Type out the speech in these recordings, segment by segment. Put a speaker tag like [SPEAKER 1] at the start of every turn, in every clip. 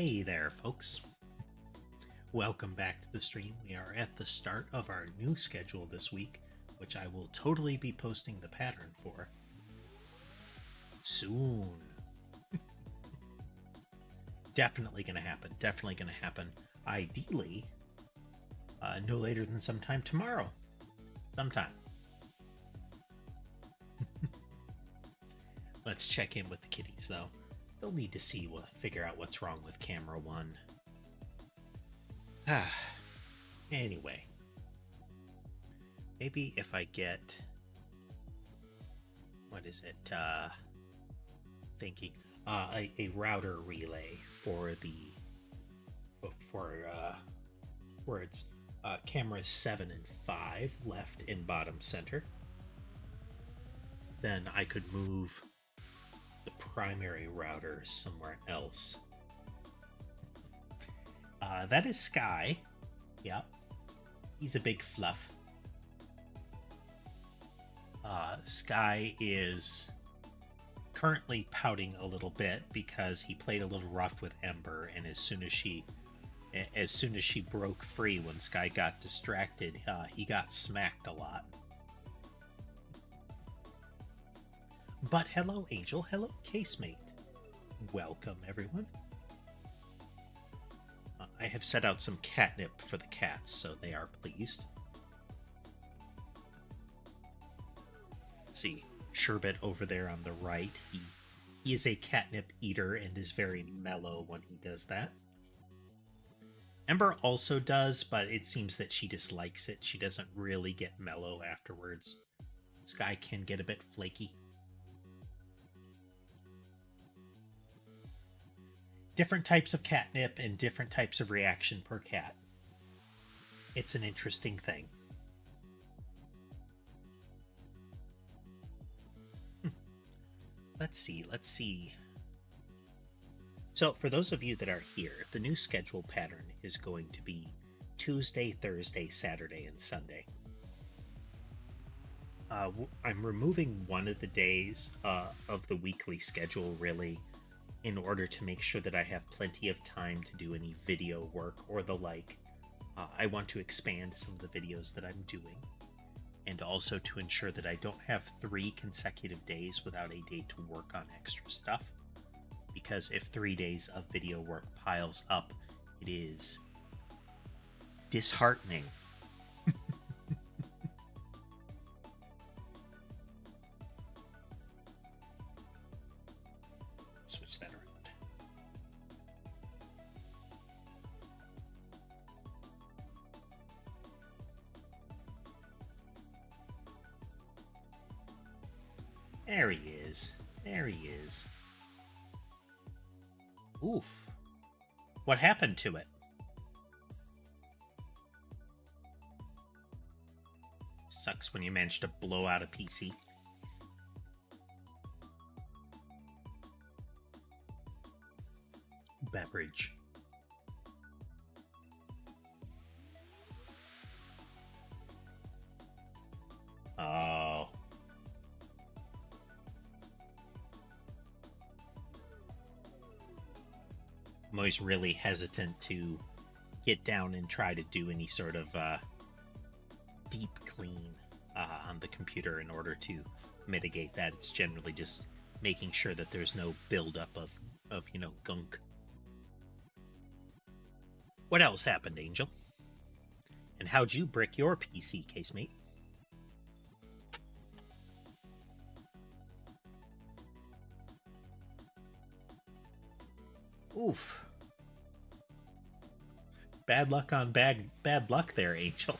[SPEAKER 1] Hey there, folks. Welcome back to the stream. We are at the start of our new schedule this week, which I will totally be posting the pattern for soon. Definitely going to happen. Definitely going to happen. Ideally, no later than sometime tomorrow. Sometime. Let's check in with the kitties, though. They'll need to figure out what's wrong with camera 1. Anyway. Maybe if I get... What is it? Thinking. A router relay for where it's cameras 7 and 5 left in bottom center. Then I could move the primary router somewhere else. That is Sky. Yep. He's a big fluff. Sky is currently pouting a little bit because he played a little rough with Ember, and as soon as she broke free when Sky got distracted, he got smacked a lot. But hello, Angel. Hello, Casemate. Welcome, everyone. I have set out some catnip for the cats, so they are pleased. Let's see, Sherbet over there on the right. He is a catnip eater and is very mellow when he does that. Ember also does, but it seems that she dislikes it. She doesn't really get mellow afterwards. Sky can get a bit flaky. Different types of catnip and different types of reaction per cat. It's an interesting thing. Let's see. So for those of you that are here, the new schedule pattern is going to be Tuesday, Thursday, Saturday, and Sunday. I'm removing one of the days of the weekly schedule, really, in order to make sure that I have plenty of time to do any video work or the like. I want to expand some of the videos that I'm doing, and also to ensure that I don't have 3 consecutive days without a day to work on extra stuff, because if 3 days of video work piles up, it is disheartening. Switch that around. There he is. There he is. Oof. What happened to it? Sucks when you manage to blow out a PC. Beverage. Oh. I'm always really hesitant to get down and try to do any sort of deep clean on the computer in order to mitigate that. It's generally just making sure that there's no buildup of gunk. What else happened, Angel? And how'd you brick your PC, Casemate? Oof. Bad luck on bad luck there, Angel.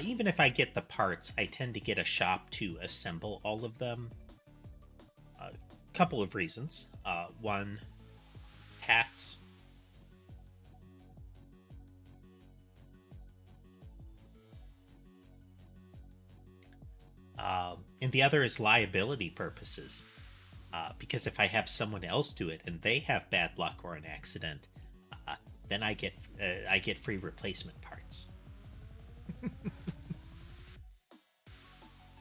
[SPEAKER 1] Even if I get the parts, I tend to get a shop to assemble all of them. Couple of reasons. One, hats. And the other is liability purposes. Because if I have someone else do it and they have bad luck or an accident, Then I get free replacement parts,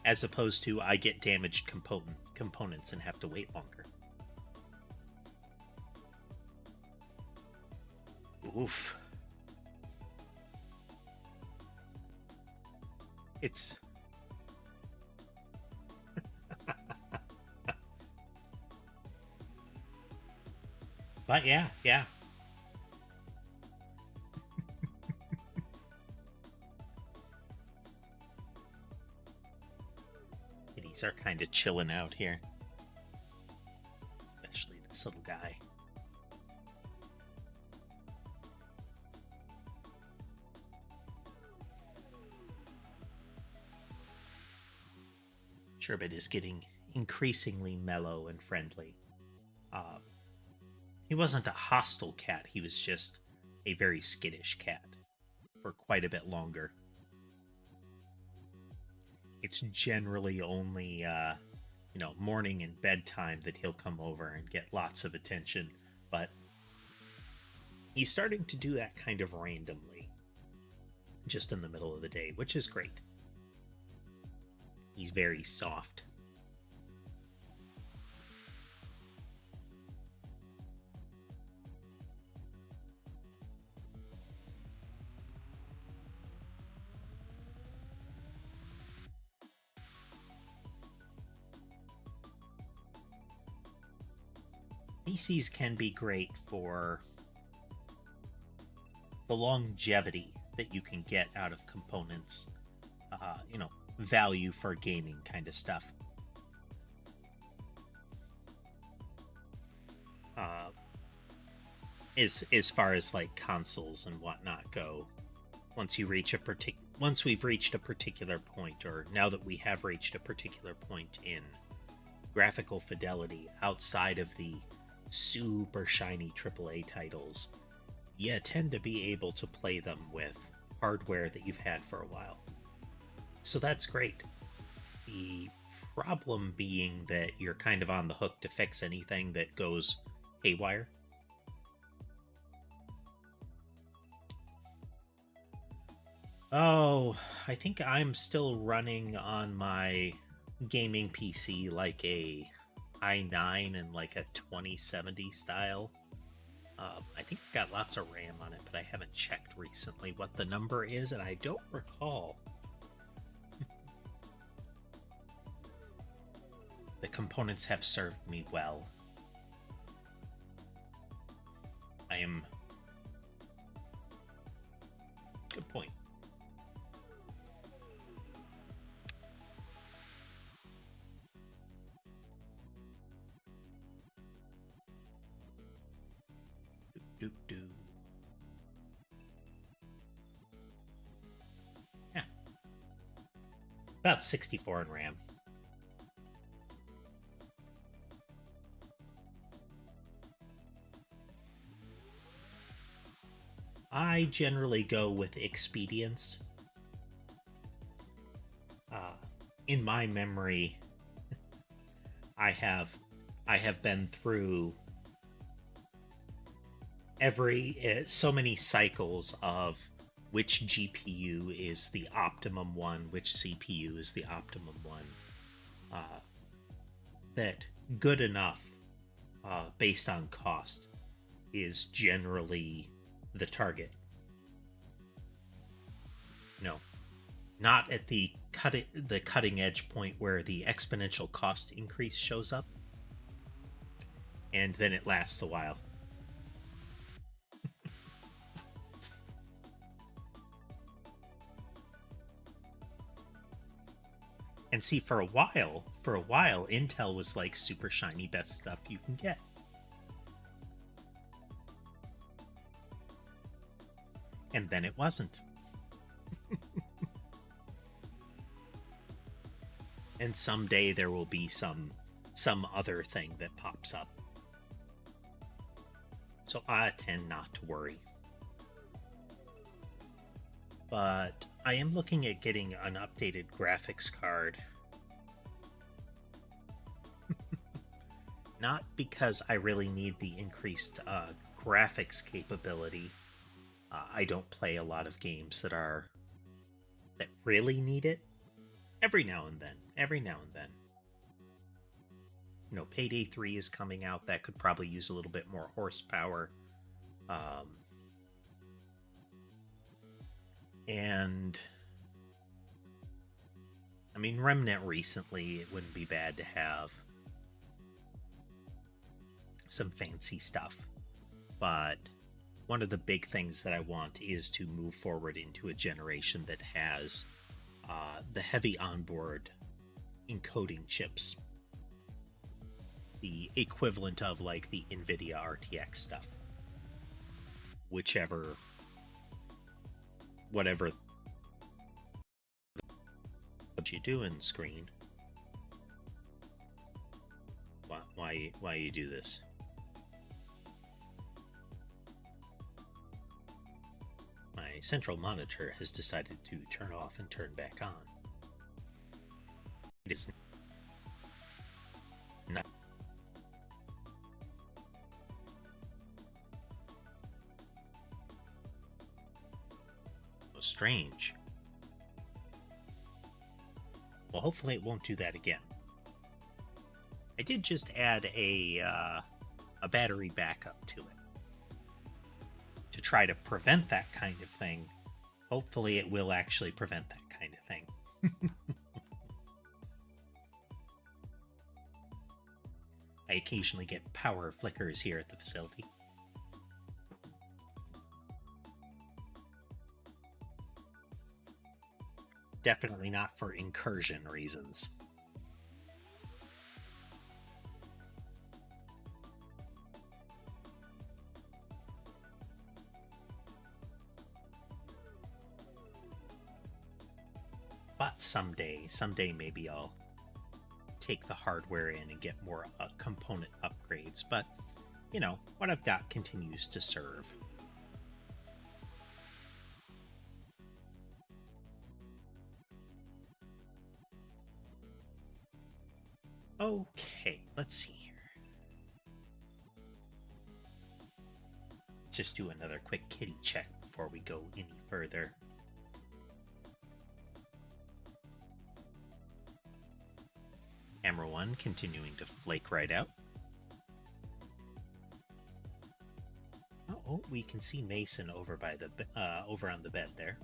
[SPEAKER 1] as opposed to I get damaged components and have to wait longer. Oof. It's but yeah. Kitties are kind of chilling out here, especially this little guy. Sherbet is getting increasingly mellow and friendly. Uh, he wasn't a hostile cat, he was just a very skittish cat for quite a bit longer. It's generally only, morning and bedtime that he'll come over and get lots of attention, but he's starting to do that kind of randomly, just in the middle of the day, which is great. He's very soft. PCs can be great for the longevity that you can get out of components, value for gaming kind of stuff. As far as like consoles and whatnot go, once we've reached a particular point, or now that we have reached a particular point in graphical fidelity outside of the super shiny AAA titles, you tend to be able to play them with hardware that you've had for a while. So that's great. The problem being that you're kind of on the hook to fix anything that goes haywire. Oh, I think I'm still running on my gaming PC like a i9 and like a 2070 style. I think I've got lots of RAM on it, but I haven't checked recently what the number is, and I don't recall. The components have served me well. I am... Good point. Do. Yeah. About 64 in RAM. I generally go with expedience. In my memory, I have been through so many cycles of which GPU is the optimum one, which CPU is the optimum one, that good enough based on cost is generally the target. Not at the cutting edge point where the exponential cost increase shows up and then it lasts a while. And see, for a while, Intel was like super shiny, best stuff you can get. And then it wasn't. And someday there will be some other thing that pops up. So I tend not to worry. But I am looking at getting an updated graphics card. Not because I really need the increased graphics capability, I don't play a lot of games that really need it. Every now and then. Every now and then. Payday 3 is coming out. That could probably use a little bit more horsepower. And I mean, Remnant recently, it wouldn't be bad to have some fancy stuff. But one of the big things that I want is to move forward into a generation that has the heavy onboard encoding chips. The equivalent of like the NVIDIA RTX stuff. Whatever what you doing, screen? Why you do this? My central monitor has decided to turn off and turn back on. It is not so strange. Well, hopefully it won't do that again. I did just add a battery backup to it to try to prevent that kind of thing. Hopefully it will actually prevent that kind of thing. I occasionally get power flickers here at the facility. Definitely not for incursion reasons. But someday maybe I'll take the hardware in and get more component upgrades. But, what I've got continues to serve. Okay, let's see here. Let's just do another quick kitty check before we go any further. Camera 1 continuing to flake right out. Oh, we can see Mason over by the over on the bed there.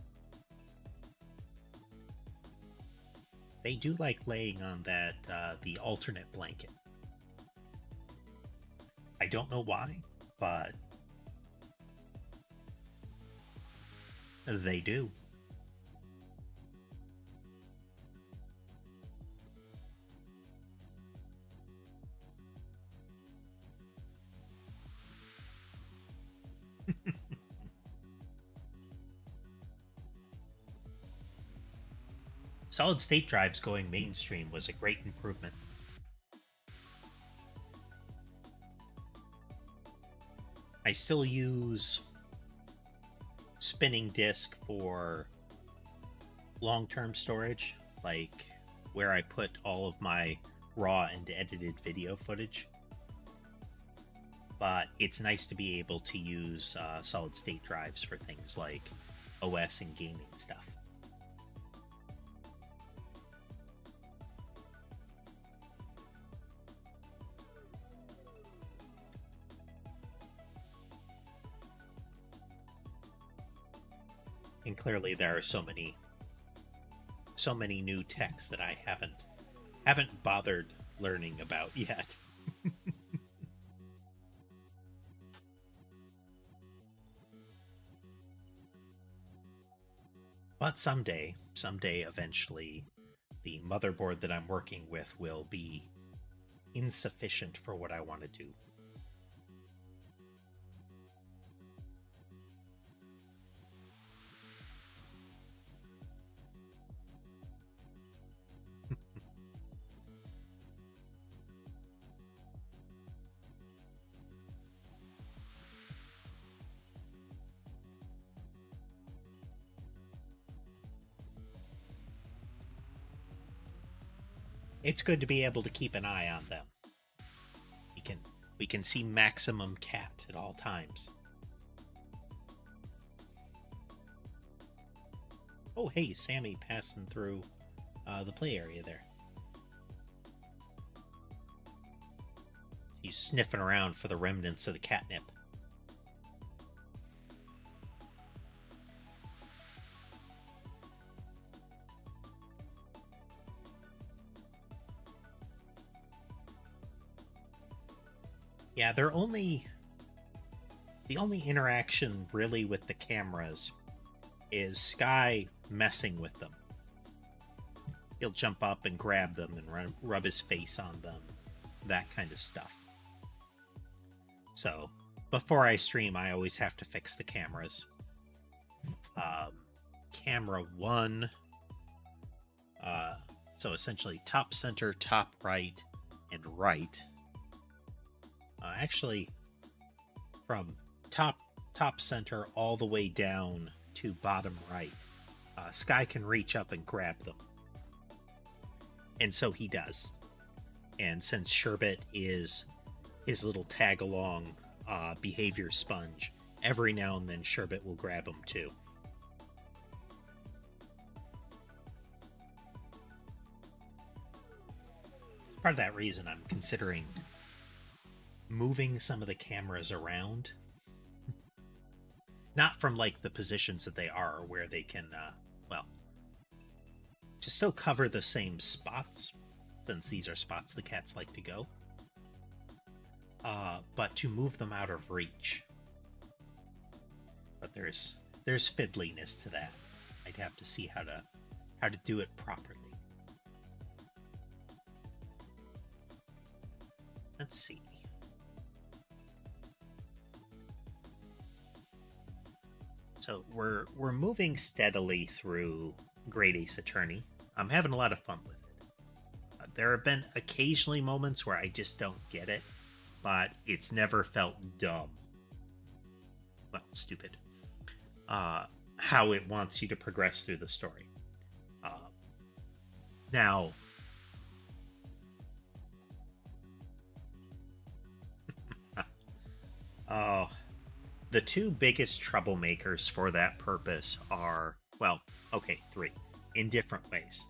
[SPEAKER 1] They do like laying on that the alternate blanket. I don't know why, but they do. Solid state drives going mainstream was a great improvement. I still use spinning disk for long-term storage, like where I put all of my raw and edited video footage. But it's nice to be able to use solid state drives for things like OS and gaming stuff. And clearly there are so many new techs that I haven't bothered learning about yet. But someday, eventually, the motherboard that I'm working with will be insufficient for what I want to do. It's good to be able to keep an eye on them. We can see maximum cat at all times. Oh, hey, Sammy passing through the play area there. He's sniffing around for the remnants of the catnip. Yeah, the only interaction really with the cameras is Sky messing with them. He'll jump up and grab them and rub his face on them, that kind of stuff. So, before I stream, I always have to fix the cameras. Camera 1, so essentially top center, top right, and right. Actually, from top center all the way down to bottom right, Sky can reach up and grab them. And so he does. And since Sherbet is his little tag-along behavior sponge, every now and then Sherbet will grab him too. Part of that reason I'm considering moving some of the cameras around. Not from like the positions that they are, where they can, to still cover the same spots, since these are spots the cats like to go. But to move them out of reach. But there's fiddliness to that. I'd have to see how to do it properly. Let's see. So we're moving steadily through Great Ace Attorney. I'm having a lot of fun with it. There have been occasionally moments where I just don't get it, but it's never felt dumb. Well, stupid. How it wants you to progress through the story. Now, the two biggest troublemakers for that purpose are, well, okay, three, in different ways.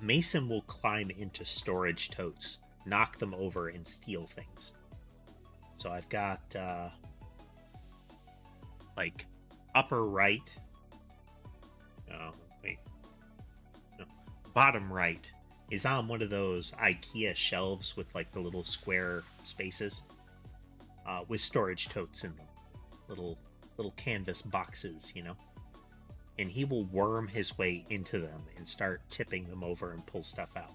[SPEAKER 1] Mason will climb into storage totes, knock them over, and steal things. So I've got, like, upper right. Oh, wait. No. Bottom right is on one of those IKEA shelves with, like, the little square spaces. With storage totes in them. Little canvas boxes, you know? And he will worm his way into them and start tipping them over and pull stuff out.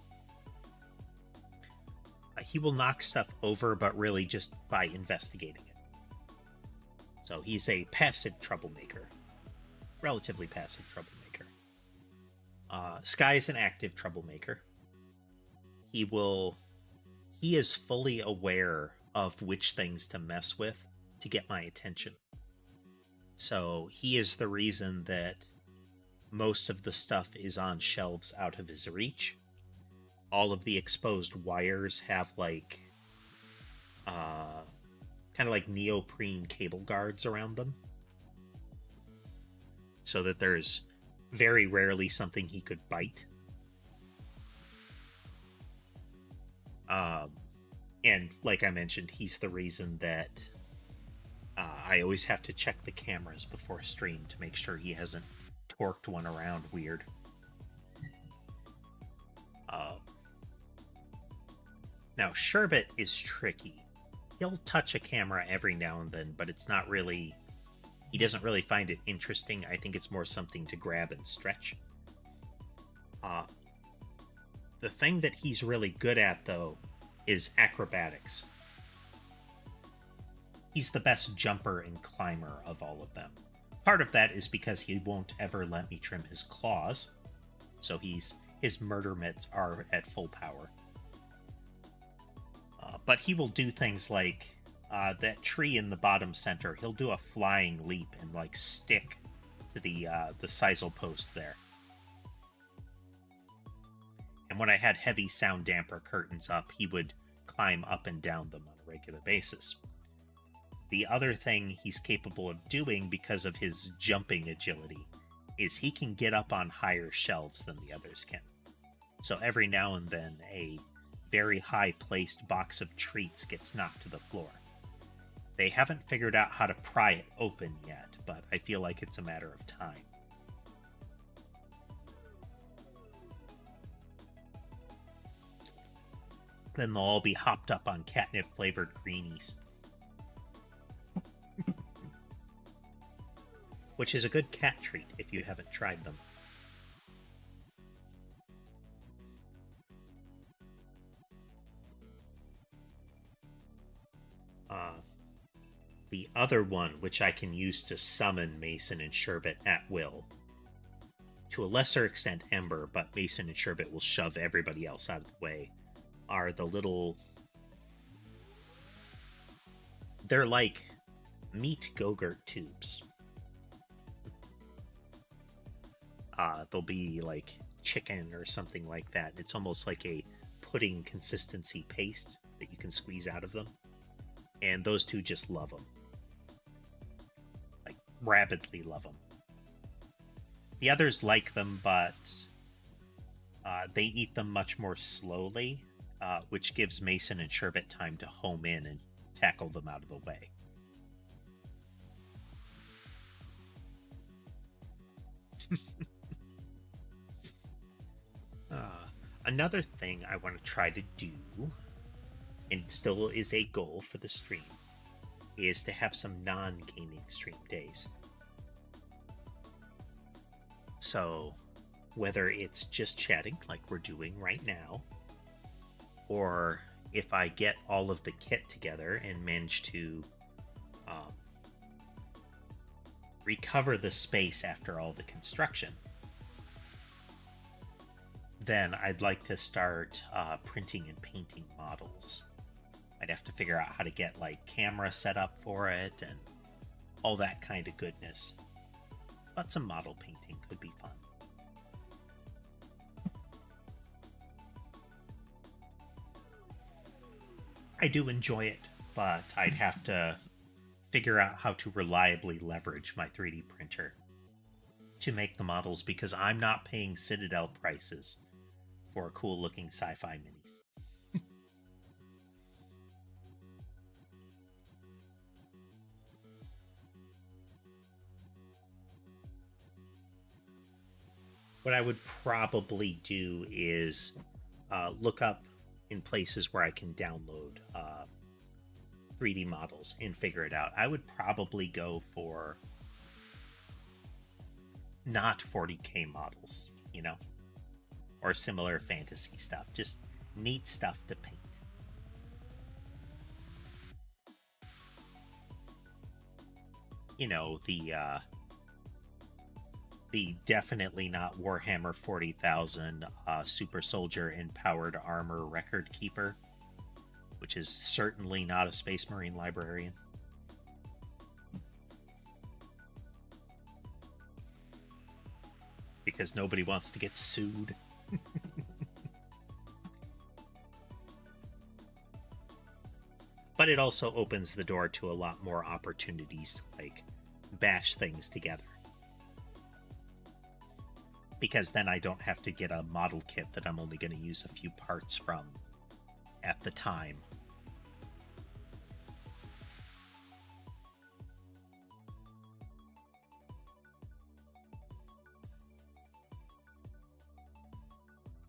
[SPEAKER 1] He will knock stuff over, but really just by investigating it. So he's a passive troublemaker. Relatively passive troublemaker. Sky is an active troublemaker. He is fully aware of which things to mess with to get my attention. So he is the reason that most of the stuff is on shelves out of his reach. All of the exposed wires have like kind of like neoprene cable guards around them, so that there's very rarely something he could bite. And like I mentioned, he's the reason that I always have to check the cameras before stream to make sure he hasn't torqued one around weird. Now, Sherbet is tricky. He'll touch a camera every now and then, but it's not really... He doesn't really find it interesting. I think it's more something to grab and stretch. The thing that he's really good at, though, is acrobatics. He's the best jumper and climber of all of them. Part of that is because he won't ever let me trim his claws, so his murder mitts are at full power. But he will do things like that tree in the bottom center. He'll do a flying leap and like stick to the sisal post there. And when I had heavy sound damper curtains up, he would climb up and down them on a regular basis. The other thing he's capable of doing because of his jumping agility is he can get up on higher shelves than the others can. So every now and then, a very high-placed box of treats gets knocked to the floor. They haven't figured out how to pry it open yet, but I feel like it's a matter of time. Then they'll all be hopped up on catnip-flavored greenies. Which is a good cat treat if you haven't tried them. The other one, which I can use to summon Mason and Sherbet at will. To a lesser extent Ember, but Mason and Sherbet will shove everybody else out of the way, are the little... They're like meat Go-Gurt tubes. They'll be like chicken or something like that. It's almost like a pudding consistency paste that you can squeeze out of them. And those two just love them. Like, rabidly love them. The others like them, but they eat them much more slowly, which gives Mason and Sherbet time to home in and tackle them out of the way. Another thing I want to try to do, and still is a goal for the stream, is to have some non-gaming stream days. So, whether it's just chatting like we're doing right now, or if I get all of the kit together and manage to recover the space after all the construction, then I'd like to start printing and painting models. I'd have to figure out how to get like camera set up for it and all that kind of goodness. But some model painting could be fun. I do enjoy it, but I'd have to figure out how to reliably leverage my 3D printer to make the models, because I'm not paying Citadel prices for cool looking sci-fi minis. What I would probably do is look up in places where I can download 3D models and figure it out. I would probably go for not 40K models, you know, or similar fantasy stuff. Just neat stuff to paint. You know, the definitely not Warhammer 40,000 Super Soldier Empowered Armor Record Keeper, which is certainly not a Space Marine Librarian. Because nobody wants to get sued. But it also opens the door to a lot more opportunities to, like, bash things together. Because then I don't have to get a model kit that I'm only going to use a few parts from at the time.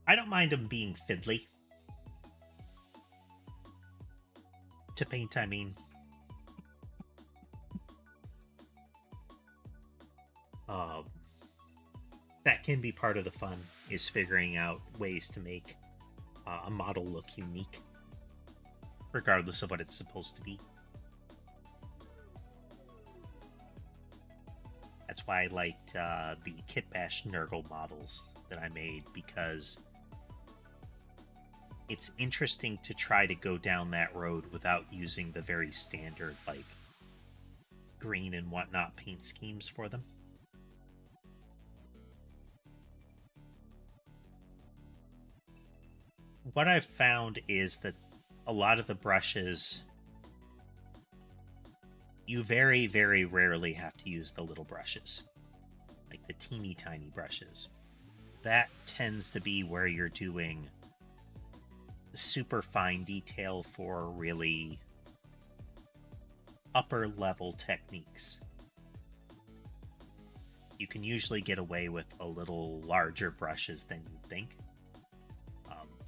[SPEAKER 1] I don't mind them being fiddly. To paint, I mean. That can be part of the fun, is figuring out ways to make a model look unique, regardless of what it's supposed to be. That's why I liked the Kit Bash Nurgle models that I made, because it's interesting to try to go down that road without using the very standard, like, green and whatnot paint schemes for them. What I've found is that a lot of the brushes, you very, very rarely have to use the little brushes. Like, the teeny tiny brushes. That tends to be where you're doing super fine detail for really upper level techniques. You can usually get away with a little larger brushes than you'd think.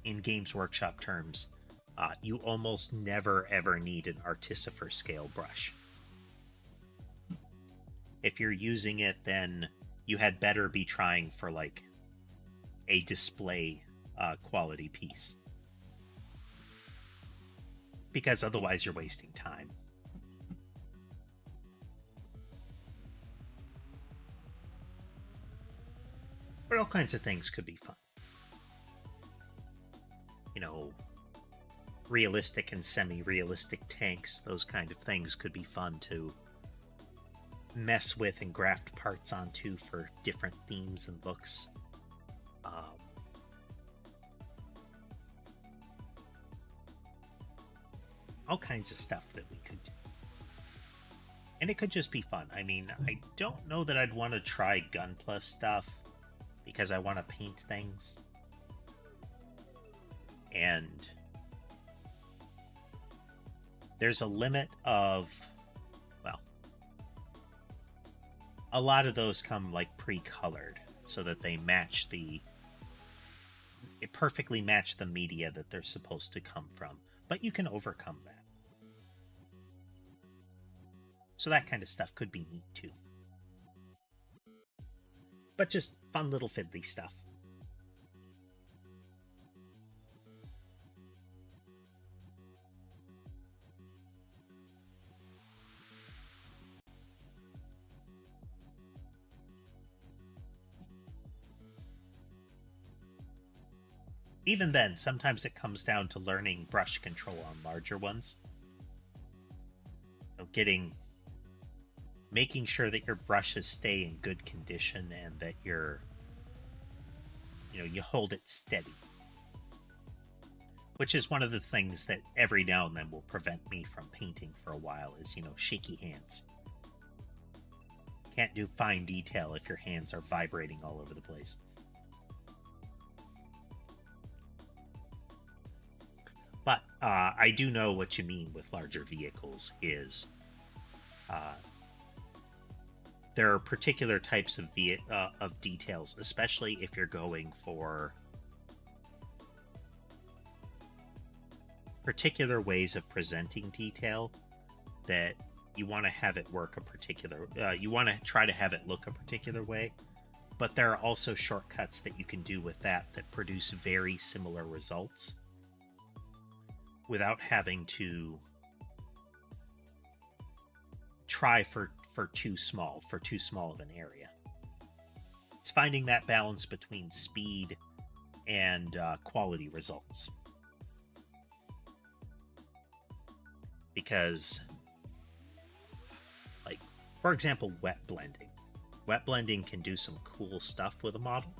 [SPEAKER 1] In Games Workshop terms, you almost never ever need an artificer scale brush. If you're using it, then you had better be trying for like a display quality piece, because otherwise you're wasting time. But all kinds of things could be fun. You know, realistic and semi-realistic tanks, those kind of things could be fun to mess with and graft parts onto for different themes and looks. All kinds of stuff that we could do. And it could just be fun. I mean, I don't know that I'd want to try Gunpla stuff because I want to paint things. And there's a limit of, well, a lot of those come like pre-colored so that they match it perfectly match the media that they're supposed to come from. But you can overcome that. So that kind of stuff could be neat too. But just fun little fiddly stuff. Even then, sometimes it comes down to learning brush control on larger ones. Making sure that your brushes stay in good condition and that you hold it steady. Which is one of the things that every now and then will prevent me from painting for a while is, shaky hands. Can't do fine detail if your hands are vibrating all over the place. But I do know what you mean with larger vehicles is there are particular types of details, especially if you're going for particular ways of presenting detail, that you want to have it work you want to try to have it look a particular way. But there are also shortcuts that you can do with that produce very similar results without having to try for too small of an area. It's finding that balance between speed and quality results. Because, like, for example, wet blending. Wet blending can do some cool stuff with a model,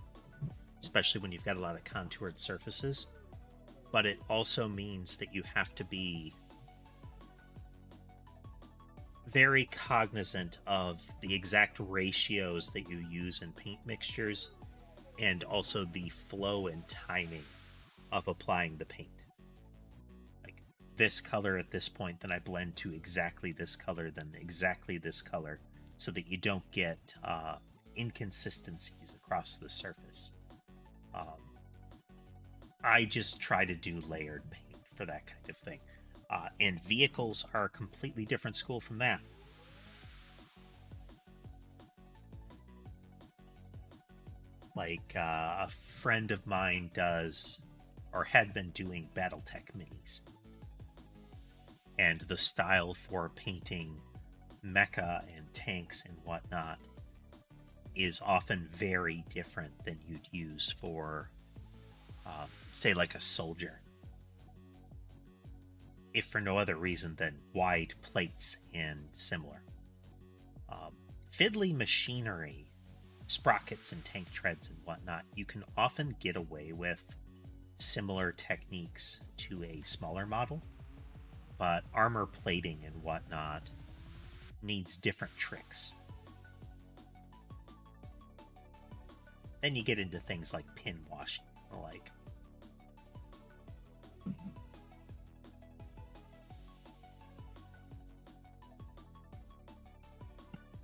[SPEAKER 1] especially when you've got a lot of contoured surfaces. But it also means that you have to be very cognizant of the exact ratios that you use in paint mixtures, and also the flow and timing of applying the paint. Like this color at this point, then I blend to exactly this color, then exactly this color, so that you don't get inconsistencies across the surface. I just try to do layered paint for that kind of thing. And vehicles are a completely different school from that. Like a friend of mine does, or had been doing Battletech minis. And the style for painting mecha and tanks and whatnot is often very different than you'd use for, say, like a soldier. If for no other reason than wide plates and similar. Fiddly machinery, sprockets and tank treads and whatnot, you can often get away with similar techniques to a smaller model, but armor plating and whatnot needs different tricks. Then you get into things like pin washing and the like.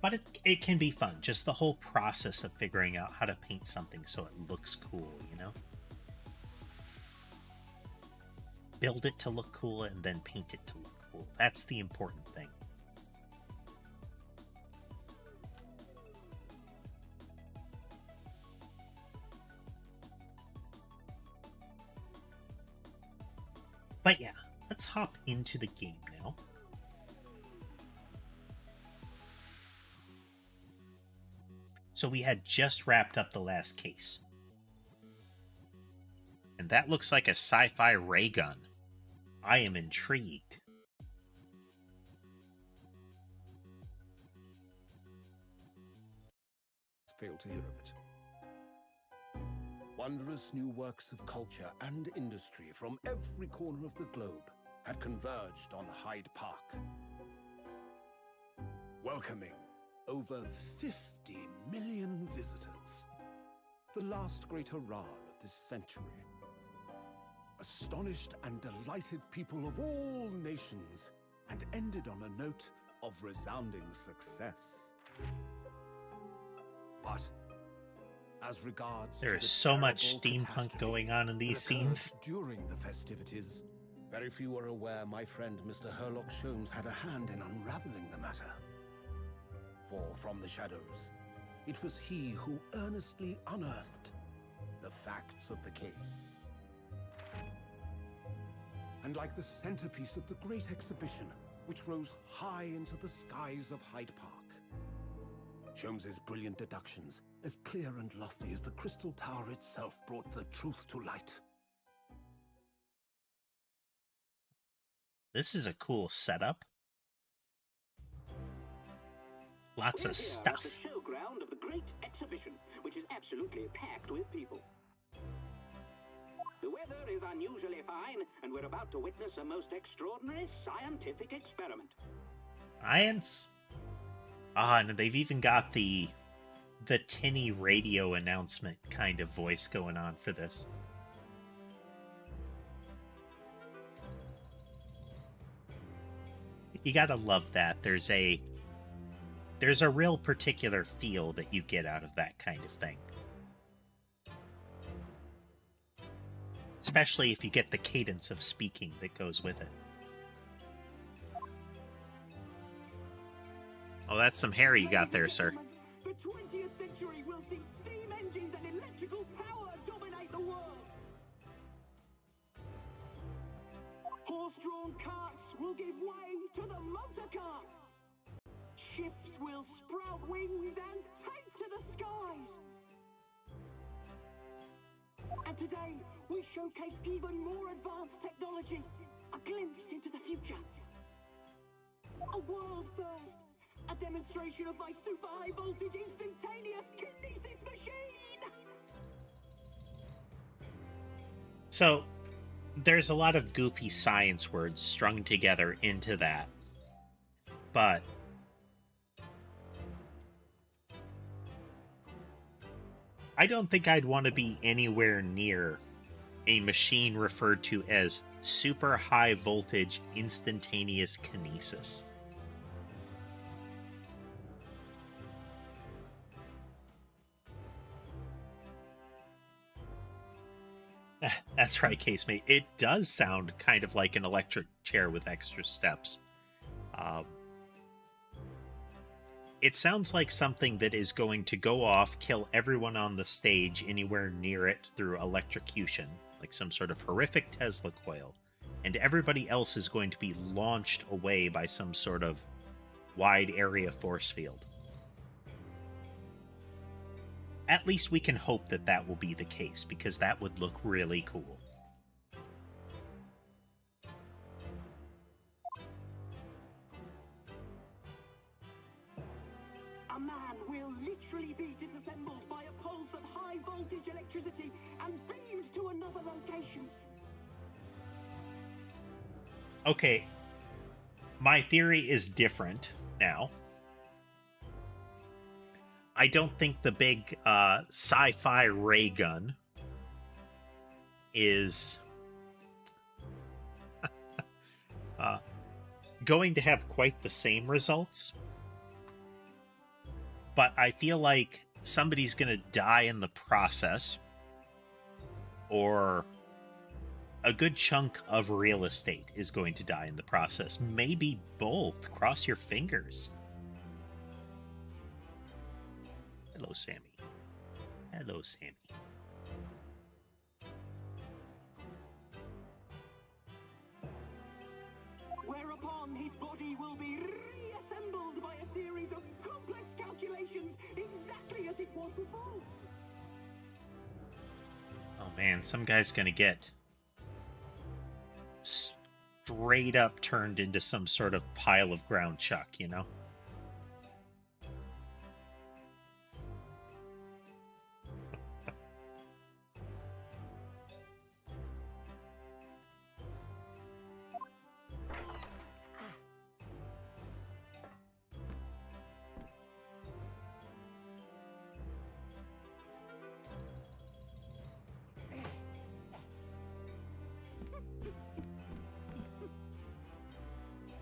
[SPEAKER 1] But it can be fun, just the whole process of figuring out how to paint something so it looks cool, you know? Build it to look cool and then paint it to look cool. That's the important thing. But yeah, let's hop into the game now. So we had just wrapped up the last case. And that looks like a sci-fi ray gun. I am intrigued.
[SPEAKER 2] Failed to hear of it. Wondrous new works of culture and industry from every corner of the globe had converged on Hyde Park, welcoming over 50 million visitors. The last great hurrah of this century. Astonished and delighted people of all nations, and ended on a note of resounding success. But as regards
[SPEAKER 1] there is so much steampunk going on in these scenes.
[SPEAKER 2] During the festivities, very few are aware my friend Mr. Herlock Sholmes had a hand in unraveling the matter. For from the shadows, it was he who earnestly unearthed the facts of the case. And like the centerpiece of the great exhibition, which rose high into the skies of Hyde Park, Sholmes's brilliant deductions, as clear and lofty as the Crystal Tower itself, brought the truth to light.
[SPEAKER 1] This is a cool setup. Lots of stuff.
[SPEAKER 3] We're here at the showground of the great exhibition, which is absolutely packed with people. The weather is unusually fine, and we're about to witness a most extraordinary scientific experiment.
[SPEAKER 1] Science? Ah, and they've even got the tinny radio announcement kind of voice going on for this. You gotta love that. There's a real particular feel that you get out of that kind of thing. Especially if you get the cadence of speaking that goes with it. Oh, that's some hair you got there, sir.
[SPEAKER 3] The 20th century will see steam engines and electrical power dominate the world. Horse-drawn carts will give way to the motor car. Ships will sprout wings and take to the skies. And today, we showcase even more advanced technology. A glimpse into the future. A world first. A demonstration of my super high voltage instantaneous kinesis machine!
[SPEAKER 1] So, there's a lot of goofy science words strung together into that. But I don't think I'd want to be anywhere near a machine referred to as super high voltage instantaneous kinesis. That's right, Casemate. It does sound kind of like an electric chair with extra steps. It sounds like something that is going to go off, kill everyone on the stage anywhere near it through electrocution, like some sort of horrific Tesla coil, and everybody else is going to be launched away by some sort of wide area force field. At least we can hope that that will be the case, because that would look really cool.
[SPEAKER 3] A man will literally be disassembled by a pulse of high voltage electricity and beamed to another location.
[SPEAKER 1] Okay, my theory is different now. I don't think the big sci-fi ray gun is going to have quite the same results. But I feel like somebody's going to die in the process, or a good chunk of real estate is going to die in the process. Maybe both. Cross your fingers. Hello, Sammy. Hello, Sammy.
[SPEAKER 3] Whereupon his body will be reassembled by a series of complex calculations exactly as it was before.
[SPEAKER 1] Oh man, some guy's gonna get straight up turned into some sort of pile of ground chuck, you know?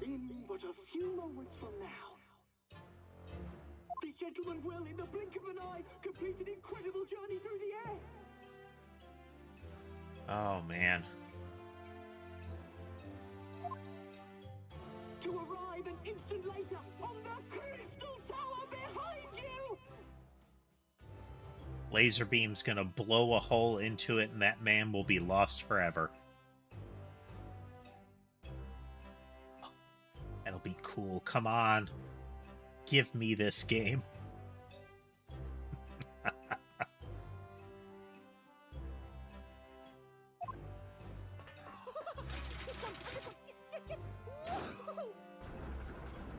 [SPEAKER 3] In but a few moments from now, this gentleman will, in the blink of an eye, complete an incredible journey through the air.
[SPEAKER 1] Oh man.
[SPEAKER 3] To arrive an instant later on the Crystal Tower behind you!
[SPEAKER 1] Laser beam's gonna blow a hole into it and that man will be lost forever. That'll be cool. Come on. Give me this game.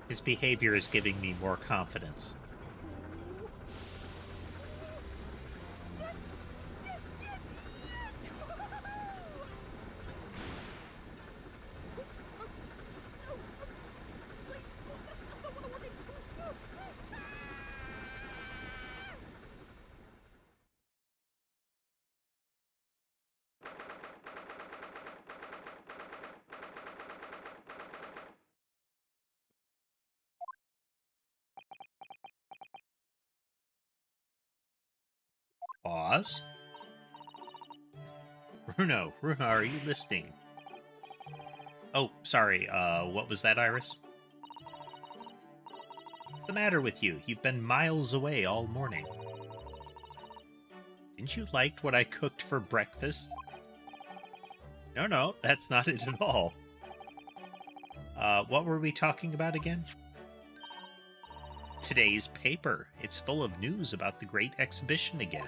[SPEAKER 1] His behavior is giving me more confidence. Pause. Runo, are you listening? Oh, sorry, what was that, Iris? What's the matter with you? You've been miles away all morning. Didn't you like what I cooked for breakfast? No, that's not it at all. What were we talking about again? Today's paper. It's full of news about the Great Exhibition again.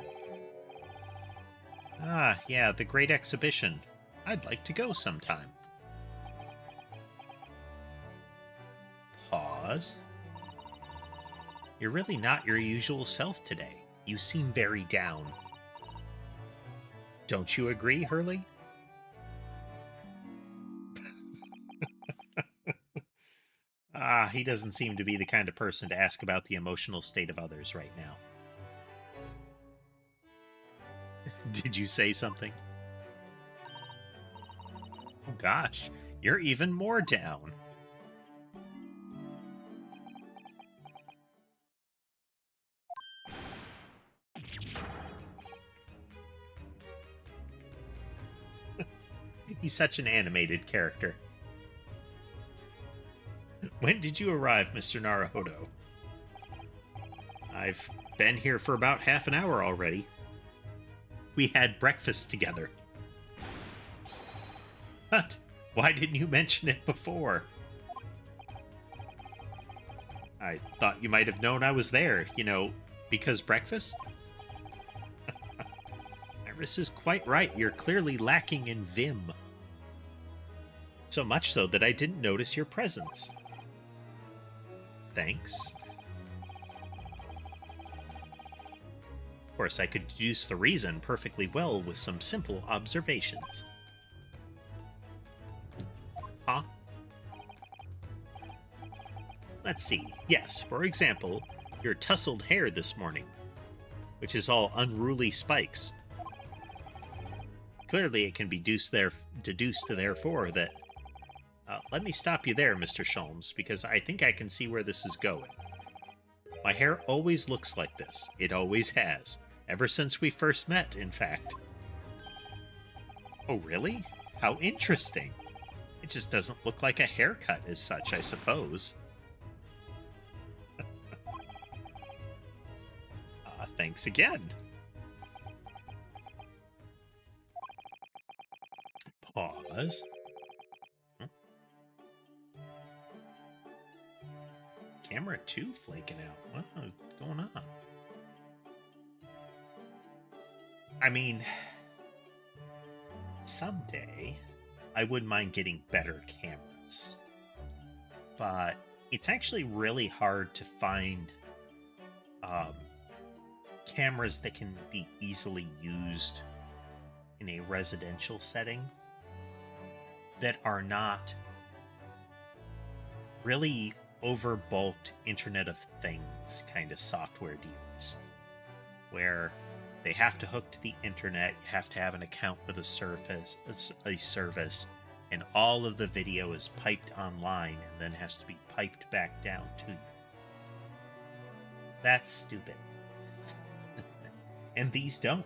[SPEAKER 1] Ah, yeah, the Great Exhibition. I'd like to go sometime. Pause. You're really not your usual self today. You seem very down. Don't you agree, Hurley? He doesn't seem to be the kind of person to ask about the emotional state of others right now. Did you say something? Oh gosh, you're even more down. He's such an animated character. When did you arrive, Mr. Naruhodo? I've been here for about half an hour already. We had breakfast together. What? Why didn't you mention it before? I thought you might have known I was there, you know, because breakfast? Iris is quite right. You're clearly lacking in vim. So much so that I didn't notice your presence. Thanks. Of course, I could deduce the reason perfectly well with some simple observations. Huh? Let's see. Yes, for example, your tousled hair this morning, which is all unruly spikes. Clearly, it can be deduced therefore that... let me stop you there, Mr. Sholmes, because I think I can see where this is going. My hair always looks like this. It always has. Ever since we first met, in fact. Oh, really? How interesting. It just doesn't look like a haircut as such, I suppose. Thanks again. Pause. Camera 2 flaking out. What's going on? I mean, someday I wouldn't mind getting better cameras. But it's actually really hard to find cameras that can be easily used in a residential setting that are not really overbulked Internet of Things kind of software deals, where they have to hook to the internet, you have to have an account with a service, and all of the video is piped online and then has to be piped back down to you. That's stupid. And these don't.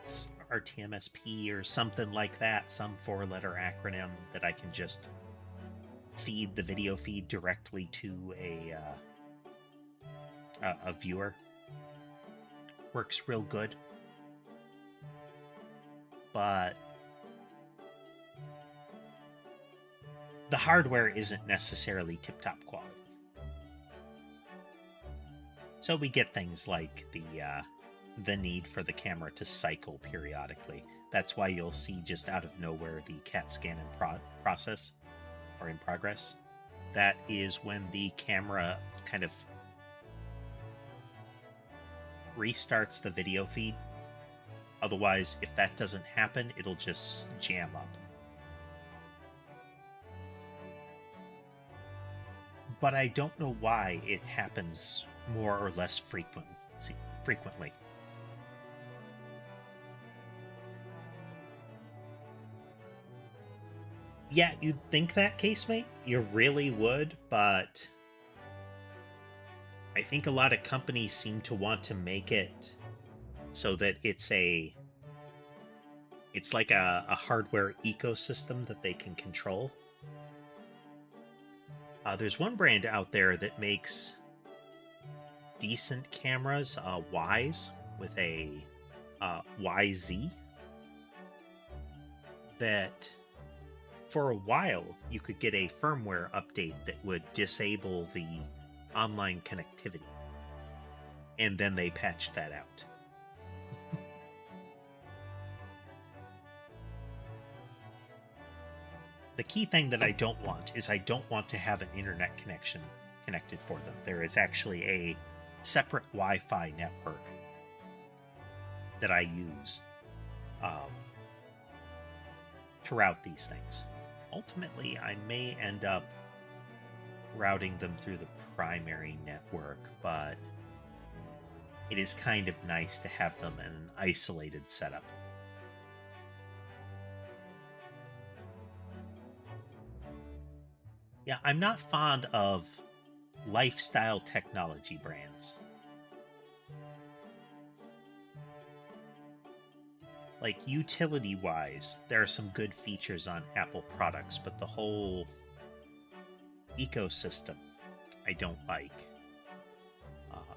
[SPEAKER 1] It's RTMSP or something like that, some 4-letter acronym that I can just feed the video feed directly to a viewer. Works real good. But the hardware isn't necessarily tip-top quality. So we get things like the need for the camera to cycle periodically. That's why you'll see just out of nowhere the CAT scan in process or in progress. That is when the camera kind of restarts the video feed. Otherwise, if that doesn't happen, it'll just jam up. But I don't know why it happens more or less frequently. Yeah, you'd think that, casemate. You really would, but I think a lot of companies seem to want to make it so that it's like a hardware ecosystem that they can control. There's one brand out there that makes decent cameras, Wise, with a YZ, that for a while you could get a firmware update that would disable the online connectivity, and then they patched that out. The key thing that I don't want is I don't want to have an internet connection connected for them. There is actually a separate Wi-Fi network that I use to route these things. Ultimately, I may end up routing them through the primary network, but it is kind of nice to have them in an isolated setup. Yeah, I'm not fond of lifestyle technology brands. Like, utility-wise, there are some good features on Apple products, but the whole ecosystem I don't like.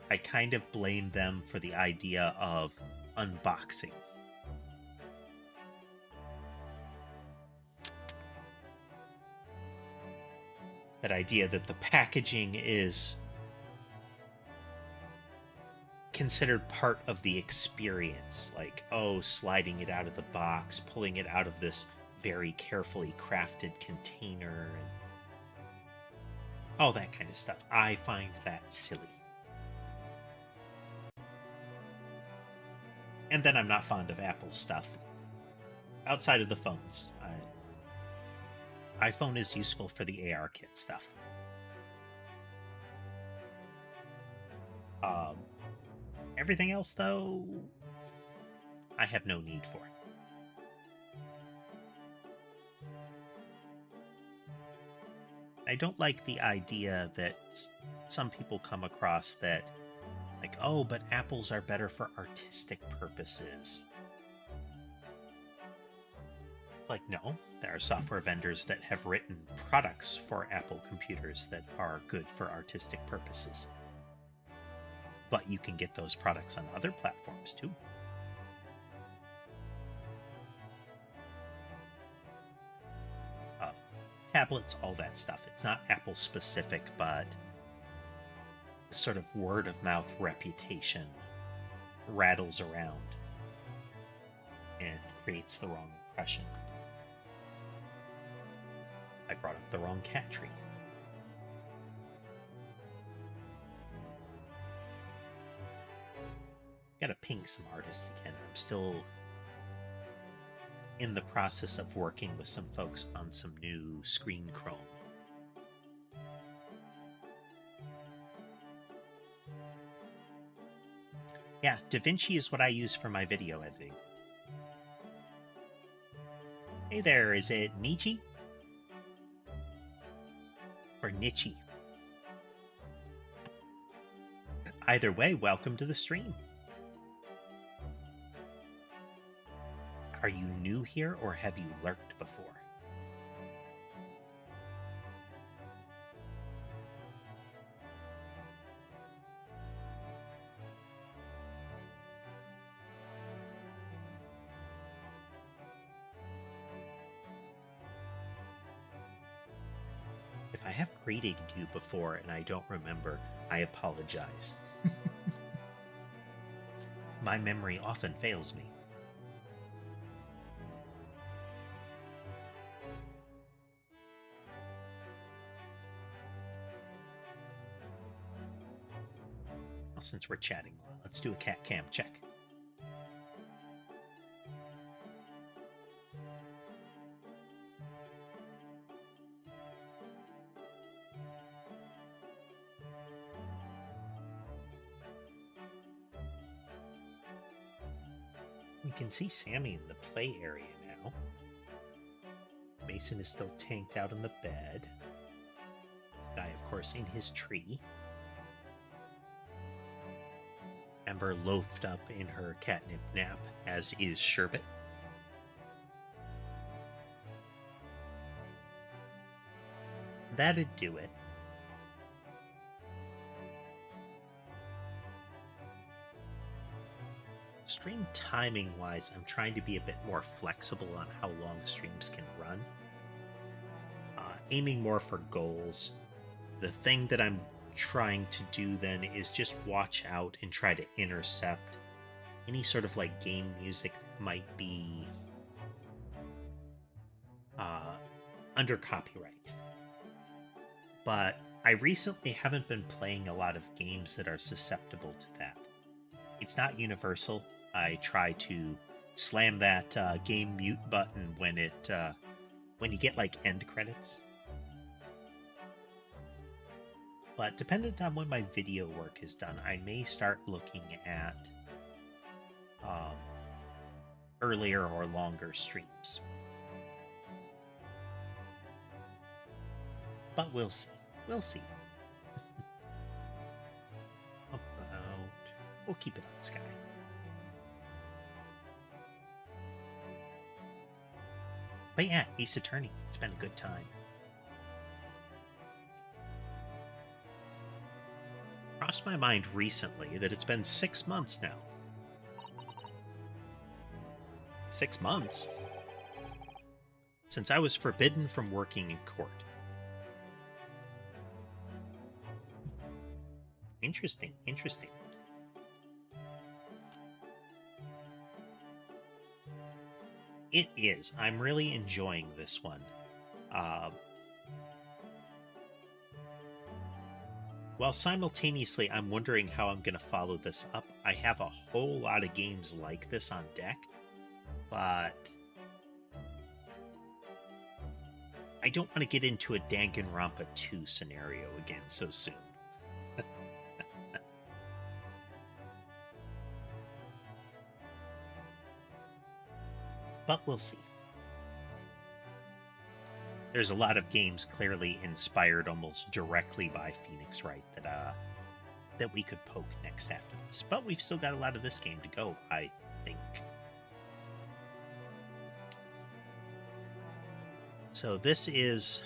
[SPEAKER 1] I kind of blame them for the idea of unboxing. That idea that the packaging is considered part of the experience. Like, oh, sliding it out of the box, pulling it out of this very carefully crafted container, and all that kind of stuff. I find that silly. And then I'm not fond of Apple stuff outside of the phones. iPhone is useful for the AR kit stuff. Um, Everything else, though, I have no need for. I don't like the idea that some people come across that, like, oh, but apples are better for artistic purposes. It's like, no, there are software vendors that have written products for Apple computers that are good for artistic purposes. But you can get those products on other platforms too. Tablets, all that stuff. It's not Apple specific, but the sort of word of mouth reputation rattles around and creates the wrong impression. I brought up the wrong cat tree. Gotta ping some artists again. I'm still in the process of working with some folks on some new screen chrome. Yeah, DaVinci is what I use for my video editing. Hey there, is it Nietzsche? Or Nietzsche? Either way, welcome to the stream. Are you new here, or have you lurked before? If I have greeted you before and I don't remember, I apologize. My memory often fails me. Well, since we're chatting, let's do a cat cam check. We can see Sammy in the play area now. Mason is still tanked out on the bed. Sky, of course, in his tree. Ember loafed up in her catnip nap, as is Sherbet. That'd do it. Stream timing wise, I'm trying to be a bit more flexible on how long streams can run. Aiming more for goals. The thing that I'm trying to do then is just watch out and try to intercept any sort of like game music that might be under copyright. But I recently haven't been playing a lot of games that are susceptible to that. It's not universal. I try to slam that game mute button when you get like end credits. But dependent on when my video work is done, I may start looking at earlier or longer streams. But we'll see. We'll see. We'll keep it on Sky. But yeah, Ace Attorney. It's been a good time. Crossed my mind recently that it's been 6 months now. 6 months? Since I was forbidden from working in court. Interesting, interesting. It is. I'm really enjoying this one. While simultaneously I'm wondering how I'm going to follow this up. I have a whole lot of games like this on deck, but I don't want to get into a Danganronpa 2 scenario again so soon. but we'll see. There's a lot of games clearly inspired almost directly by Phoenix Wright that we could poke next after this. But we've still got a lot of this game to go, I think. So this is...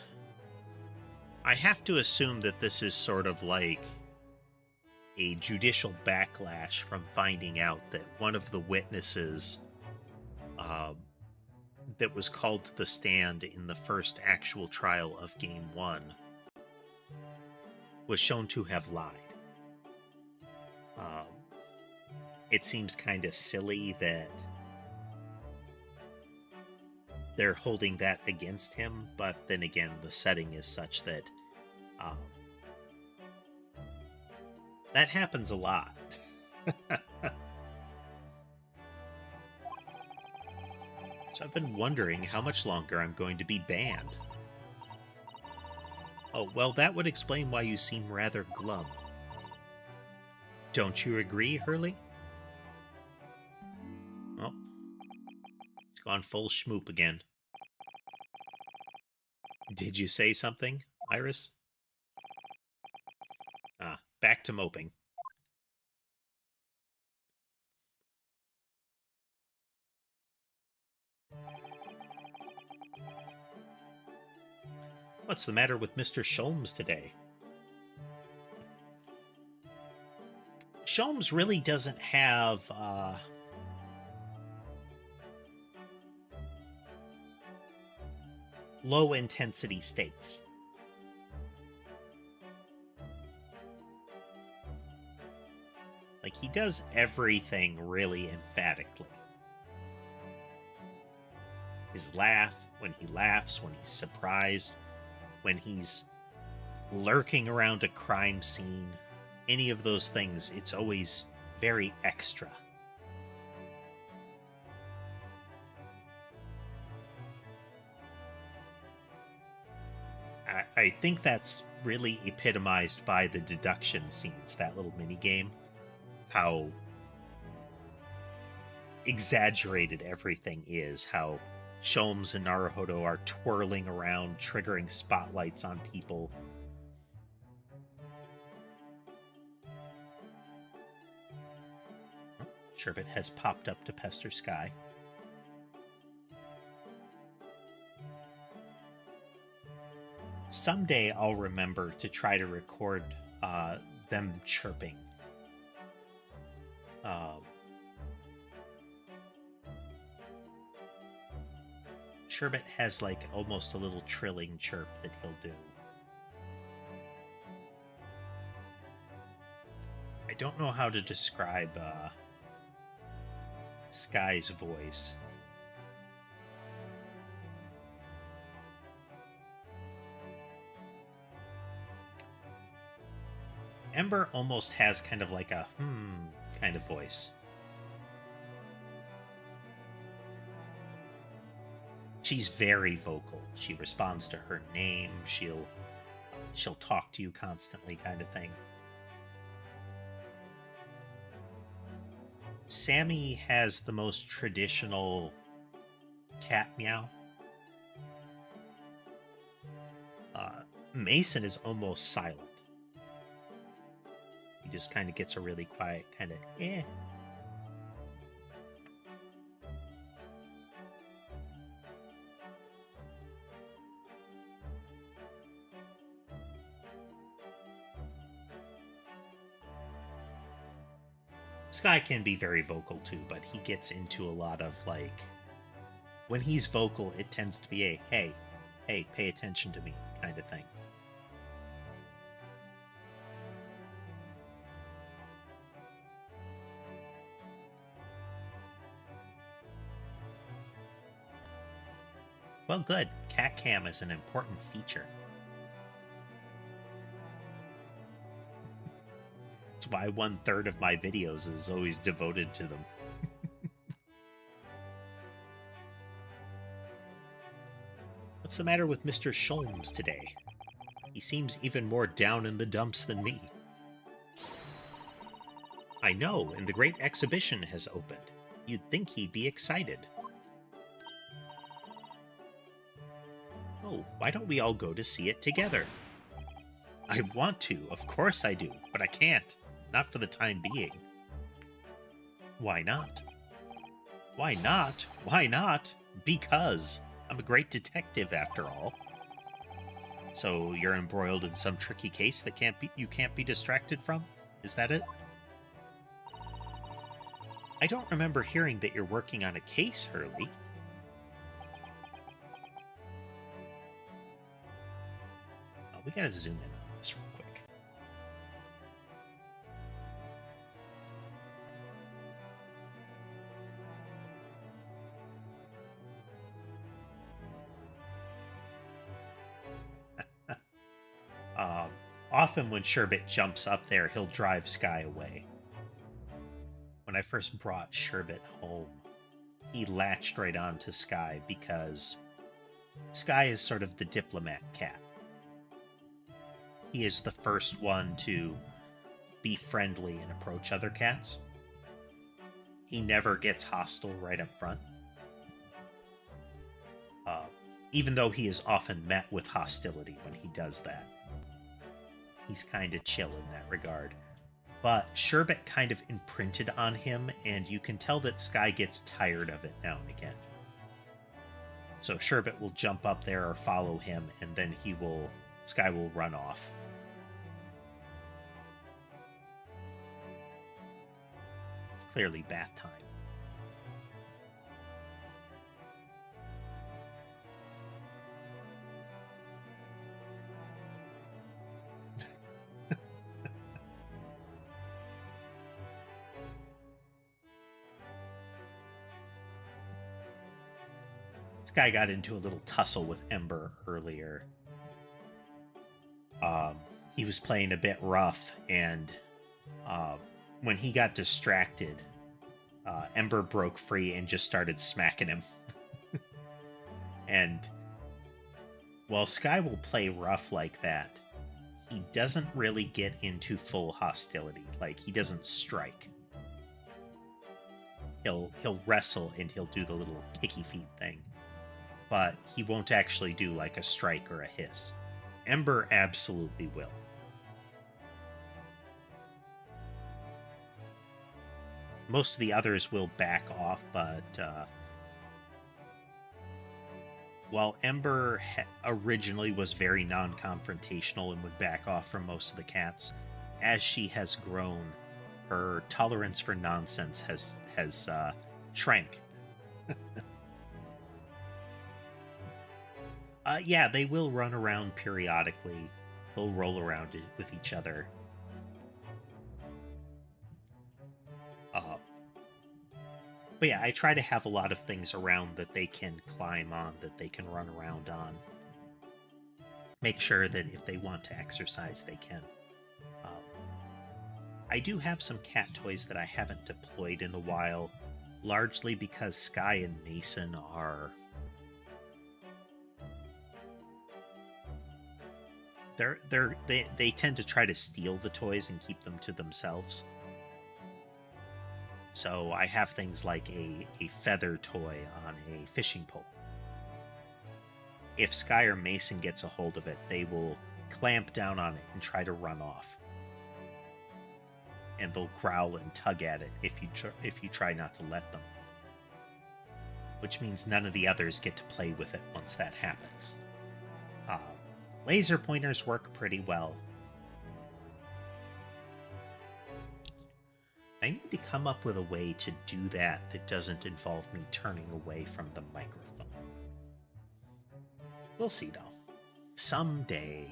[SPEAKER 1] I have to assume that this is sort of like a judicial backlash from finding out that one of the witnesses that was called to the stand in the first actual trial of Game 1 was shown to have lied. It seems kind of silly that they're holding that against him, but then again, the setting is such that that happens a lot. So I've been wondering how much longer I'm going to be banned. Oh, well, that would explain why you seem rather glum. Don't you agree, Hurley? Oh, it's gone full schmoop again. Did you say something, Iris? Ah, back to moping. What's the matter with Mr. Sholmes today? Sholmes really doesn't have low-intensity states. Like, he does everything really emphatically. His laugh, when he laughs, when he's surprised, when he's lurking around a crime scene, any of those things, it's always very extra. I think that's really epitomized by the deduction scenes, that little minigame. How exaggerated everything is, how Sholmes and Naruhodo are twirling around, triggering spotlights on people. Oh, Sherbet has popped up to pester Sky. Someday I'll remember to try to record them chirping. Sherbet has like almost a little trilling chirp that he'll do. I don't know how to describe Sky's voice. Ember almost has kind of like a kind of voice. She's very vocal. She responds to her name. She'll talk to you constantly, kind of thing. Sammy has the most traditional cat meow. Mason is almost silent. He just kind of gets a really quiet kind of eh. Sky can be very vocal too, but he gets into a lot of like, when he's vocal, it tends to be a hey, pay attention to me kind of thing. Well, good. Cat cam is an important feature. That's why 1/3 of my videos is always devoted to them. What's the matter with Mr. Sholmes today? He seems even more down in the dumps than me. I know, and the great exhibition has opened. You'd think he'd be excited. Oh, why don't we all go to see it together? I want to, of course I do, but I can't. Not for the time being. Why not? Why not? Why not? Because I'm a great detective after all. So you're embroiled in some tricky case that you can't be distracted from? Is that it? I don't remember hearing that you're working on a case, Hurley. Oh, we gotta zoom in on this real quick. Often when Sherbet jumps up there, he'll drive Sky away. When I first brought Sherbet home, he latched right onto Sky because Sky is sort of the diplomat cat. He is the first one to be friendly and approach other cats. He never gets hostile right up front. Even though he is often met with hostility when he does that. He's kind of chill in that regard. But Sherbet kind of imprinted on him, and you can tell that Sky gets tired of it now and again. So Sherbet will jump up there or follow him, and then Sky will run off. It's clearly bath time. Sky got into a little tussle with Ember earlier. He was playing a bit rough, and when he got distracted, Ember broke free and just started smacking him. And while Sky will play rough like that, he doesn't really get into full hostility. Like, he doesn't strike. He'll wrestle and he'll do the little kicky feet thing. But he won't actually do like a strike or a hiss. Ember absolutely will. Most of the others will back off, but while Ember originally was very non-confrontational and would back off from most of the cats, as she has grown, her tolerance for nonsense has shrank. Yeah, they will run around periodically. They'll roll around with each other. But yeah, I try to have a lot of things around that they can climb on, that they can run around on. Make sure that if they want to exercise, they can. I do have some cat toys that I haven't deployed in a while, largely because Sky and Mason are... They tend to try to steal the toys and keep them to themselves. So I have things like a feather toy on a fishing pole. If Sky or Mason gets a hold of it, they will clamp down on it and try to run off. And they'll growl and tug at it if you try not to let them. Which means none of the others get to play with it once that happens. Laser pointers work pretty well. I need to come up with a way to do that doesn't involve me turning away from the microphone. We'll see, though. Someday.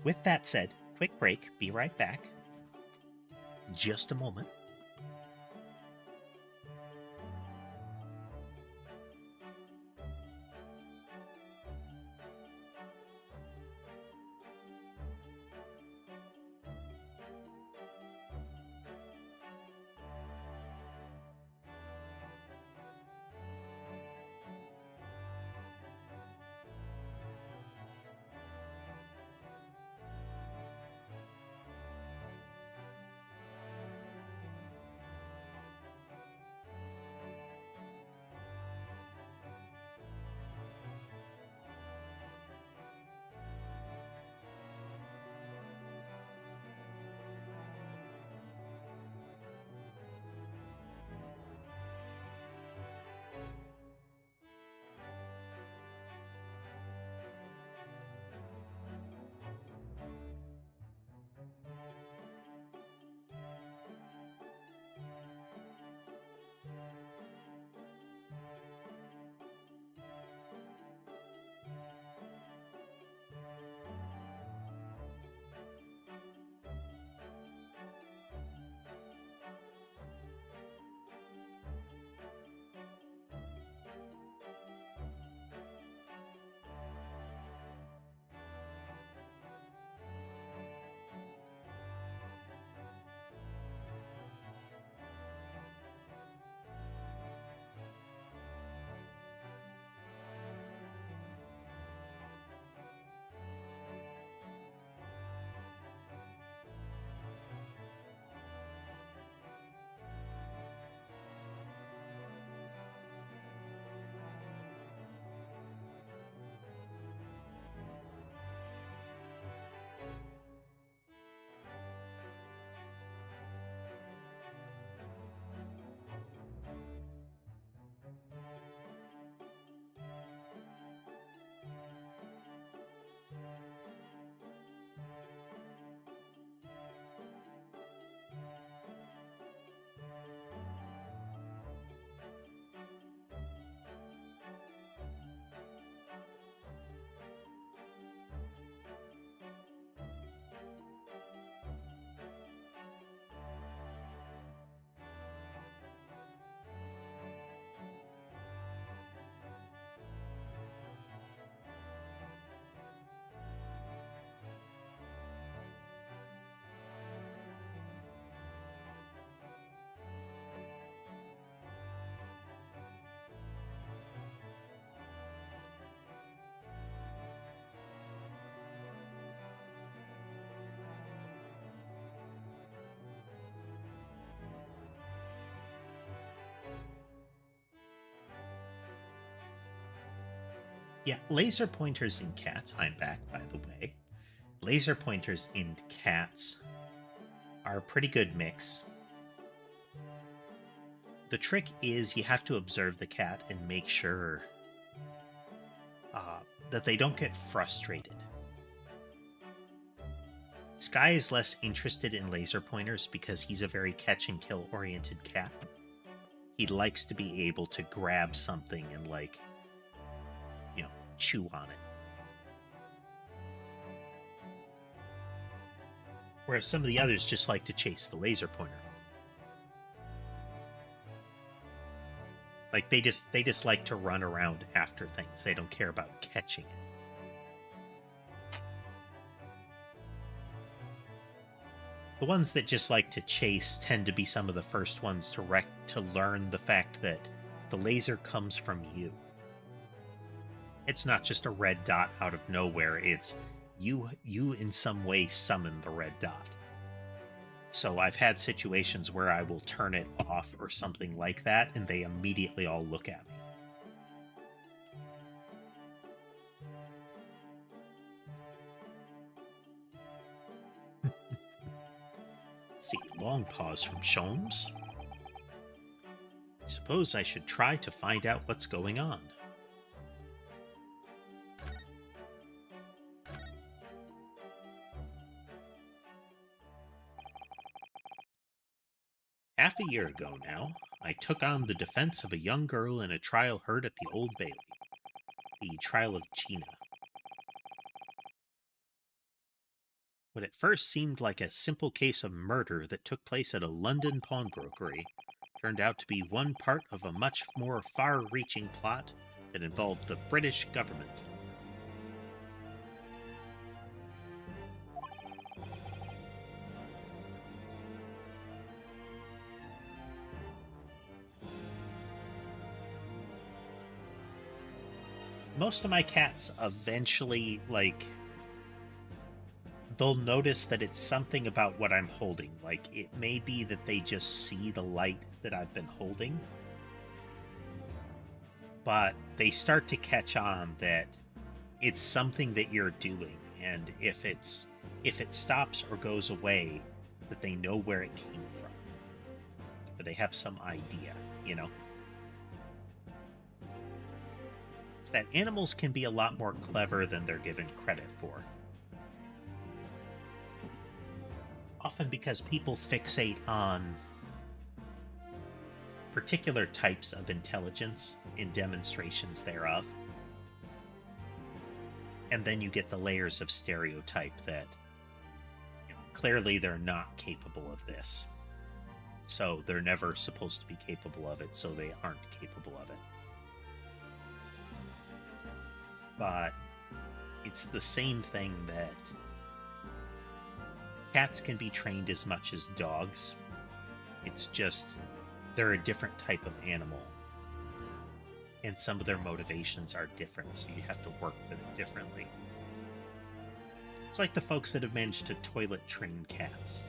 [SPEAKER 1] With that said, quick break. Be right back. Just a moment. Yeah, laser pointers in cats. I'm back, by the way. Laser pointers in cats are a pretty good mix. The trick is you have to observe the cat and make sure that they don't get frustrated. Sky is less interested in laser pointers because he's a very catch and kill oriented cat. He likes to be able to grab something and, like, chew on it. Whereas some of the others just like to chase the laser pointer. Like, they just like to run around after things. They don't care about catching it. The ones that just like to chase tend to be some of the first ones to learn the fact that the laser comes from you. It's not just a red dot out of nowhere. It's you in some way summon the red dot. So I've had situations where I will turn it off or something like that, and they immediately all look at me. Let's see, long pause from Sholmes. I suppose I should try to find out what's going on. Half a year ago now, I took on the defense of a young girl in a trial heard at the Old Bailey, the trial of Gina. What at first seemed like a simple case of murder that took place at a London pawnbrokery turned out to be one part of a much more far-reaching plot that involved the British government. Most of my cats eventually, they'll notice that it's something about what I'm holding. Like, it may be that they just see the light that I've been holding, but they start to catch on that it's something that you're doing, and if it stops or goes away, that they know where it came from, or they have some idea, It's that animals can be a lot more clever than they're given credit for. Often because people fixate on particular types of intelligence in demonstrations thereof. And then you get the layers of stereotype that clearly they're not capable of this. So they're never supposed to be capable of it, so they aren't capable of it. But it's the same thing that cats can be trained as much as dogs. It's just they're a different type of animal. And some of their motivations are different, so you have to work with it differently. It's like the folks that have managed to toilet train cats.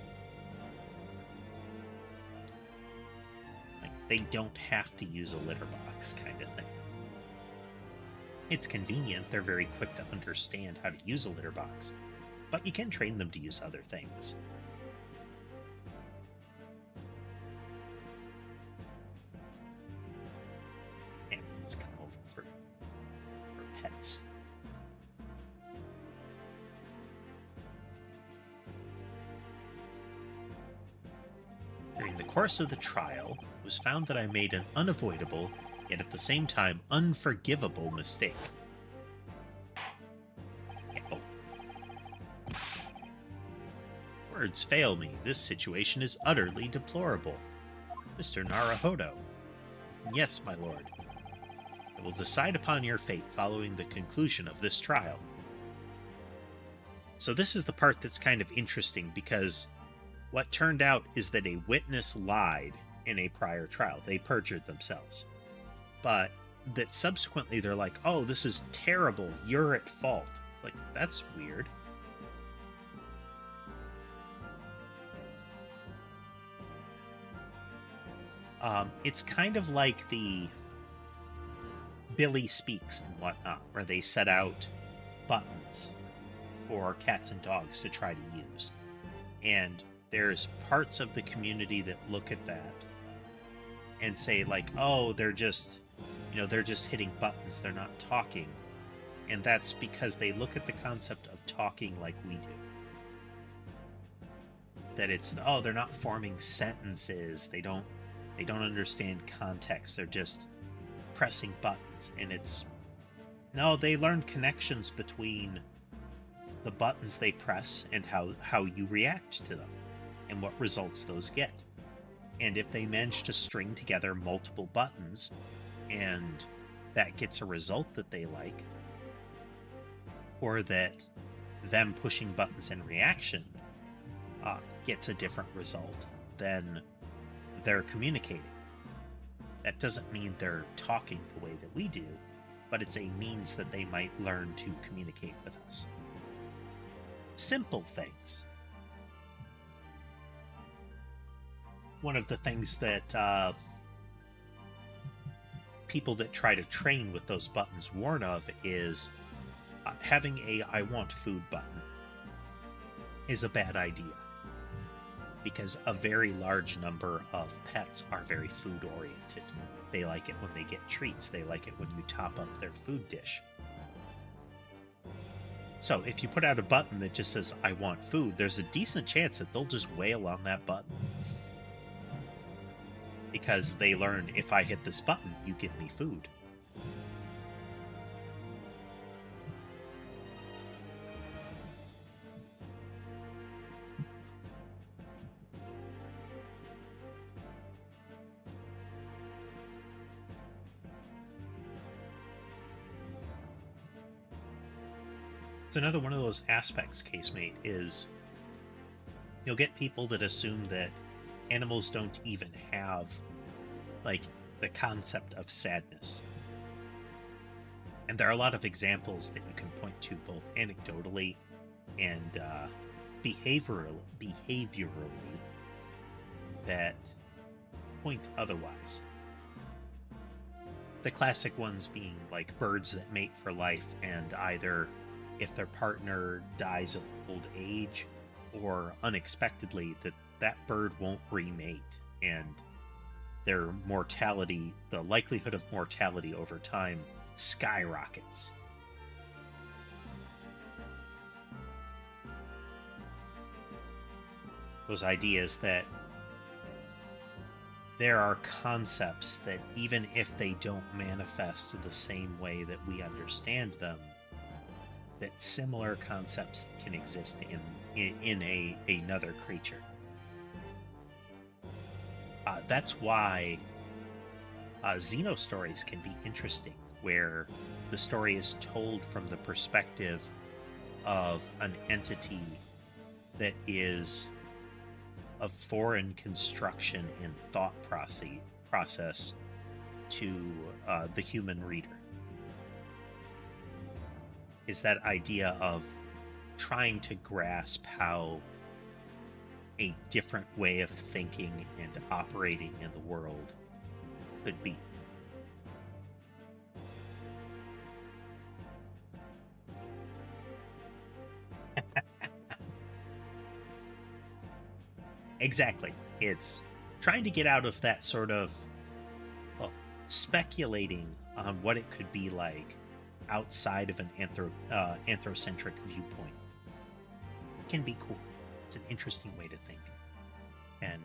[SPEAKER 1] Like, they don't have to use a litter box kind of thing. It's convenient, they're very quick to understand how to use a litter box, but you can train them to use other things. And let's come over for pets. During the course of the trial, it was found that I made an unavoidable, yet at the same time unforgivable mistake. Oh. Words fail me. This situation is utterly deplorable. Mr. Naruhodo. Yes, my lord. I will decide upon your fate following the conclusion of this trial. So this is the part that's kind of interesting, because what turned out is that a witness lied in a prior trial. They perjured themselves. But that subsequently they're like, oh, this is terrible, you're at fault. It's like, that's weird. It's kind of like the Billy Speaks and whatnot, where they set out buttons for cats and dogs to try to use. And there's parts of the community that look at that and say, like, oh, they're just hitting buttons, they're not talking. And that's because they look at the concept of talking like we do. That it's, oh, they're not forming sentences, they don't understand context, they're just pressing buttons. And it's, no, they learn connections between the buttons they press and how you react to them and what results those get. And if they manage to string together multiple buttons and that gets a result that they like, or that them pushing buttons in reaction gets a different result, then they're communicating. That doesn't mean they're talking the way that we do, but it's a means that they might learn to communicate with us. Simple things. One of the things that people that try to train with those buttons warn of is having a I want food button is a bad idea, because a very large number of pets are very food oriented. They like it when they get treats. They like it when you top up their food dish. So if you put out a button that just says I want food, there's a decent chance that they'll just wail on that button. Because they learn, if I hit this button, you give me food. It's another one of those aspects, Casemate, is you'll get people that assume that animals don't even have, like, the concept of sadness. And there are a lot of examples that you can point to, both anecdotally and behaviorally, that point otherwise. The classic ones being like birds that mate for life, and either if their partner dies of old age or unexpectedly that bird won't remate, and their mortality, the likelihood of mortality over time, skyrockets. Those ideas that there are concepts that, even if they don't manifest the same way that we understand them, that similar concepts can exist in another creature. That's why Xeno stories can be interesting, where the story is told from the perspective of an entity that is of foreign construction and thought process to the human reader. Is that idea of trying to grasp how a different way of thinking and operating in the world could be. Exactly. It's trying to get out of that sort of, well, speculating on what it could be like outside of an anthrocentric viewpoint. It can be cool. It's an interesting way to think. And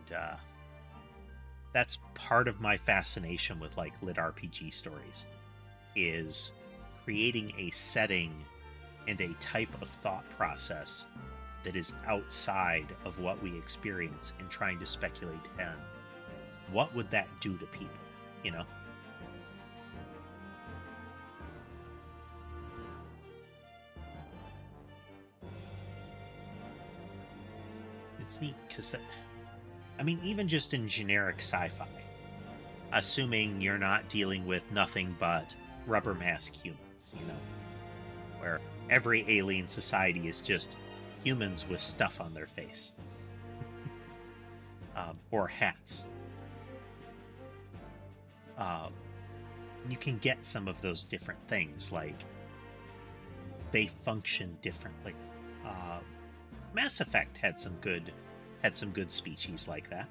[SPEAKER 1] that's part of my fascination with, like, lit RPG stories, is creating a setting and a type of thought process that is outside of what we experience, and trying to speculate on what would that do to people, you know? It's neat because even just in generic sci-fi, assuming you're not dealing with nothing but rubber mask humans, where every alien society is just humans with stuff on their face. Or hats. you can get some of those different things, like they function differently. Mass Effect had some good species like that.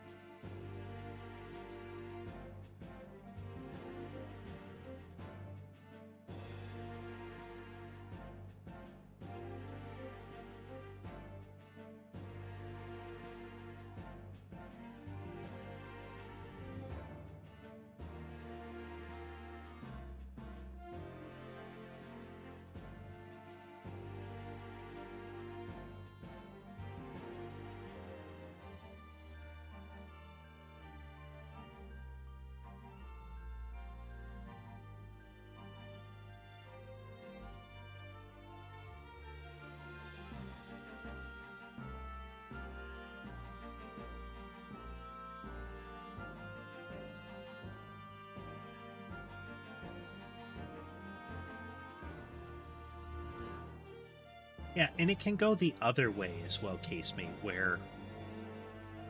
[SPEAKER 1] Yeah, and it can go the other way as well, Casemate, where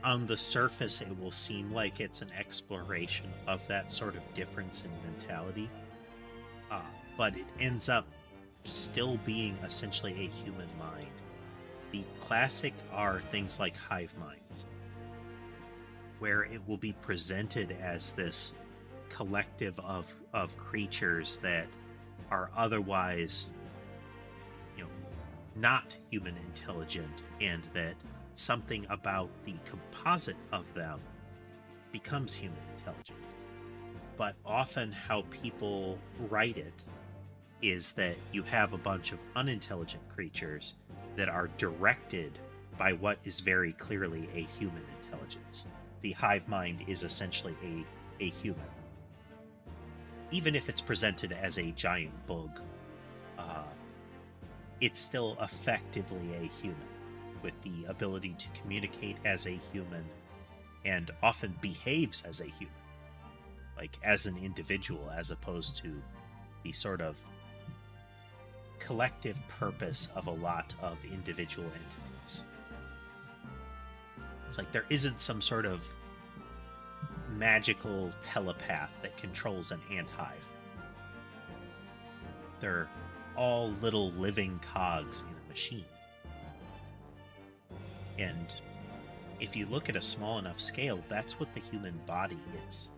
[SPEAKER 1] on the surface it will seem like it's an exploration of that sort of difference in mentality, but it ends up still being essentially a human mind. The classic are things like hive minds, where it will be presented as this collective of creatures that are otherwise, not human intelligent, and that something about the composite of them becomes human intelligent. But often how people write it is that you have a bunch of unintelligent creatures that are directed by what is very clearly a human intelligence. The hive mind is essentially a human. Even if it's presented as a giant bug, it's still effectively a human, with the ability to communicate as a human, and often behaves as a human, like as an individual, as opposed to the sort of collective purpose of a lot of individual entities. It's like there isn't some sort of magical telepath that controls an ant hive. They're all little living cogs in a machine. And if you look at a small enough scale, that's what the human body is.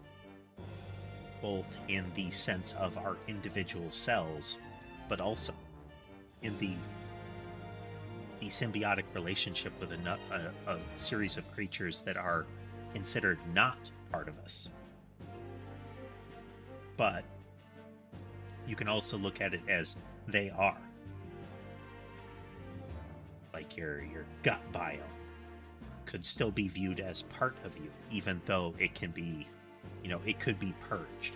[SPEAKER 1] Both in the sense of our individual cells, but also in the symbiotic relationship with a series of creatures that are considered not part of us. But you can also look at it as they are. Like your gut biome could still be viewed as part of you, even though it can be, it could be purged.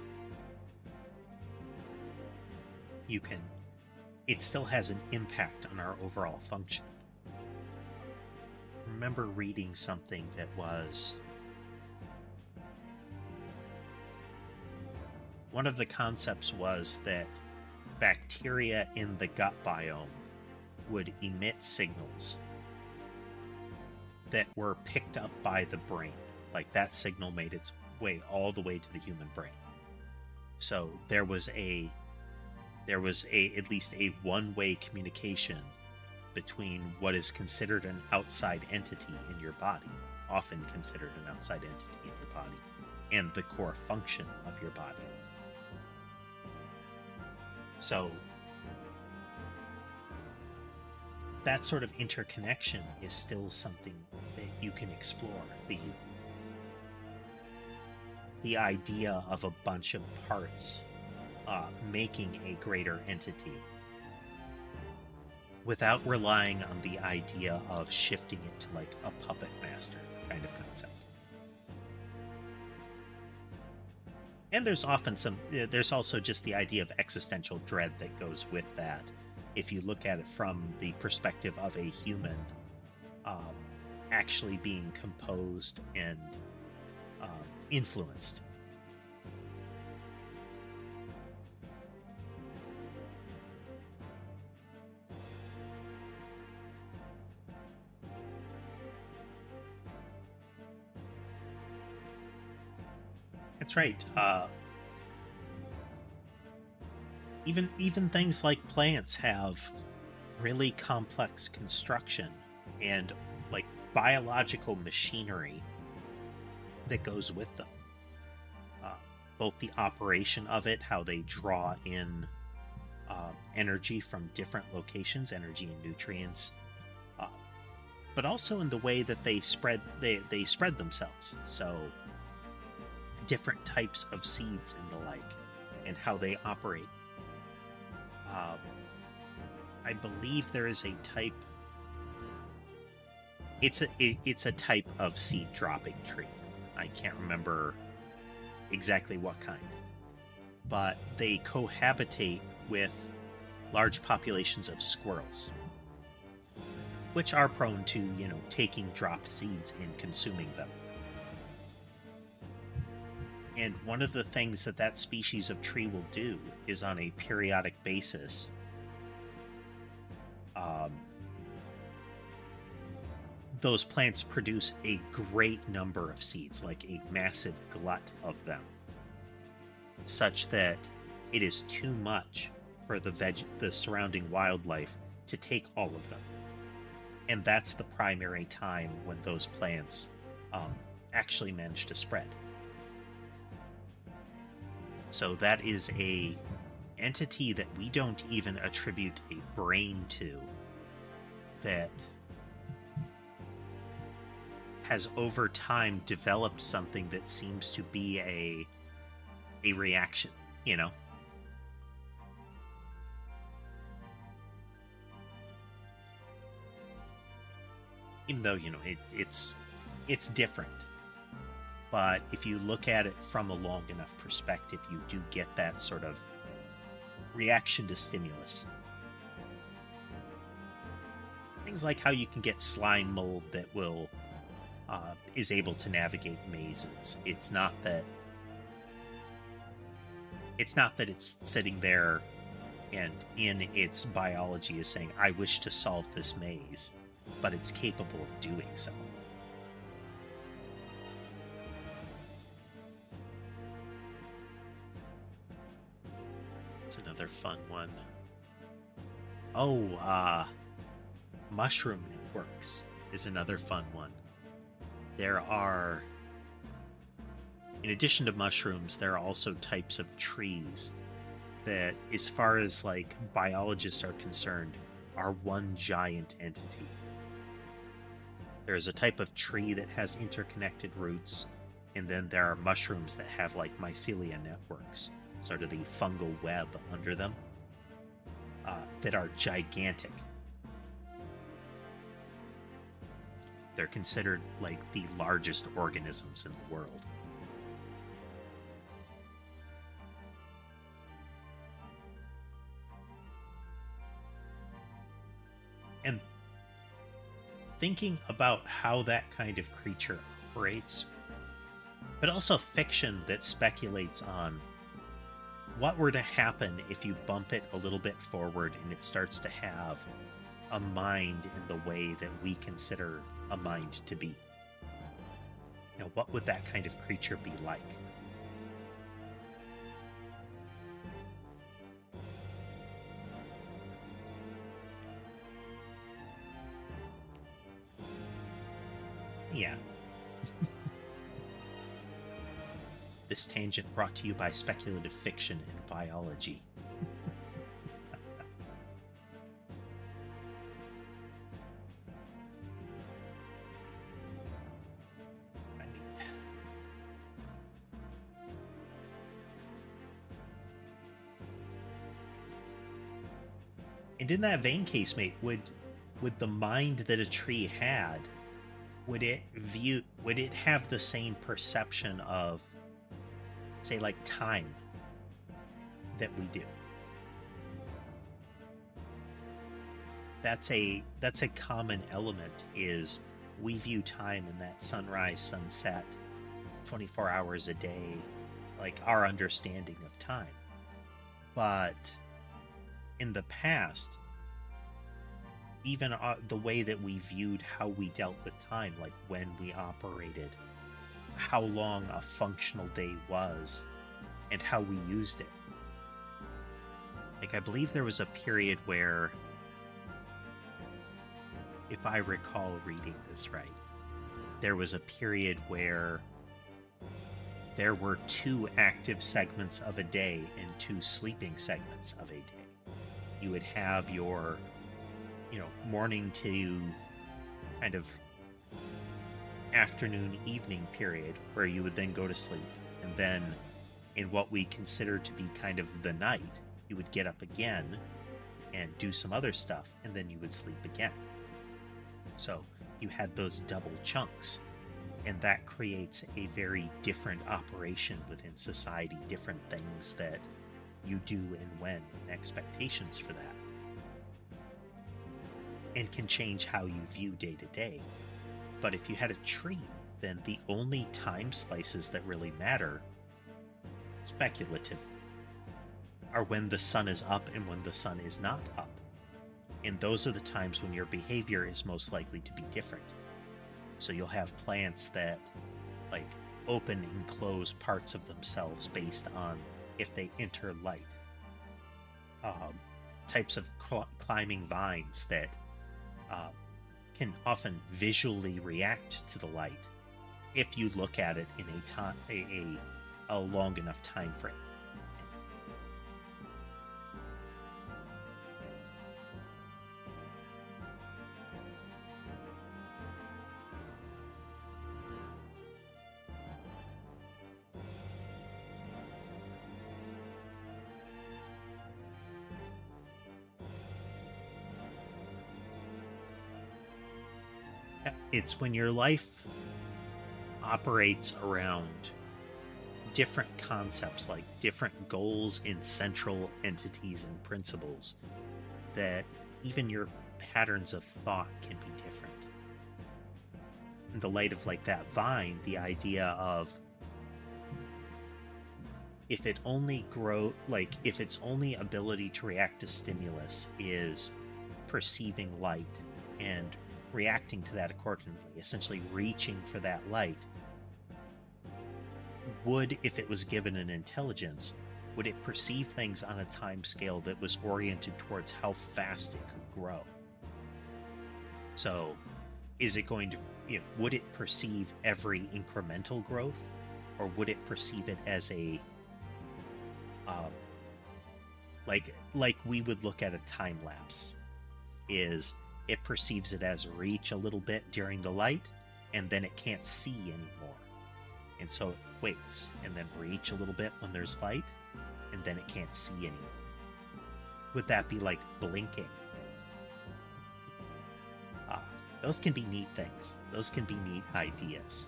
[SPEAKER 1] It still has an impact on our overall function. I remember reading something that was one of the concepts was that bacteria in the gut biome would emit signals that were picked up by the brain. Like that signal made its way all the way to the human brain. So there was at least a one-way communication between what is considered an outside entity in your body, often considered an outside entity in your body, and the core function of your body. So that sort of interconnection is still something that you can explore. The idea of a bunch of parts making a greater entity without relying on the idea of shifting it to like a puppet master kind of concept. And there's also just the idea of existential dread that goes with that. If you look at it from the perspective of a human actually being composed and influenced. That's right. Even things like plants have really complex construction and like biological machinery that goes with them. Uh, Both the operation of it, how they draw in energy from different locations, energy and nutrients, uh, but also in the way that they spread themselves. So different types of seeds and the like, and how they operate. Um, I believe there is a type. It's a type of seed dropping tree. I can't remember exactly what kind, but they cohabitate with large populations of squirrels, which are prone to, taking dropped seeds and consuming them. And one of the things that species of tree will do is, on a periodic basis, those plants produce a great number of seeds, like a massive glut of them, such that it is too much for the surrounding wildlife to take all of them. And that's the primary time when those plants actually manage to spread. So that is a entity that we don't even attribute a brain to, that has over time developed something that seems to be a reaction, Even though, it's different. But if you look at it from a long enough perspective, you do get that sort of reaction to stimulus. Things like how you can get slime mold that is able to navigate mazes. It's not that it's sitting there and in its biology is saying, I wish to solve this maze, but it's capable of doing so. It's another fun one. Oh, mushroom networks is another fun one. There are, in addition to mushrooms, there are also types of trees that, as far as like biologists are concerned, are one giant entity. There is a type of tree that has interconnected roots, and then there are mushrooms that have like mycelia networks, sort of the fungal web under them, that are gigantic. They're considered like the largest organisms in the world. And thinking about how that kind of creature operates, but also fiction that speculates on what were to happen if you bump it a little bit forward and it starts to have a mind in the way that we consider a mind to be. What would that kind of creature be like? Yeah. This tangent brought to you by speculative fiction and biology. And in that vein, Casemate, would the mind that a tree had, would it have the same perception of, say, like time that we do? That's a common element, is we view time in that sunrise, sunset, 24 hours a day, like our understanding of time. But in the past, even the way that we viewed how we dealt with time, like when we operated, how long a functional day was, and how we used it, Like, I believe there was a period where, if I recall reading this right, there was a period where there were 2 active segments of a day and 2 sleeping segments of a day. You would have your, morning to kind of afternoon, evening period where you would then go to sleep. And then in what we consider to be kind of the night, you would get up again and do some other stuff, and then you would sleep again. So you had those double chunks, and that creates a very different operation within society, different things that you do and when, and expectations for that, and can change how you view day to day. But if you had a tree, then the only time slices that really matter, speculatively, are when the sun is up and when the sun is not up. And those are the times when your behavior is most likely to be different. So you'll have plants that like open and close parts of themselves based on if they enter light. Types of climbing vines that can often visually react to the light if you look at it in a long enough time frame. It's when your life operates around different concepts, like different goals and central entities and principles, that even your patterns of thought can be different. In the light of like that vine, the idea of if its only ability to react to stimulus is perceiving light and reacting to that accordingly, essentially reaching for that light, if it was given an intelligence, would it perceive things on a time scale that was oriented towards how fast it could grow? So is it going to, would it perceive every incremental growth, or would it perceive it as a like we would look at a time lapse? Is it perceives it as reach a little bit during the light, and then it can't see anymore, and so it waits, and then reach a little bit when there's light, and then it can't see anymore. Would that be like blinking? Those can be neat things. Those can be neat ideas.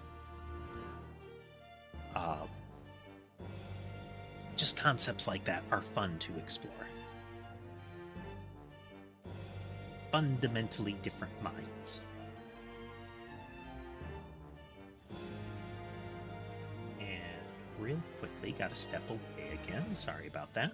[SPEAKER 1] Just concepts like that are fun to explore. Fundamentally different minds. And real quickly, gotta step away again. Sorry about that.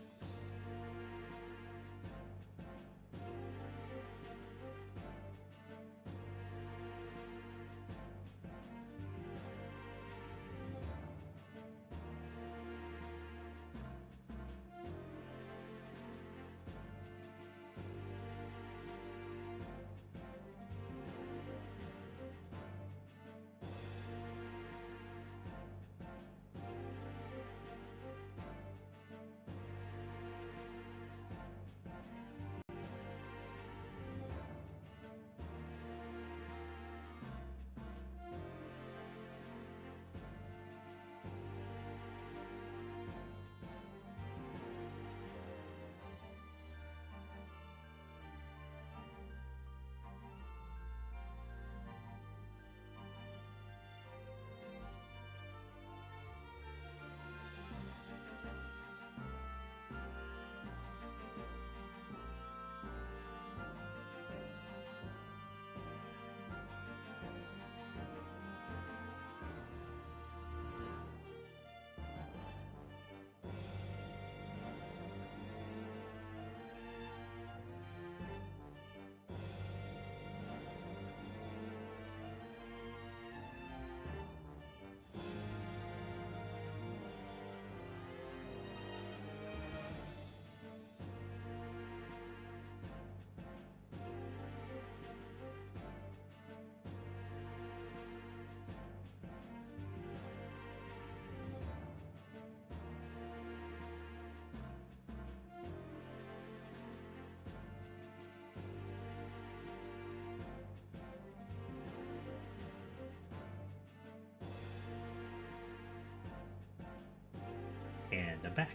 [SPEAKER 1] I'm back.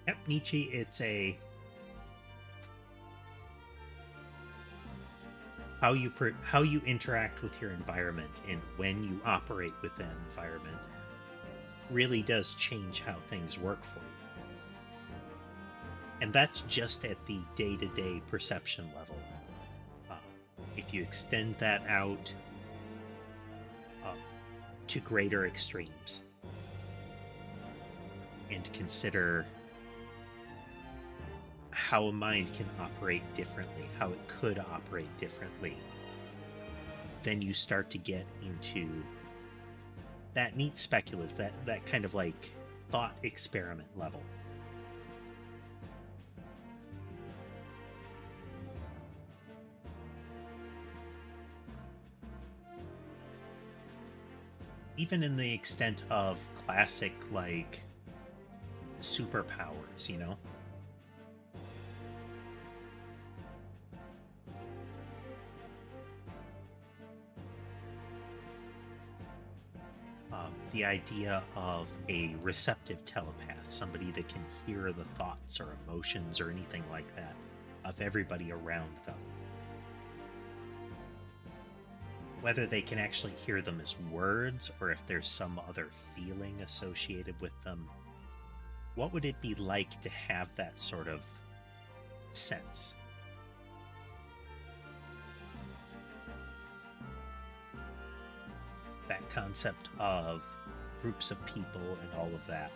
[SPEAKER 1] Yep, Nietzsche, it's a how you interact with your environment and when you operate with that environment really does change how things work for you. And that's just at the day-to-day perception level. If you extend that out to greater extremes and consider how a mind can operate differently, how it could operate differently, then you start to get into that neat speculative, that kind of like thought experiment level. Even in the extent of classic, like, superpowers, you know? The idea of a receptive telepath, somebody that can hear the thoughts or emotions or anything like that of everybody around them. Whether they can actually hear them as words or if there's some other feeling associated with them, what would it be like to have that sort of sense? That concept of groups of people and all of that.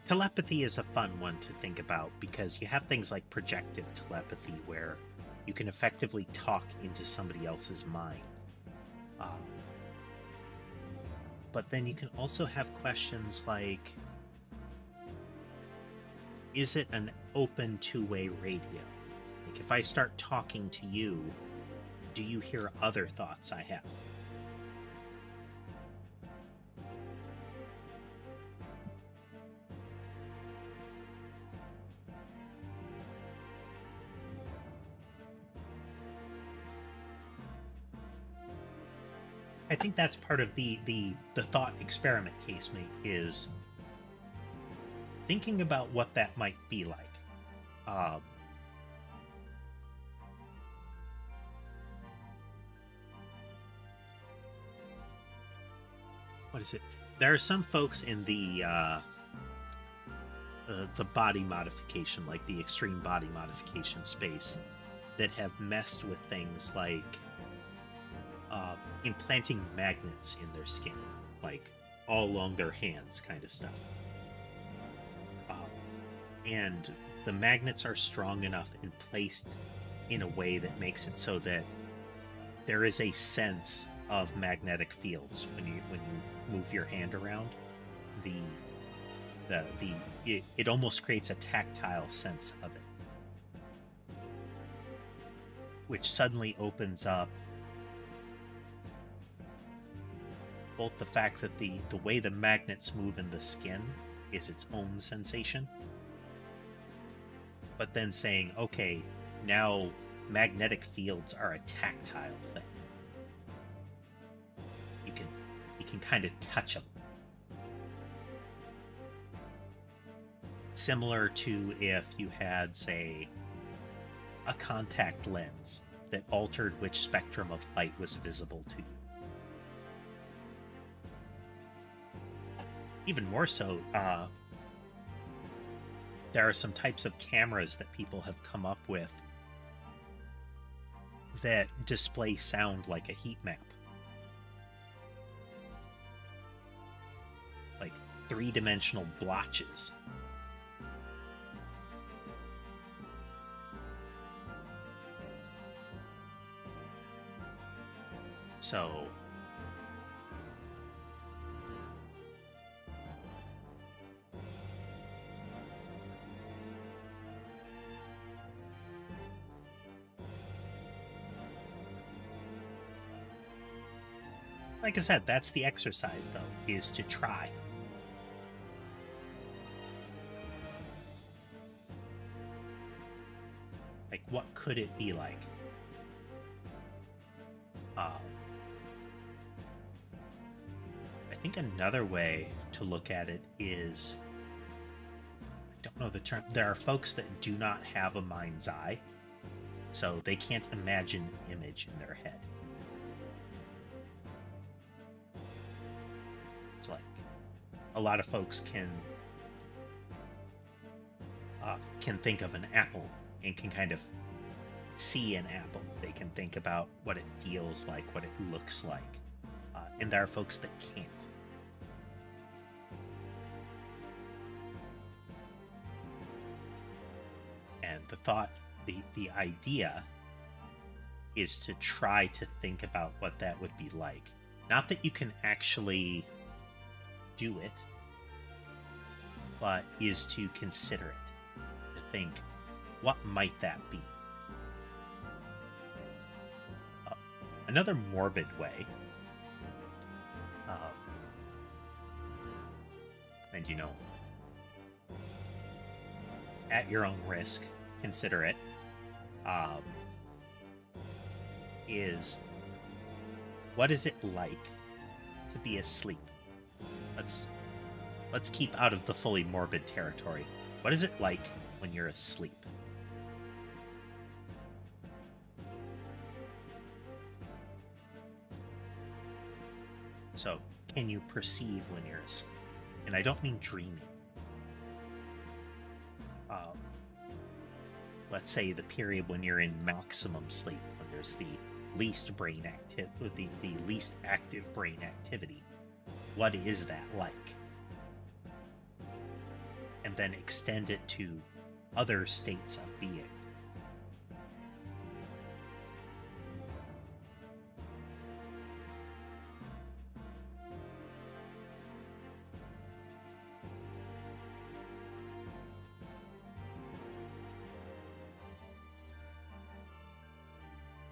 [SPEAKER 1] Telepathy is a fun one to think about because you have things like projective telepathy where you can effectively talk into somebody else's mind. But then you can also have questions like, is it an open two-way radio? Like, if I start talking to you, do you hear other thoughts I have? I think that's part of the thought experiment, casemate, is thinking about what that might be like. What is it? There are some folks in the body modification, like the extreme body modification space, that have messed with things like implanting magnets in their skin, like all along their hands kind of stuff. And the magnets are strong enough and placed in a way that makes it so that there is a sense of magnetic fields when you move your hand around. It almost creates a tactile sense of it, which suddenly opens up both the fact that the way the magnets move in the skin is its own sensation, but then saying, okay, now magnetic fields are a tactile thing. You can kind of touch them. Similar to if you had, say, a contact lens that altered which spectrum of light was visible to you. Even more so, there are some types of cameras that people have come up with that display sound like a heat map. three-dimensional blotches. So like I said, that's the exercise, though, is to try. Like, what could it be like? I think another way to look at it is, I don't know the term, there are folks that do not have a mind's eye, so they can't imagine image in their head. It's like a lot of folks can think of an apple and can kind of see an apple. They can think about what it feels like, what it looks like, and there are folks that can't. And the thought, the idea is to try to think about what that would be like. Not that you can actually do it, but is to consider it, to think, what might that be? Another morbid way, and you know, at your own risk, consider it, is, what is it like to be asleep? Let's keep out of the fully morbid territory. What is it like when you're asleep? So, can you perceive when you're asleep? And I don't mean dreaming. Let's say the period when you're in maximum sleep, when there's the least brain activity, the least active brain activity. What is that like? And then extend it to other states of being.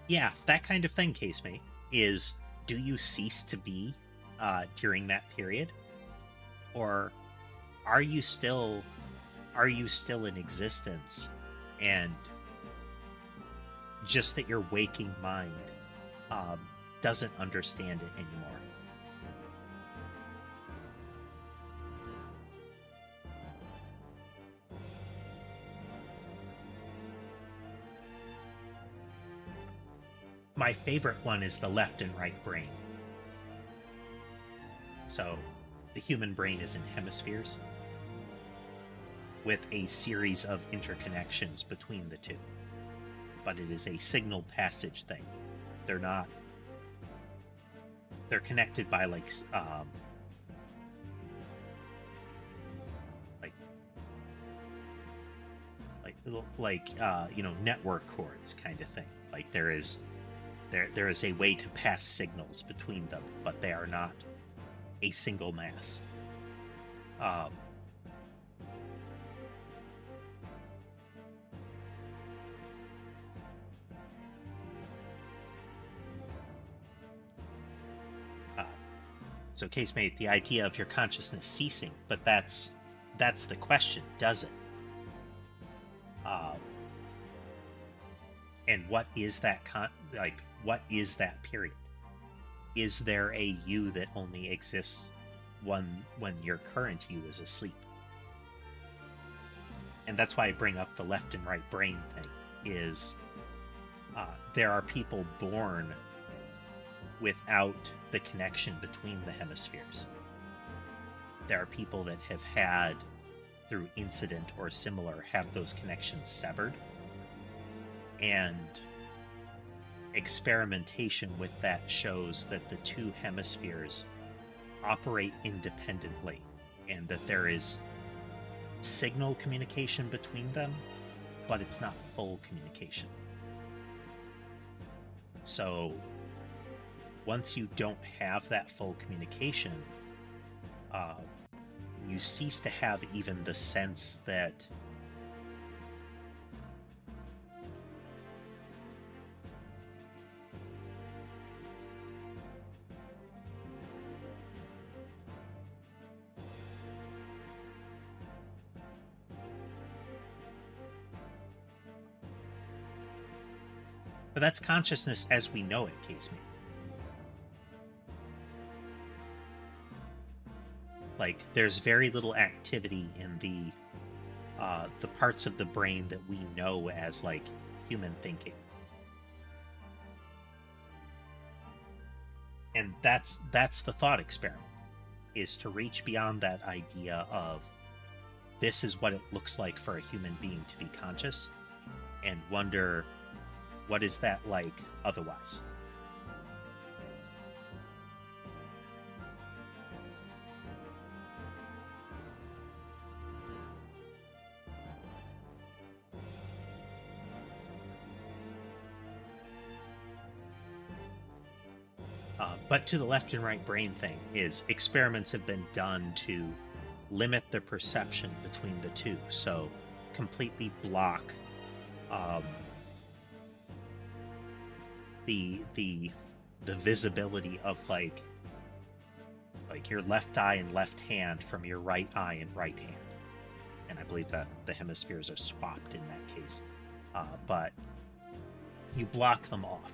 [SPEAKER 1] Yeah, that kind of thing, Casemate, is, do you cease to be during that period? Or are you still in existence, and just that your waking mind doesn't understand it anymore? My favorite one is the left and right brain. So, the human brain is in hemispheres, with a series of interconnections between the two. But it is a signal passage thing. They're connected by network cords kind of thing. Like there is a way to pass signals between them, but they are not a single mass. So, Casemate, the idea of your consciousness ceasing, but that's the question, does it? And what is that what is that period? Is there a you that only exists when your current you is asleep? And that's why I bring up the left and right brain thing, is there are people born without the connection between the hemispheres. There are people that have had, through incident or similar, have those connections severed. And experimentation with that shows that the two hemispheres operate independently and that there is signal communication between them, but it's not full communication. So once you don't have that full communication, you cease to have even the sense that but that's consciousness as we know it, Casey. Like, there's very little activity in the parts of the brain that we know as, like, human thinking. And that's the thought experiment, is to reach beyond that idea of this is what it looks like for a human being to be conscious, and wonder, what is that like otherwise? But to the left and right brain thing is experiments have been done to limit the perception between the two. So completely block the visibility of like your left eye and left hand from your right eye and right hand. And I believe that the hemispheres are swapped in that case. But you block them off.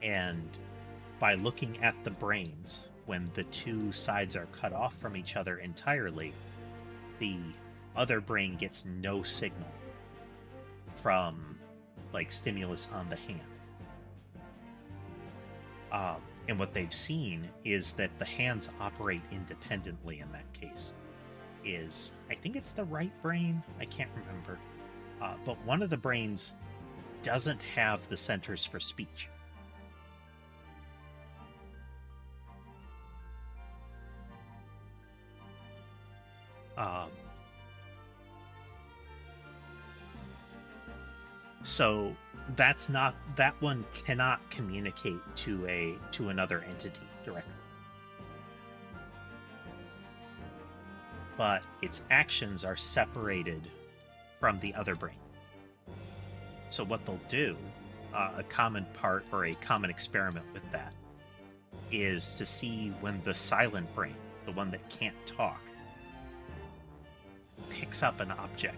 [SPEAKER 1] And by looking at the brains, when the two sides are cut off from each other entirely, the other brain gets no signal from like stimulus on the hand. And what they've seen is that the hands operate independently in that case. I think it's the right brain, I can't remember, but one of the brains doesn't have the centers for speech. So that one cannot communicate to another entity directly. But its actions are separated from the other brain. So what they'll do, a common part or a common experiment with that, is to see when the silent brain, the one that can't talk, picks up an object.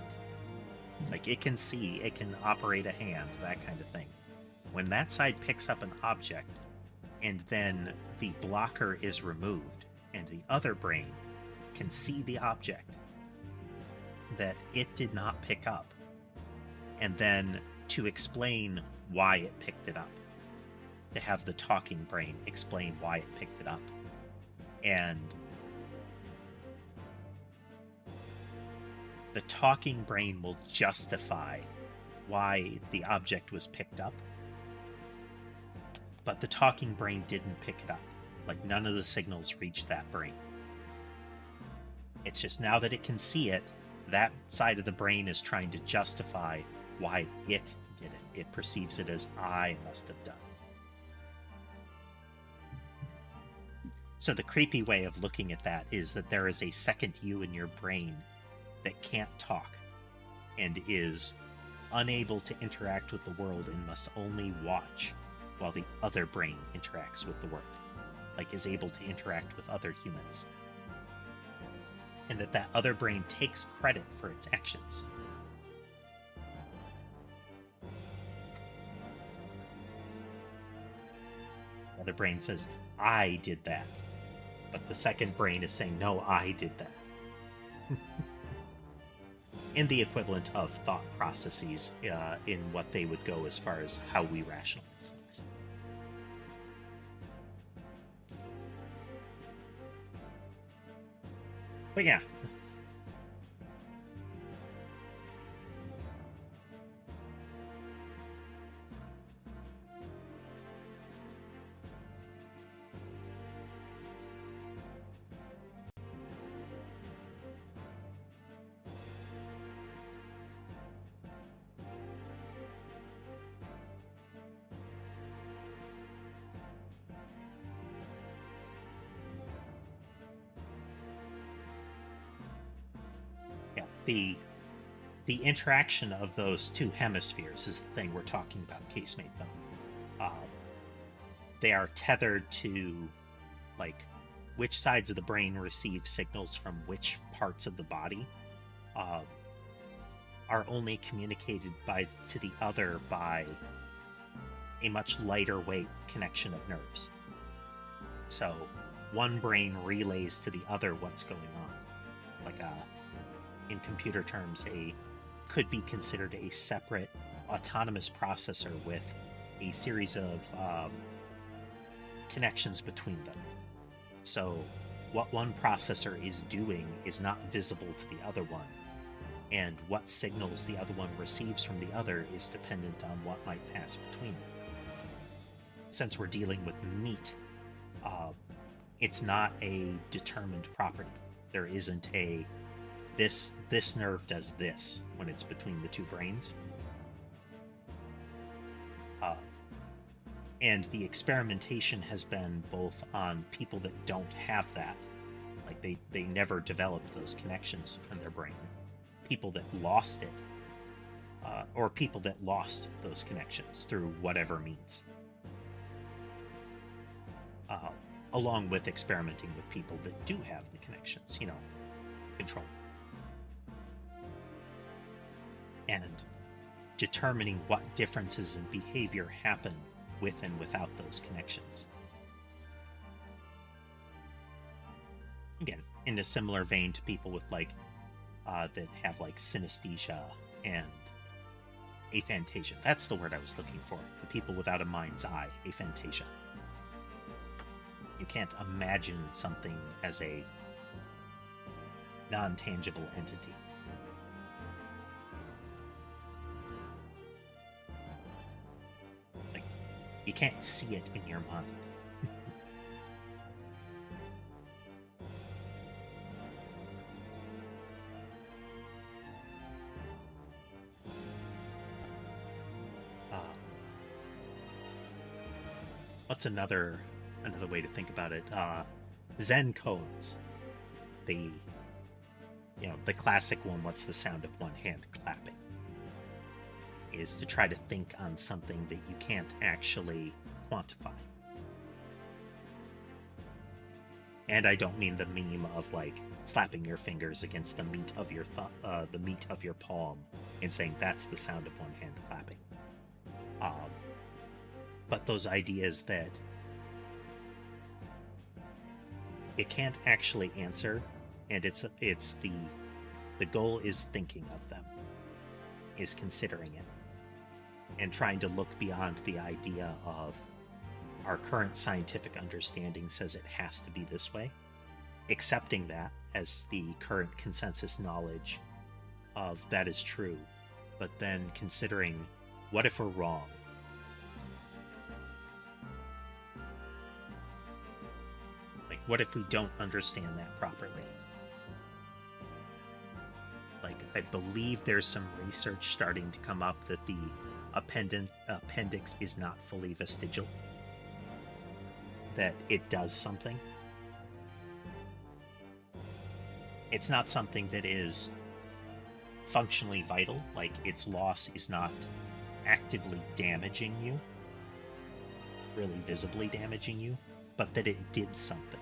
[SPEAKER 1] Like, it can see, it can operate a hand, that kind of thing. When that side picks up an object, and then the blocker is removed, and the other brain can see the object that it did not pick up, and then to explain why it picked it up, to have the talking brain explain why it picked it up. And the talking brain will justify why the object was picked up, but the talking brain didn't pick it up. Like, none of the signals reached that brain. It's just now that it can see it, that side of the brain is trying to justify why it did it. It perceives it as I must have done. So the creepy way of looking at that is that there is a second you in your brain that can't talk and is unable to interact with the world and must only watch while the other brain interacts with the world, like is able to interact with other humans. And that other brain takes credit for its actions. The other brain says, I did that. But the second brain is saying, no, I did that. In the equivalent of thought processes in what they would go as far as how we rationalize things. But yeah. the interaction of those two hemispheres is the thing we're talking about, casemate, though. They are tethered to, like, which sides of the brain receive signals from which parts of the body are only communicated to the other by a much lighter weight connection of nerves. So one brain relays to the other what's going on. Like in computer terms, could be considered a separate autonomous processor with a series of connections between them. So what one processor is doing is not visible to the other one, and what signals the other one receives from the other is dependent on what might pass between them. Since we're dealing with meat, it's not a determined property. There isn't a this nerve does this when it's between the two brains. And the experimentation has been both on people that don't have that, like they never developed those connections in their brain, people that lost it, or people that lost those connections through whatever means, along with experimenting with people that do have the connections, control. And determining what differences in behavior happen with and without those connections. Again, in a similar vein to people with that have synesthesia and aphantasia. That's the word I was looking for. The people without a mind's eye, aphantasia. You can't imagine something as a non-tangible entity. You can't see it in your mind. What's another way to think about it? Zen koans. The classic one, what's the sound of one hand clapping? Is to try to think on something that you can't actually quantify. And I don't mean the meme of slapping your fingers against the meat of your palm and saying that's the sound of one hand clapping. But those ideas that it can't actually answer, and it's the goal is thinking of them, is considering it. And trying to look beyond the idea of our current scientific understanding says it has to be this way, accepting that as the current consensus knowledge of that is true, but then considering, what if we're wrong? What if we don't understand that properly? I believe there's some research starting to come up that the appendix is not fully vestigial, that it does something. It's not something that is functionally vital, its loss is not actively damaging you, really visibly damaging you, but that it did something.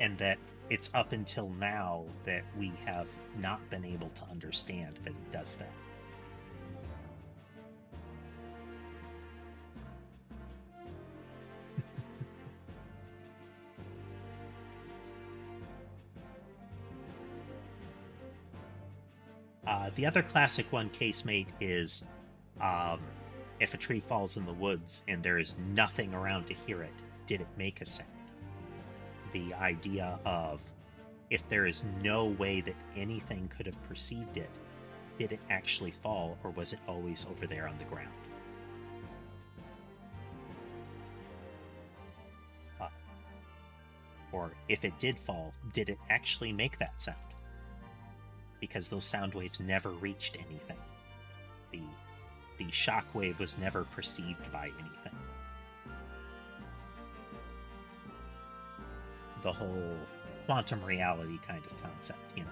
[SPEAKER 1] And that it's up until now that we have not been able to understand that it does that. The other classic one, casemate, is if a tree falls in the woods and there is nothing around to hear it, did it make a sound? The idea of, if there is no way that anything could have perceived it, did it actually fall, or was it always over there on the ground? Or if it did fall, did it actually make that sound? Because those sound waves never reached anything. The shock wave was never perceived by anything. The whole quantum reality kind of concept, you know.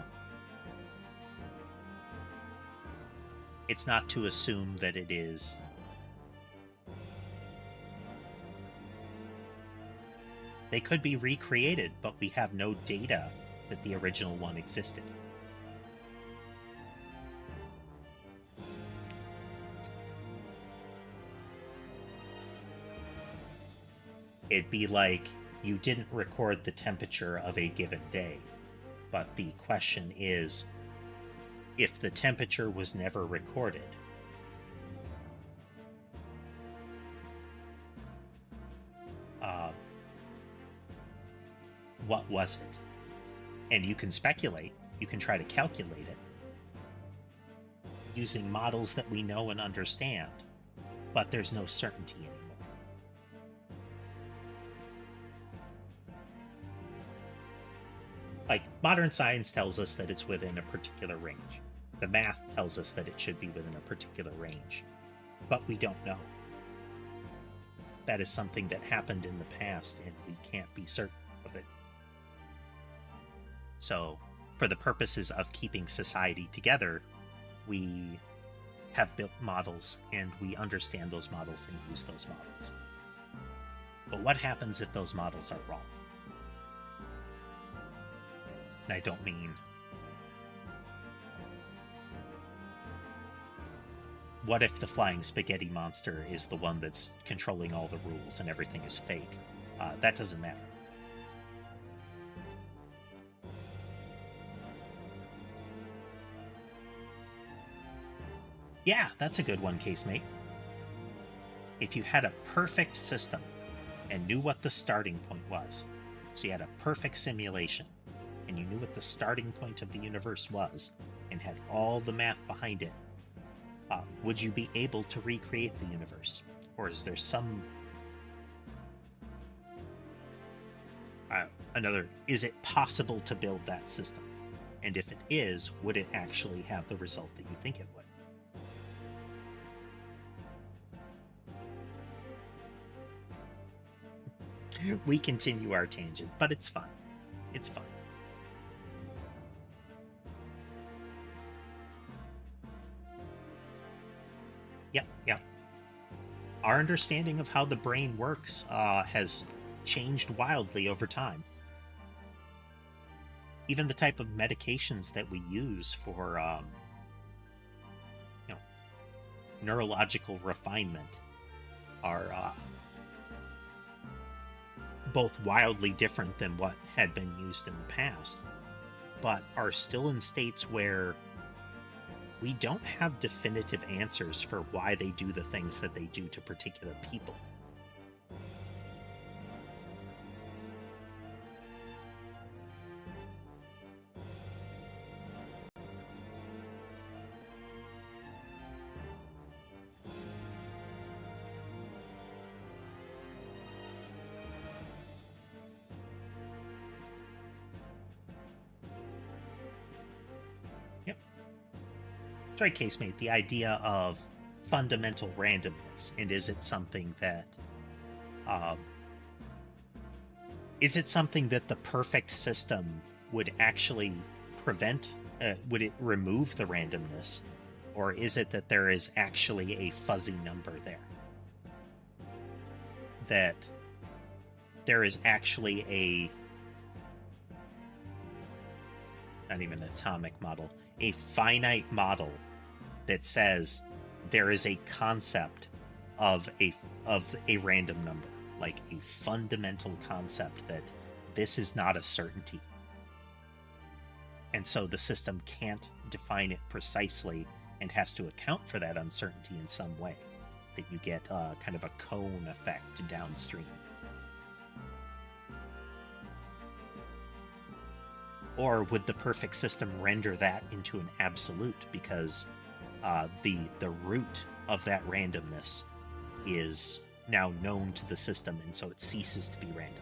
[SPEAKER 1] It's not to assume that it is they could be recreated, but we have no data that the original one existed. It'd be like you didn't record the temperature of a given day, but the question is, if the temperature was never recorded, what was it? And you can speculate, you can try to calculate it using models that we know and understand, but there's no certainty anymore. Like, modern science tells us that it's within a particular range. The math tells us that it should be within a particular range, but we don't know. That is something that happened in the past, and we can't be certain of it. So, for the purposes of keeping society together, we have built models, and we understand those models and use those models. But what happens if those models are wrong? And I don't mean what if the flying spaghetti monster is the one that's controlling all the rules and everything is fake? That doesn't matter. Yeah, that's a good one, Casemate. If you had a perfect system and knew what the starting point was, so you had a perfect simulation, and you knew what the starting point of the universe was, and had all the math behind it, would you be able to recreate the universe? Or is there some... is it possible to build that system? And if it is, would it actually have the result that you think it would? We continue our tangent, but it's fun. It's fun. Yep. Our understanding of how the brain works has changed wildly over time. Even the type of medications that we use for, neurological refinement are both wildly different than what had been used in the past, but are still in states where we don't have definitive answers for why they do the things that they do to particular people. Right, Casemate, the idea of fundamental randomness, and is it something that the perfect system would actually prevent? Would it remove the randomness, or is it that there is actually a fuzzy number there? That there is actually a, not even an atomic model, a finite model that says there is a concept of a random number, like a fundamental concept that this is not a certainty. And so the system can't define it precisely and has to account for that uncertainty in some way, that you get kind of a cone effect downstream. Or would the perfect system render that into an absolute because the root of that randomness is now known to the system, and so it ceases to be random?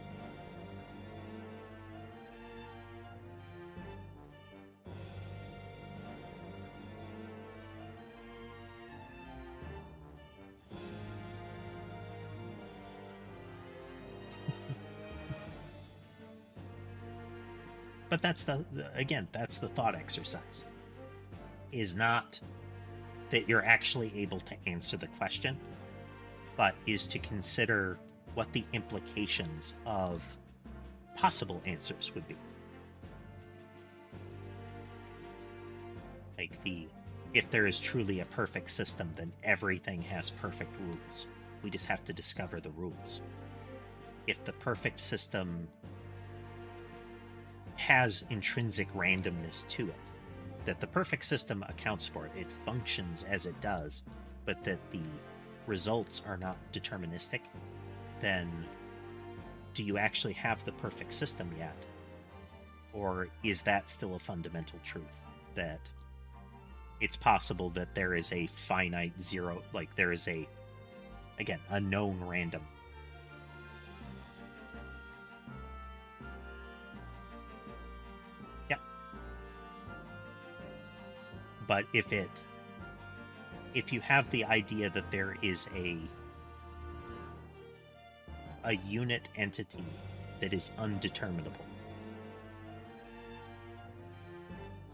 [SPEAKER 1] But that's again, that's the thought exercise. Is not that you're actually able to answer the question, but is to consider what the implications of possible answers would be. Like if there is truly a perfect system, then everything has perfect rules. We just have to discover the rules. If the perfect system has intrinsic randomness to it, that the perfect system accounts for it, it functions as it does, but that the results are not deterministic, then do you actually have the perfect system yet? Or is that still a fundamental truth? That it's possible that there is a finite zero, like there is a known random. Yeah. But if you have the idea that there is a unit entity that is undeterminable,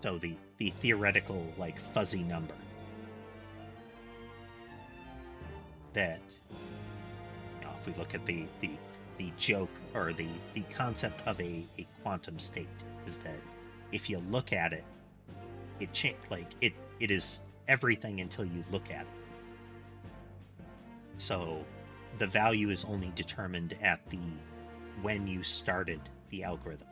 [SPEAKER 1] so the theoretical, like, fuzzy number that, if we look at the joke or the concept of a quantum state, is that if you look at it, it is everything until you look at it. So the value is only determined at when you started the algorithm.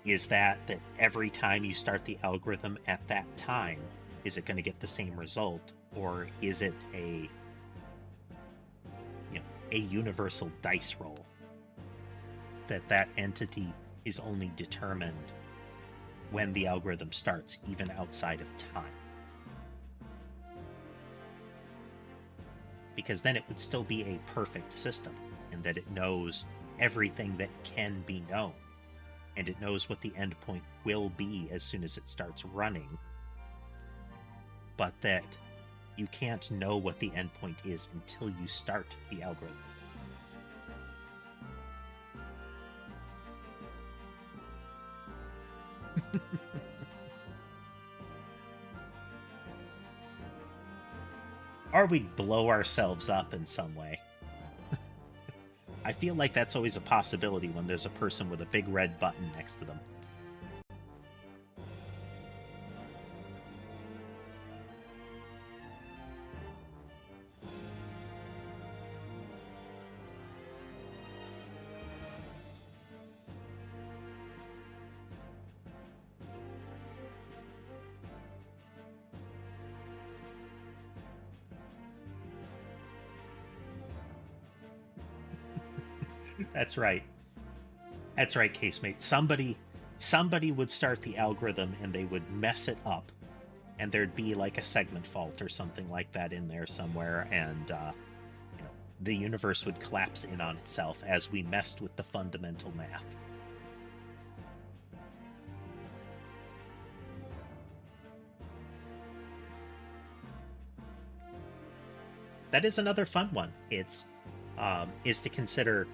[SPEAKER 1] Is that every time you start the algorithm at that time, is it going to get the same result, or is it a universal dice roll that entity is only determined when the algorithm starts, even outside of time? Because then it would still be a perfect system, in that it knows everything that can be known, and it knows what the endpoint will be as soon as it starts running, but that you can't know what the endpoint is until you start the algorithm. Or we'd blow ourselves up in some way. I feel like that's always a possibility when there's a person with a big red button next to them. That's right. That's right, Casemate. Somebody would start the algorithm and they would mess it up, and there'd be like a segment fault or something like that in there somewhere, and the universe would collapse in on itself as we messed with the fundamental math. That is another fun one. It's is to consider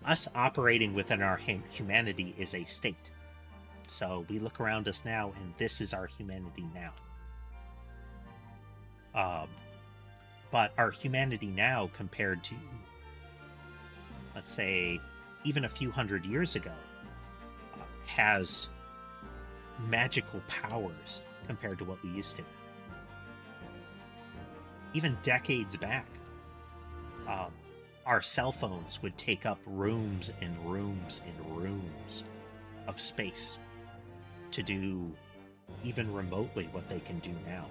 [SPEAKER 1] us operating within our humanity is a state. So we look around us now, and this is our humanity now. But our humanity now, compared to, let's say, even a few hundred years ago, has magical powers compared to what we used to. Even decades back, our cell phones would take up rooms and rooms and rooms of space to do even remotely what they can do now.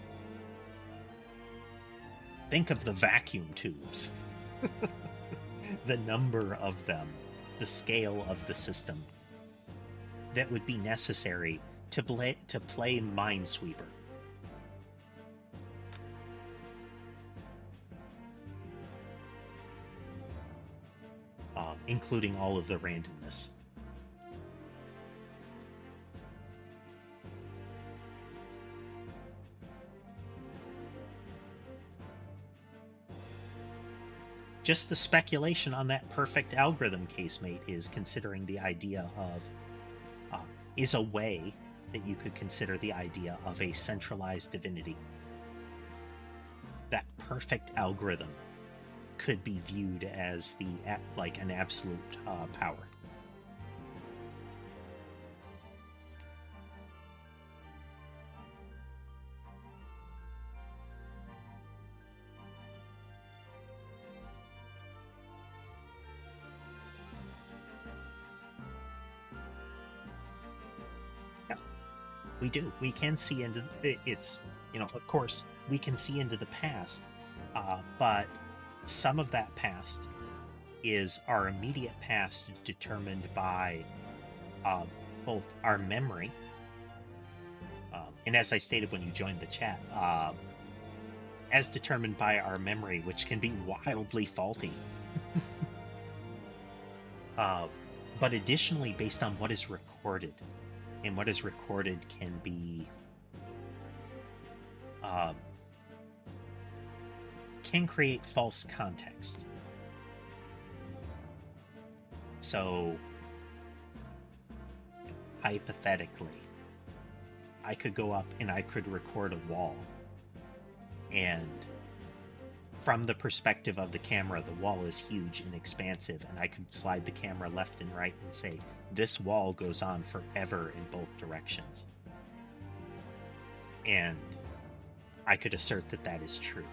[SPEAKER 1] Think of the vacuum tubes. The number of them, the scale of the system that would be necessary to play Minesweeper. Including all of the randomness. just the speculation on that perfect algorithm, casemate, is considering the idea of is a way that you could consider the idea of a centralized divinity. That perfect algorithm could be viewed as the like an absolute power. Yeah, we do. We can see into it's, you know, of course, we can see into the past, but some of that past is our immediate past determined by both our memory, and as I stated when you joined the chat, as determined by our memory, which can be wildly faulty, but additionally based on what is recorded, and what is recorded can be can create false context. So, hypothetically, I could go up and I could record a wall, and from the perspective of the camera, the wall is huge and expansive, and I could slide the camera left and right and say, this wall goes on forever in both directions. And I could assert that that is true.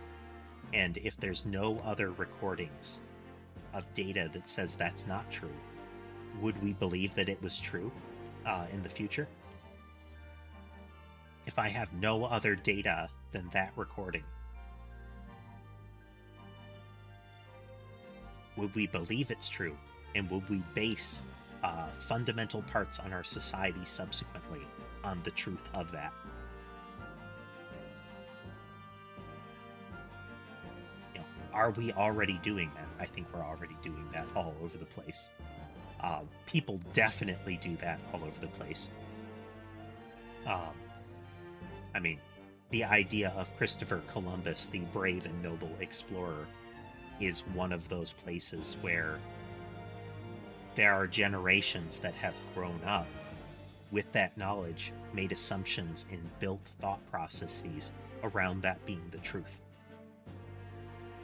[SPEAKER 1] And if there's no other recordings of data that says that's not true, would we believe that it was true in the future? If I have no other data than that recording, would we believe it's true? And would we base fundamental parts on our society subsequently on the truth of that? Are we already doing that? I think we're already doing that all over the place. People definitely do that all over the place. I mean, the idea of Christopher Columbus, the brave and noble explorer, is one of those places where there are generations that have grown up with that knowledge, made assumptions, and built thought processes around that being the truth.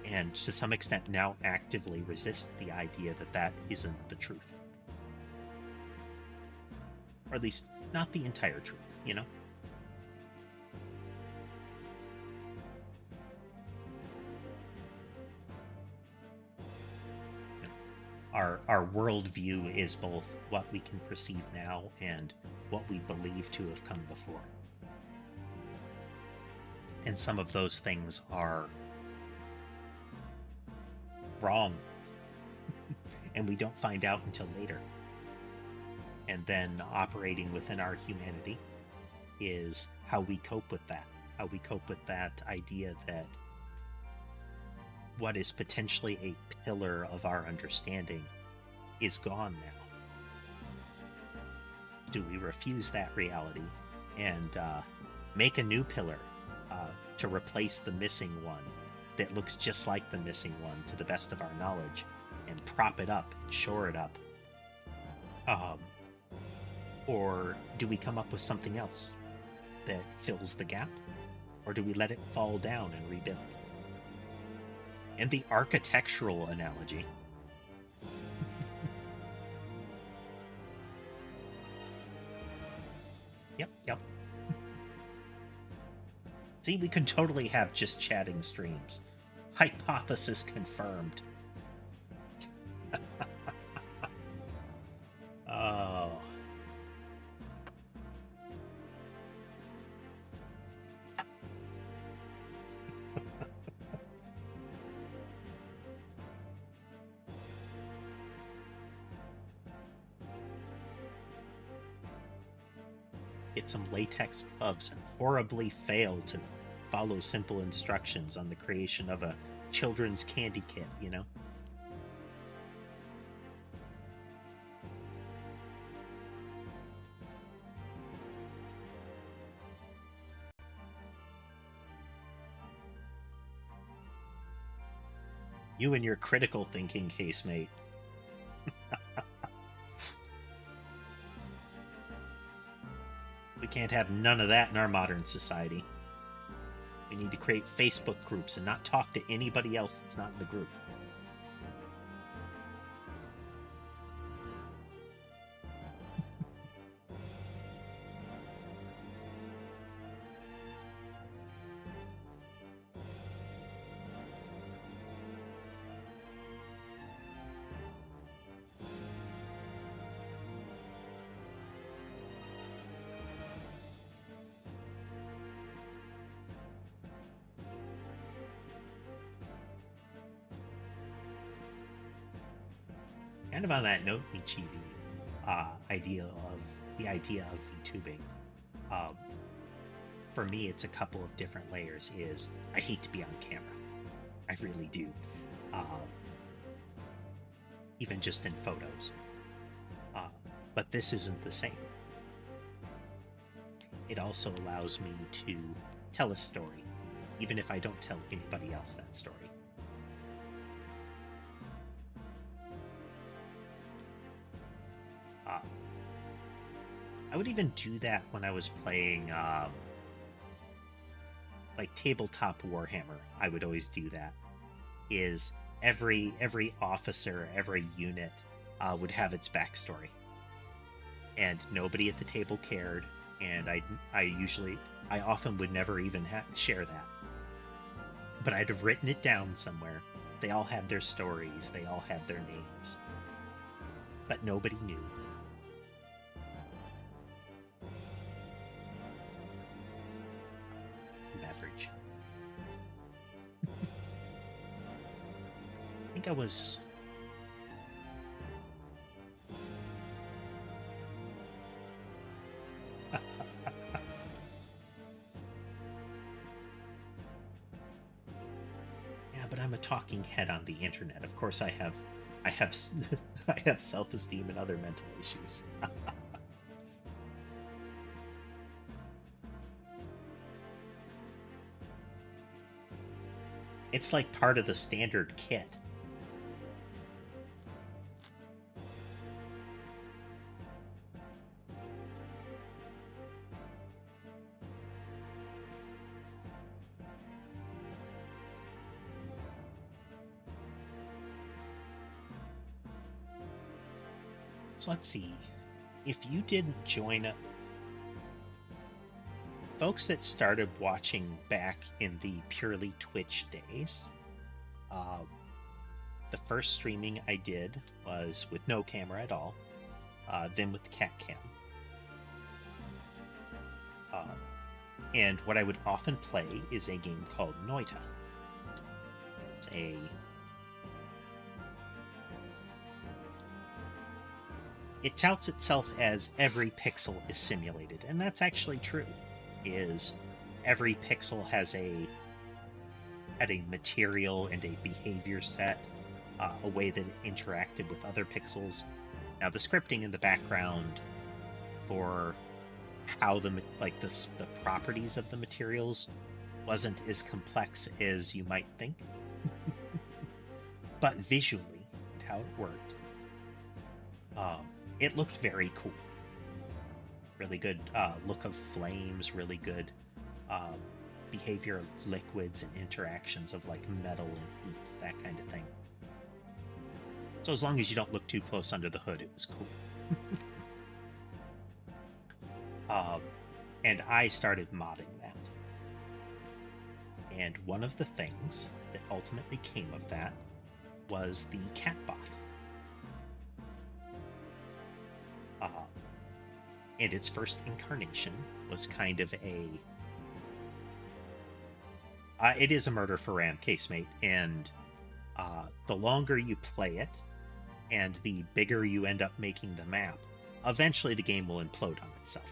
[SPEAKER 1] And to some extent now actively resist the idea that that isn't the truth. Or at least not the entire truth, you know? Our worldview is both what we can perceive now and what we believe to have come before. And some of those things are wrong, and we don't find out until later. And then operating within our humanity is how we cope with that. How we cope with that idea that what is potentially a pillar of our understanding is gone now. Do we refuse that reality and make a new pillar to replace the missing one that looks just like the missing one to the best of our knowledge, and prop it up and shore it up? Or do we come up with something else that fills the gap? Or do we let it fall down and rebuild? And the architectural analogy. Yep. See, we could totally have just chatting streams. Hypothesis confirmed. Oh. Get some latex gloves and horribly fail to follow simple instructions on the creation of a children's candy kit, you know? You and your critical thinking, casemate. We can't have none of that in our modern society. We need to create Facebook groups and not talk to anybody else that's not in the group. Kind of on that note, Michi, the idea of VTubing. For me, it's a couple of different layers. Is I hate to be on camera, I really do. Even just in photos. But this isn't the same. It also allows me to tell a story, even if I don't tell anybody else that story. I would even do that when I was playing like tabletop Warhammer. I would always do that. Is every officer, every unit would have its backstory, and nobody at the table cared. And I often would never even share that, but I'd have written it down somewhere. They all had their stories. They all had their names, but nobody knew. Beverage. I think I was... Yeah, but I'm a talking head on the internet. Of course I have I have self-esteem and other mental issues. It's like part of the standard kit. So let's see. If you didn't join up, folks that started watching back in the purely Twitch days, the first streaming I did was with no camera at all, then with the cat cam. And what I would often play is a game called Noita. It touts itself as every pixel is simulated, and that's actually true. Is every pixel has a material and a behavior set, a way that it interacted with other pixels. Now, the scripting in the background for how the properties of the materials wasn't as complex as you might think, but visually, and how it worked, it looked very cool. Really good look of flames, really good behavior of liquids and interactions of like metal and heat, that kind of thing. So as long as you don't look too close under the hood, it was cool. And I started modding that. And one of the things that ultimately came of that was the catbot. And its first incarnation was kind of it is a murder for RAM, casemate, and the longer you play it, and the bigger you end up making the map, eventually the game will implode on itself.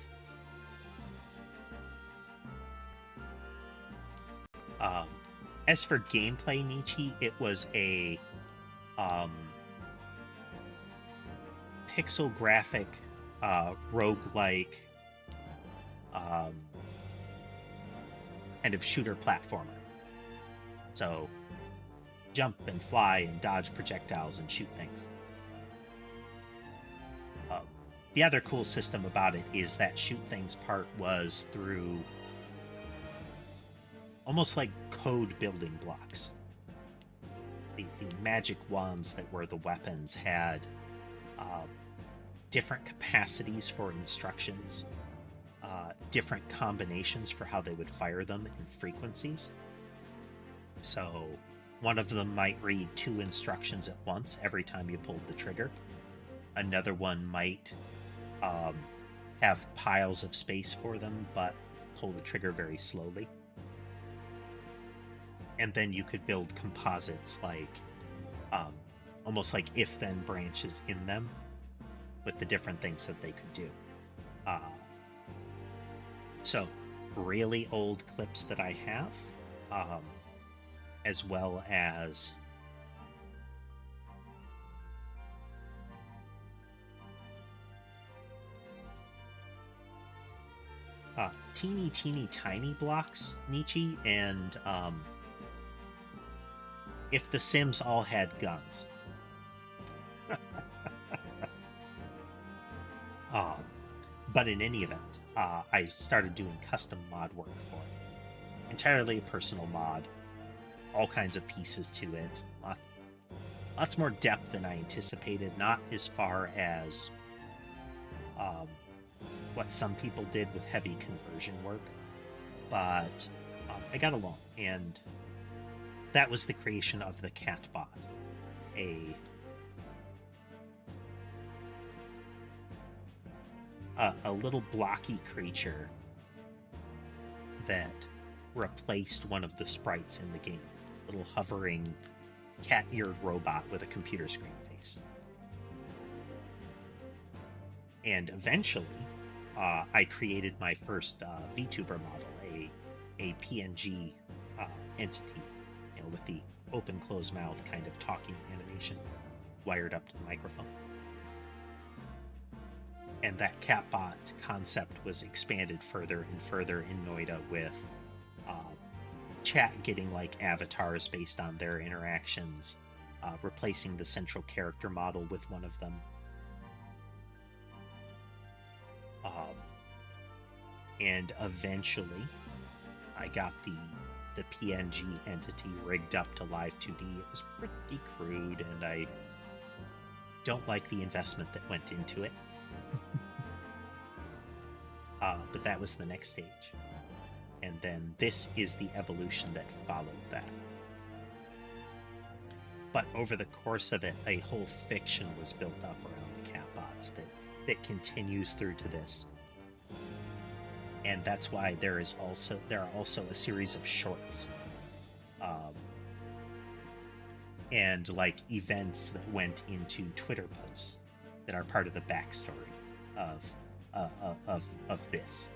[SPEAKER 1] As for gameplay, Michi, it was a pixel graphic roguelike kind of shooter platformer. So jump and fly and dodge projectiles and shoot things. The other cool system about it is that shoot things part was through almost like code building blocks. The magic wands that were the weapons had different capacities for instructions, different combinations for how they would fire them, and frequencies. So one of them might read 2 instructions at once every time you pulled the trigger. Another one might have piles of space for them, but pull the trigger very slowly. And then you could build composites like almost like if-then branches in them with the different things that they could do. So really old clips that I have, as well as teeny tiny blocks, Nietzsche, and if the Sims all had guns. But in any event, I started doing custom mod work for it. Entirely a personal mod, all kinds of pieces to it, lots more depth than I anticipated, not as far as what some people did with heavy conversion work, but I got along, and that was the creation of the Catbot, a little blocky creature that replaced one of the sprites in the game, little hovering cat-eared robot with a computer screen face. And eventually, I created my first VTuber model, a PNG entity, with the open-close mouth kind of talking animation wired up to the microphone. And that Catbot concept was expanded further and further in Noida with chat getting like avatars based on their interactions, replacing the central character model with one of them. And eventually, I got the PNG entity rigged up to Live 2D. It was pretty crude, and I don't like the investment that went into it. But that was the next stage. And then this is the evolution that followed that. But over the course of it, a whole fiction was built up around the Catbots that continues through to this. And that's why there are also a series of shorts, and like events that went into Twitter posts that are part of the backstory of this.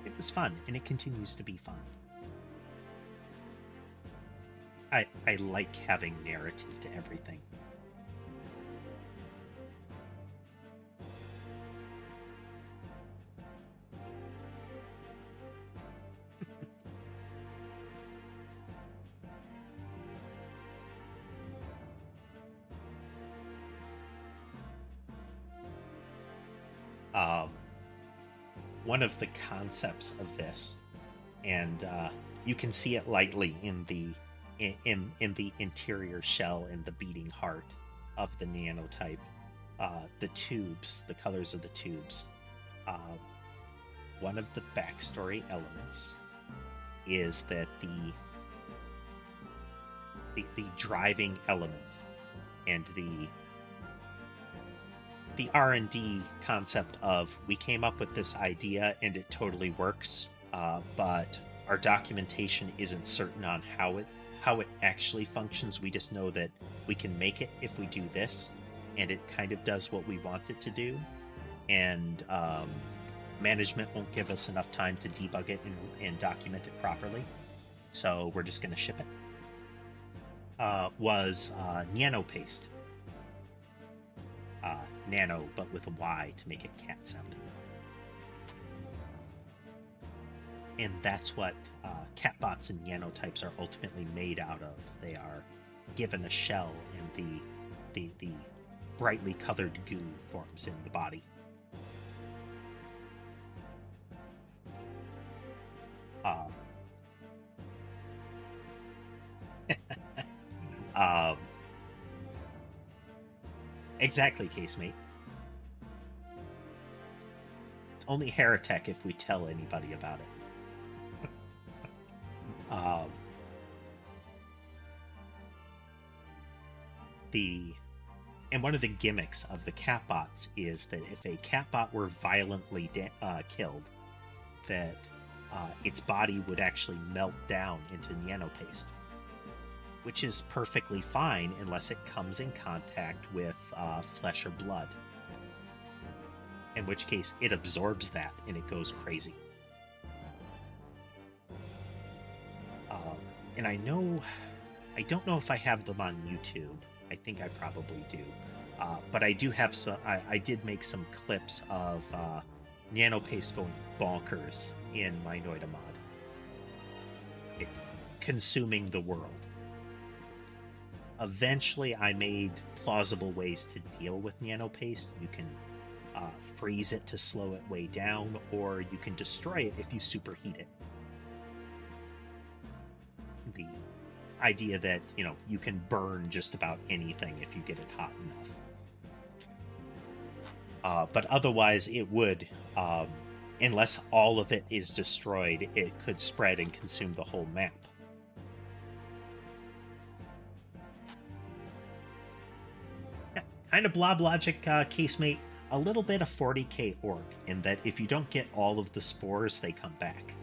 [SPEAKER 1] It was fun, and it continues to be fun. I like having narrative to everything. One of the concepts of this, and you can see it lightly in the interior shell and the beating heart of the nanotype, the tubes, the colors of the tubes. One of the backstory elements is that the driving element and the R&D concept of, we came up with this idea and it totally works, but our documentation isn't certain on how it actually functions. We just know that we can make it if we do this, and it kind of does what we want it to do, and management won't give us enough time to debug it and document it properly, so we're just going to ship it. Was Nano Paste. Nano, but with a Y to make it cat sounding. And that's what catbots and nanotypes are ultimately made out of. They are given a shell, and the brightly colored goo forms in the body. Um, exactly, casemate. It's only heretic if we tell anybody about it. And one of the gimmicks of the catbots is that if a catbot were violently killed, that its body would actually melt down into nanopaste, which is perfectly fine unless it comes in contact with flesh or blood, in which case it absorbs that and it goes crazy. And I don't know if I have them on YouTube. I think I probably do. But I do have some. I did make some clips of nanopaste going bonkers in my Noida mod, consuming the world. Eventually, I made plausible ways to deal with nanopaste. You can freeze it to slow it way down, or you can destroy it if you superheat it. The idea that, you can burn just about anything if you get it hot enough. But otherwise, it would, unless all of it is destroyed, it could spread and consume the whole map. Yeah, kind of blob logic, casemate. A little bit of 40k orc, in that if you don't get all of the spores, they come back.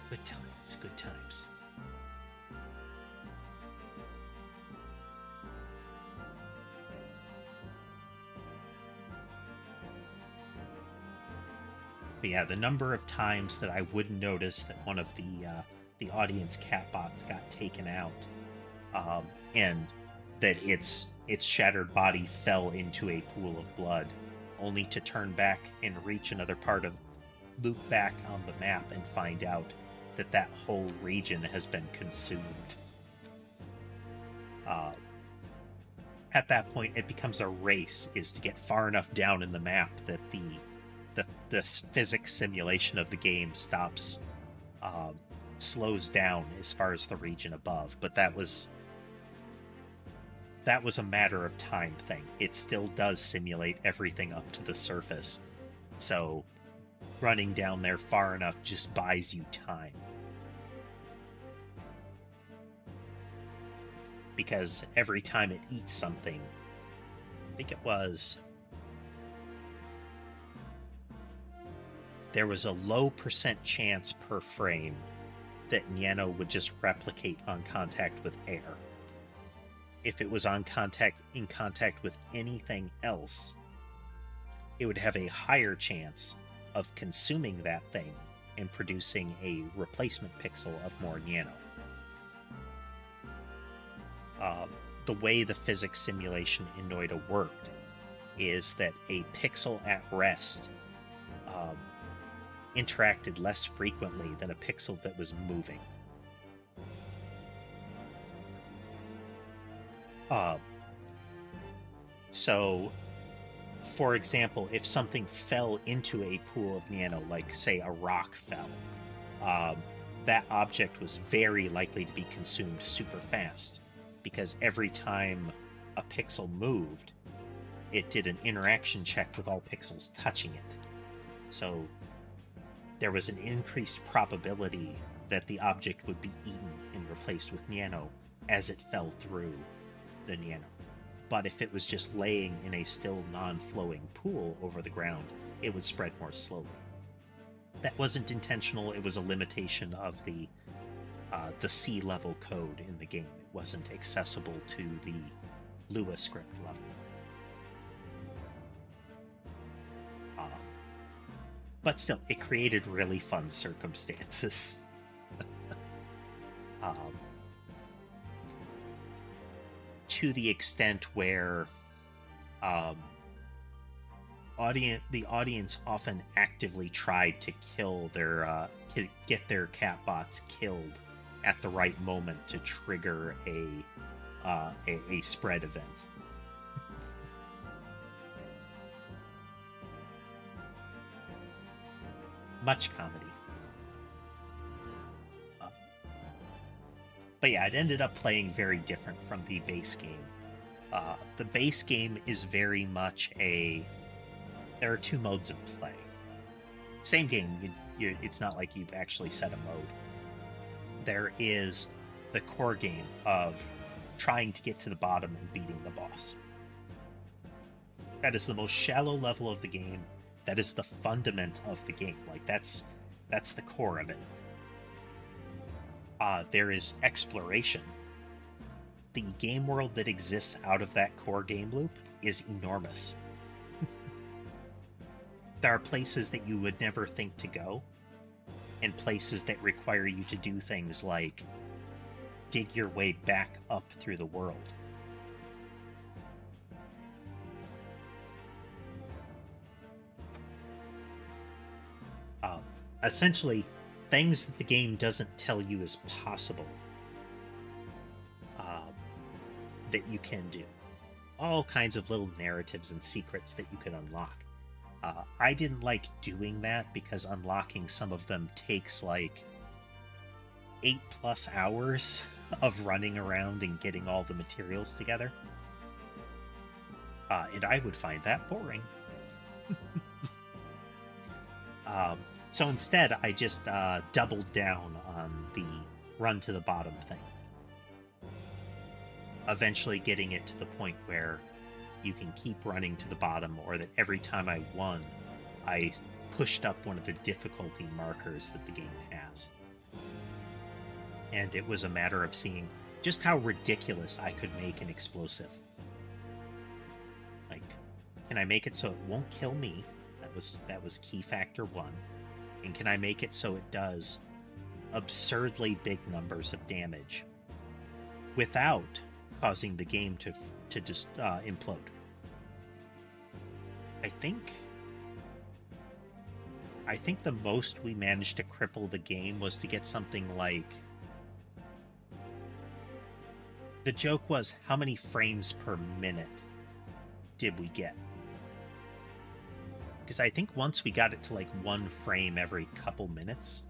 [SPEAKER 1] Good times, good times. But yeah, the number of times that I would notice that one of the audience catbots got taken out, and that its shattered body fell into a pool of blood, only to turn back and reach another part of loop back on the map and find out that whole region has been consumed. At that point, it becomes a race, is to get far enough down in the map that the physics simulation of the game slows down as far as the region above. But that was a matter of time thing. It still does simulate everything up to the surface, so running down there far enough just buys you time. Because every time it eats something, I think there was a low % chance per frame that Nano would just replicate on contact with air. If it was in contact with anything else, it would have a higher chance of consuming that thing and producing a replacement pixel of more Nano. The way the physics simulation in Noida worked is that a pixel at rest interacted less frequently than a pixel that was moving. So, for example, if something fell into a pool of Nano, like, say, a rock fell, that object was very likely to be consumed super fast, because every time a pixel moved, it did an interaction check with all pixels touching it. So there was an increased probability that the object would be eaten and replaced with Nano as it fell through the Nano. But if it was just laying in a still non-flowing pool over the ground, it would spread more slowly. That wasn't intentional. It was a limitation of the C-level code in the game. It wasn't accessible to the Lua script level. but still, it created really fun circumstances. um, to the extent where the audience often actively tried to kill their get their catbots killed at the right moment to trigger a spread event. Much comedy. But yeah, it ended up playing very different from the base game. The base game is very much there are two modes of play. Same game, it's not like you've actually set a mode. There is the core game of trying to get to the bottom and beating the boss. That is the most shallow level of the game. That is the fundament of the game. Like, that's the core of it. There is exploration. The game world that exists out of that core game loop is enormous. There are places that you would never think to go, and places that require you to do things like dig your way back up through the world. Essentially, things that the game doesn't tell you is possible that you can do. All kinds of little narratives and secrets that you can unlock. I didn't like doing that because unlocking some of them takes like 8+ hours of running around and getting all the materials together. And I would find that boring. So instead, I just doubled down on the run to the bottom thing. Eventually getting it to the point where you can keep running to the bottom, or that every time I won, I pushed up one of the difficulty markers that the game has. And it was a matter of seeing just how ridiculous I could make an explosive. Like, can I make it so it won't kill me? That was key factor 1. And can I make it so it does absurdly big numbers of damage without causing the game to just implode? I think the most we managed to cripple the game was to get something like... The joke was, how many frames per minute did we get? Because I think once we got it to like 1 frame every couple minutes.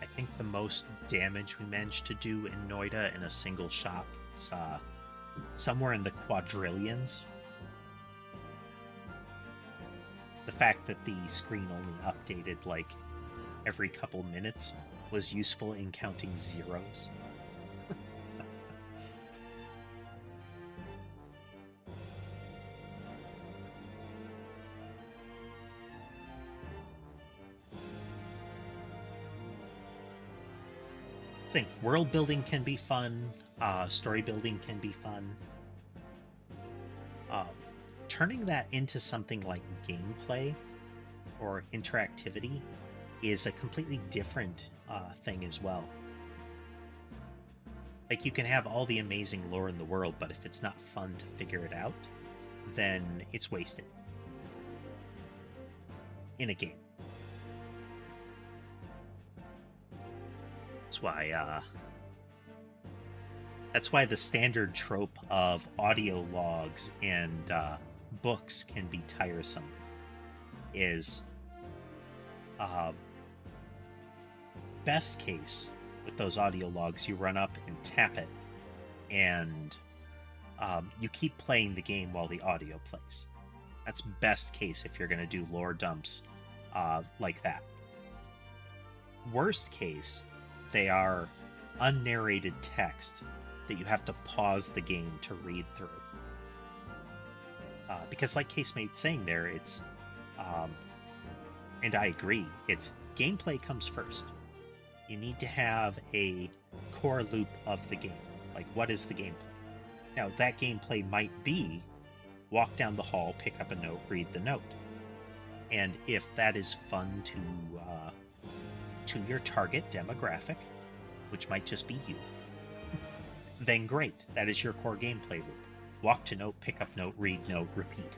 [SPEAKER 1] I think the most damage we managed to do in Noida in a single shot was somewhere in the quadrillions. The fact that the screen only updated like every couple minutes was useful in counting zeros. Thing, world building can be fun, story building can be fun. Turning that into something like gameplay or interactivity is a completely different thing as well. Like, you can have all the amazing lore in the world, but if it's not fun to figure it out, then it's wasted in a game. That's why the standard trope of audio logs and books can be tiresome. Is best case with those audio logs, you run up and tap it, and you keep playing the game while the audio plays. That's best case if you're going to do lore dumps like that. Worst case, they are unnarrated text that you have to pause the game to read through. Because like Casemate's saying there, it's, and I agree, it's gameplay comes first. You need to have a core loop of the game. Like, what is the gameplay? Now, that gameplay might be walk down the hall, pick up a note, read the note. And if that is fun to your target demographic, which might just be you, then great. That is your core gameplay loop. Walk to note, pick up note, read note, repeat.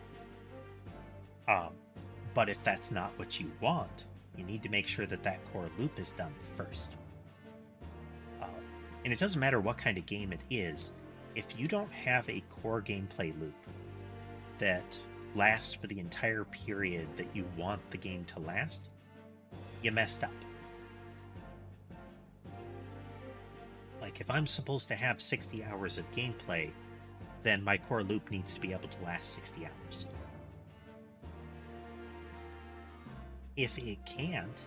[SPEAKER 1] But if that's not what you want, you need to make sure that that core loop is done first. And it doesn't matter what kind of game it is, if you don't have a core gameplay loop that lasts for the entire period that you want the game to last, you messed up. Like, if I'm supposed to have 60 hours of gameplay, then my core loop needs to be able to last 60 hours. If it can't,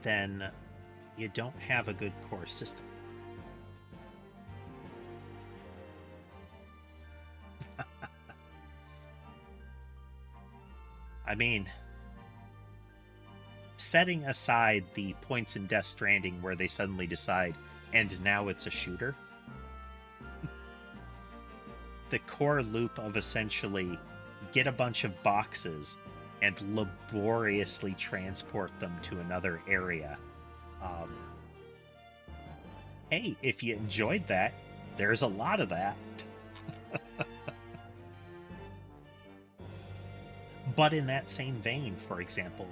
[SPEAKER 1] then you don't have a good core system. I mean, setting aside the points in Death Stranding where they suddenly decide, and now it's a shooter, the core loop of essentially get a bunch of boxes and laboriously transport them to another area. Hey, if you enjoyed that, there's a lot of that. But in that same vein, for example,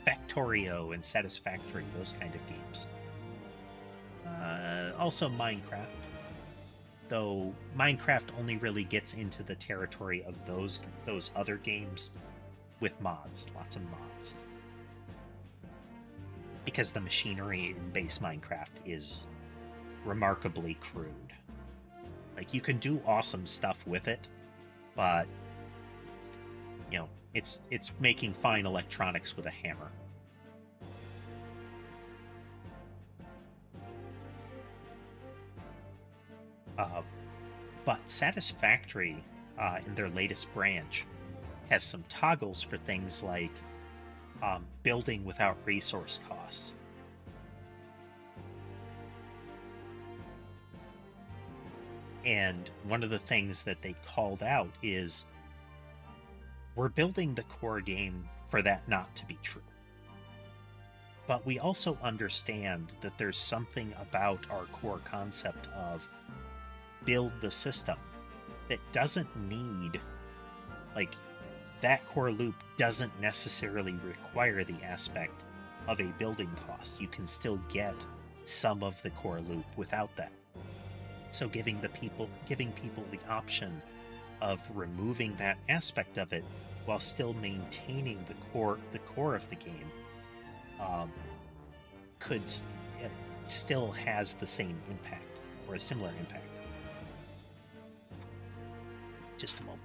[SPEAKER 1] Factorio and Satisfactory, those kind of games. Also Minecraft. Though Minecraft only really gets into the territory of those other games with mods, lots of mods. Because the machinery in base Minecraft is remarkably crude. Like, you can do awesome stuff with it, but you know, it's making fine electronics with a hammer. But Satisfactory, in their latest branch, has some toggles for things like building without resource costs. And one of the things that they called out is, we're building the core game for that not to be true. But we also understand that there's something about our core concept of build the system that doesn't need, like, that core loop doesn't necessarily require the aspect of a building cost. You can still get some of the core loop without that. So giving people the option of removing that aspect of it while still maintaining the core of the game could still has the same impact or a similar impact. Just a moment.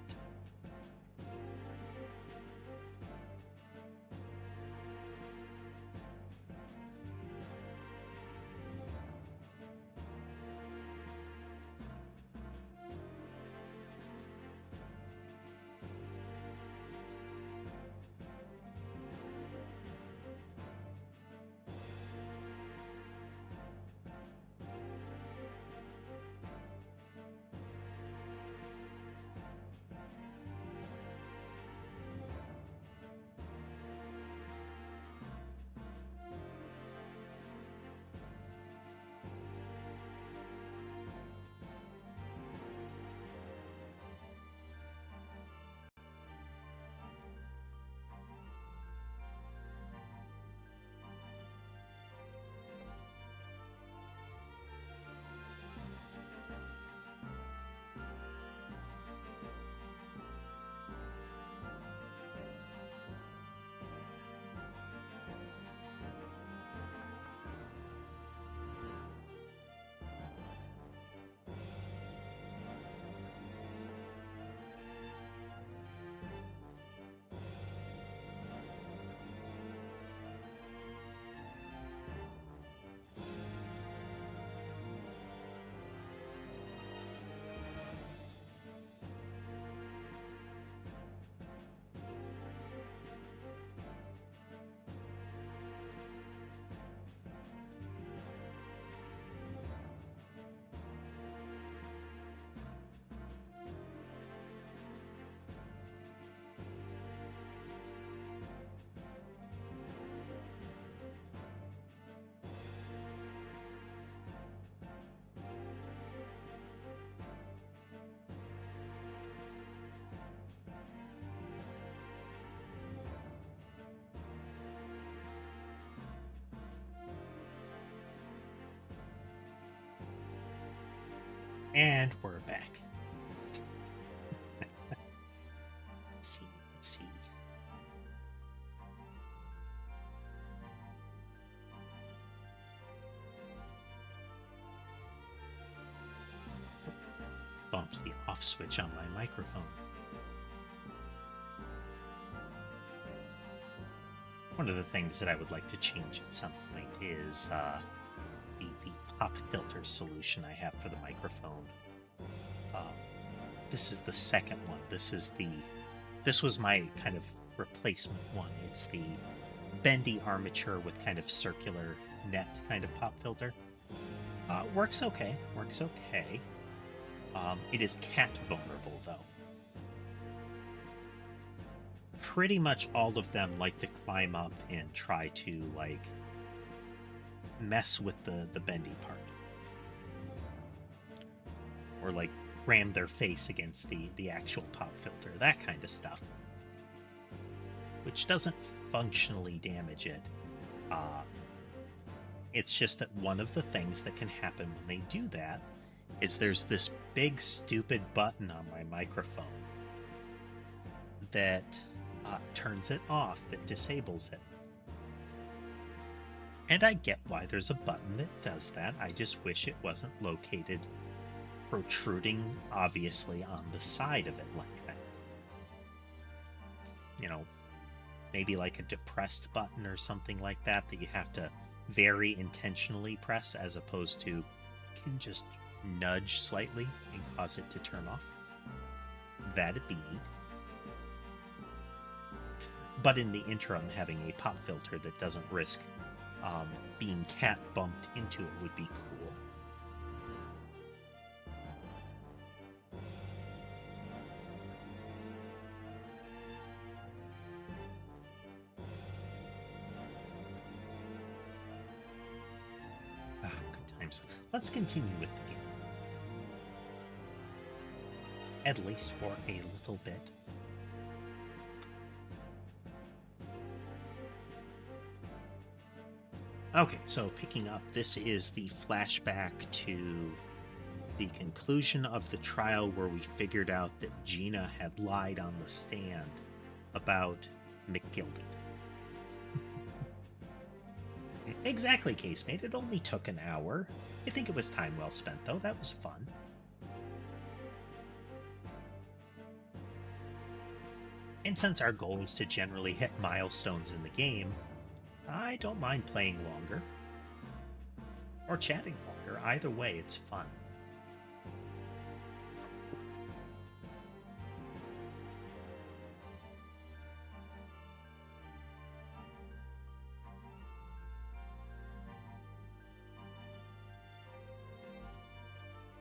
[SPEAKER 1] And we're back. Let's see. Bumped the off switch on my microphone. One of the things that I would like to change at some point is the pop filter solution I have for the microphone. This is the second one. This was my kind of replacement one. It's the bendy armature with kind of circular net kind of pop filter. Works okay. It is cat vulnerable though. Pretty much all of them like to climb up and try to like mess with the bendy part, or like ram their face against the actual pop filter, that kind of stuff, which doesn't functionally damage it. It's just that one of the things that can happen when they do that is there's this big stupid button on my microphone that turns it off, that disables it. And I get why there's a button that does that. I just wish it wasn't located protruding obviously on the side of it like that. You know, maybe like a depressed button or something like that you have to very intentionally press, as opposed to can just nudge slightly and cause it to turn off. That'd be neat. But in the interim, having a pop filter that doesn't risk being cat bumped into it would be cool. Good times. Let's continue with the game. At least for a little bit. Okay, so picking up, this is the flashback to the conclusion of the trial where we figured out that Gina had lied on the stand about McGilded. Exactly, casemate. It only took an hour. I think it was time well spent, though. That was fun. And since our goal is to generally hit milestones in the game, I don't mind playing longer. Or chatting longer. Either way, it's fun.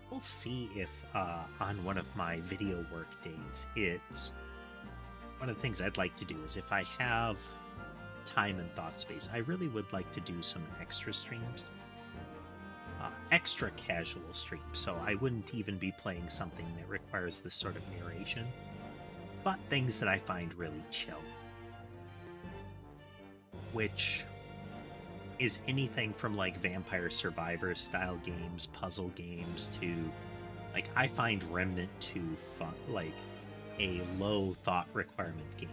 [SPEAKER 1] We'll see if on one of my video work days, it's one of the things I'd like to do is if I have time and thought space, I really would like to do some extra streams, extra casual streams. So I wouldn't even be playing something that requires this sort of narration, but things that I find really chill, which is anything from like Vampire Survivor style games, puzzle games, to like I find Remnant 2 fun, like a low thought requirement game.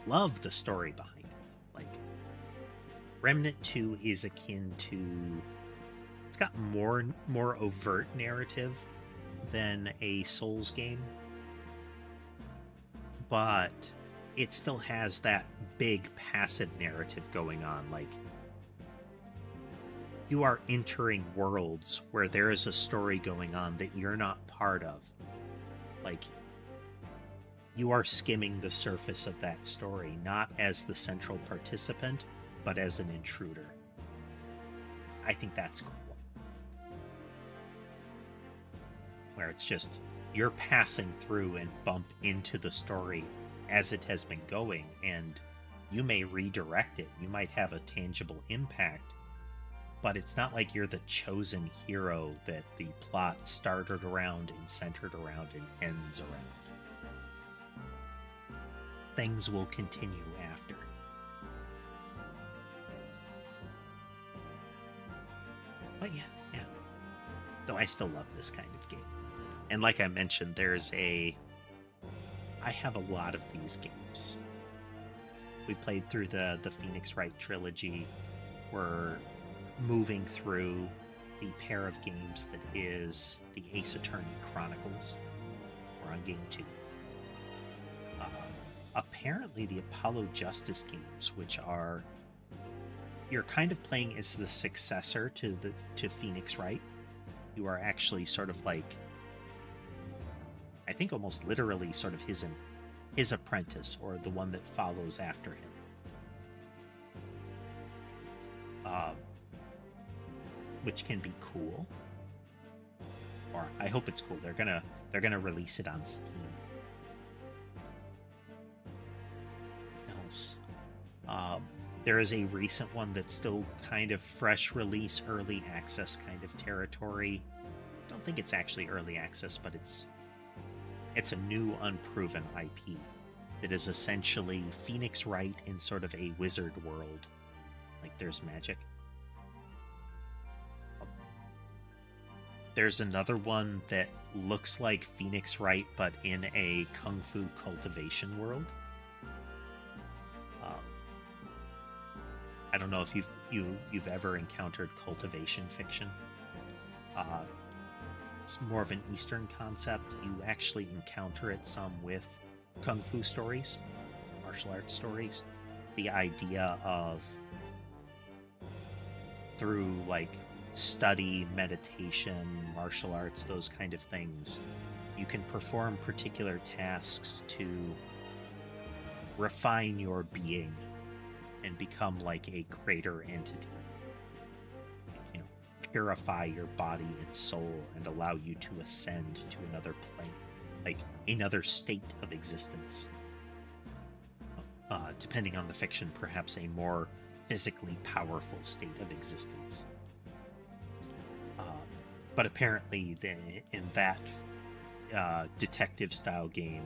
[SPEAKER 1] Love the story behind it. Like Remnant 2 is akin to, it's got more overt narrative than a Souls game, but it still has that big passive narrative going on. Like you are entering worlds where there is a story going on that you're not part of. Like you are skimming the surface of that story, not as the central participant, but as an intruder. I think that's cool. Where it's just, you're passing through and bump into the story as it has been going, and you may redirect it. You might have a tangible impact, but it's not like you're the chosen hero that the plot started around and centered around and ends around. Things will continue after. But yeah. Though I still love this kind of game. And like I mentioned, I have a lot of these games. We've played through the Phoenix Wright trilogy. We're moving through the pair of games that is the Ace Attorney Chronicles. We're on game 2. Apparently the Apollo Justice games, which are, you're kind of playing as the successor to Phoenix Wright. You are actually sort of like, I think almost literally sort of his apprentice, or the one that follows after him. Which can be cool. Or I hope it's cool. They're gonna release it on Steam. Else. There is a recent one that's still kind of fresh release, early access kind of territory. I don't think it's actually early access, but it's a new unproven IP that is essentially Phoenix Wright in sort of a wizard world. Like there's magic. There's another one that looks like Phoenix Wright, but in a kung fu cultivation world. I don't know if you've ever encountered cultivation fiction. It's more of an Eastern concept. You actually encounter it some with kung fu stories, martial arts stories. The idea of, through like study, meditation, martial arts, those kind of things, you can perform particular tasks to refine your being and become like a greater entity. You know, purify your body and soul and allow you to ascend to another plane, like another state of existence. Depending on the fiction, perhaps a more physically powerful state of existence. But apparently, in that detective-style game,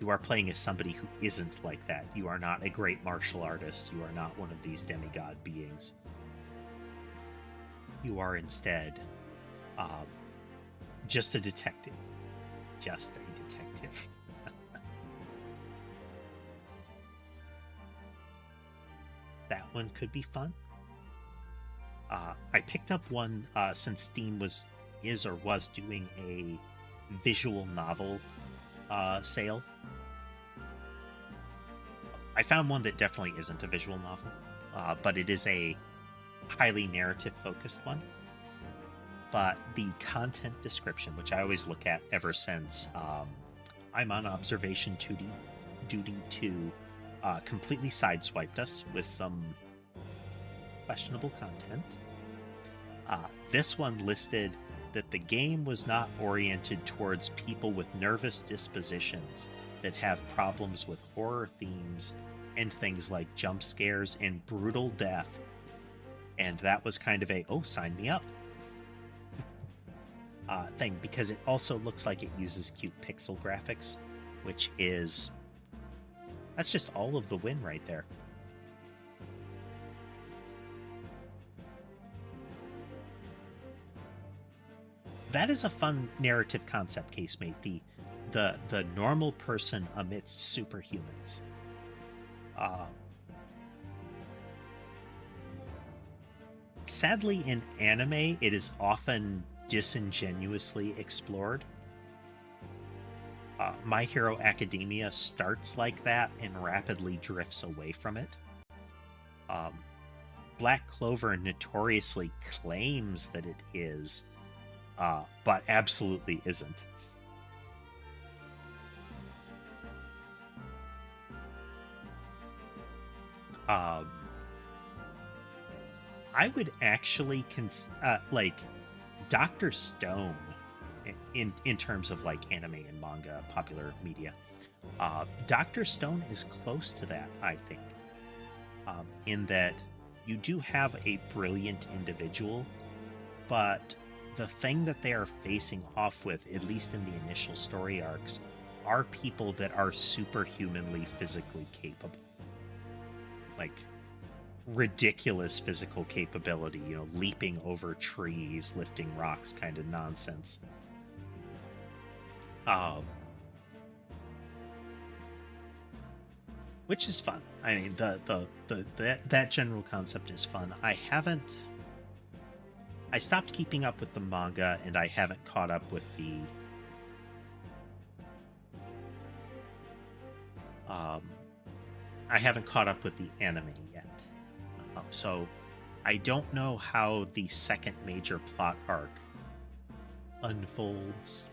[SPEAKER 1] you are playing as somebody who isn't like that. You are not a great martial artist. You are not one of these demigod beings. You are instead just a detective. Just a detective. That one could be fun. I picked up one since Steam was doing a visual novel sale. I found one that definitely isn't a visual novel, but it is a highly narrative focused one. But the content description, which I always look at ever since I'm on observation duty to completely sideswiped us with some questionable content. This one listed that the game was not oriented towards people with nervous dispositions that have problems with horror themes and things like jump scares and brutal death. And that was kind of a, oh, sign me up thing, because it also looks like it uses cute pixel graphics, which is, that's just all of the win right there. That is a fun narrative concept, Casemate. The normal person amidst superhumans. Sadly, in anime, it is often disingenuously explored. My Hero Academia starts like that and rapidly drifts away from it. Black Clover notoriously claims that it is, but absolutely isn't. I would actually like Dr. Stone in terms of like anime and manga, popular media. Dr. Stone is close to that, I think, in that you do have a brilliant individual, but the thing that they are facing off with, at least in the initial story arcs, are people that are superhumanly physically capable. Like, ridiculous physical capability, you know, leaping over trees, lifting rocks kind of nonsense. Which is fun. I mean, that general concept is fun. I stopped keeping up with the manga, and I haven't caught up with the anime yet. So I don't know how the second major plot arc unfolds.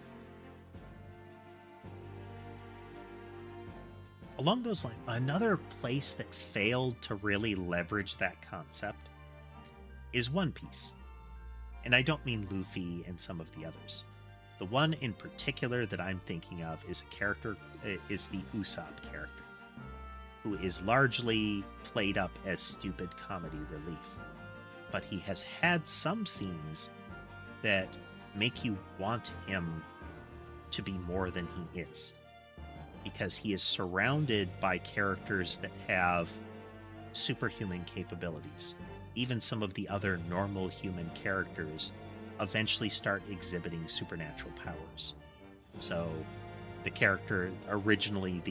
[SPEAKER 1] Along those lines, another place that failed to really leverage that concept is One Piece. And I don't mean Luffy and some of the others. The one in particular that I'm thinking of is the Usopp character, who is largely played up as stupid comedy relief. But he has had some scenes that make you want him to be more than he is, because he is surrounded by characters that have superhuman capabilities. Even some of the other normal human characters eventually start exhibiting supernatural powers. So the character, originally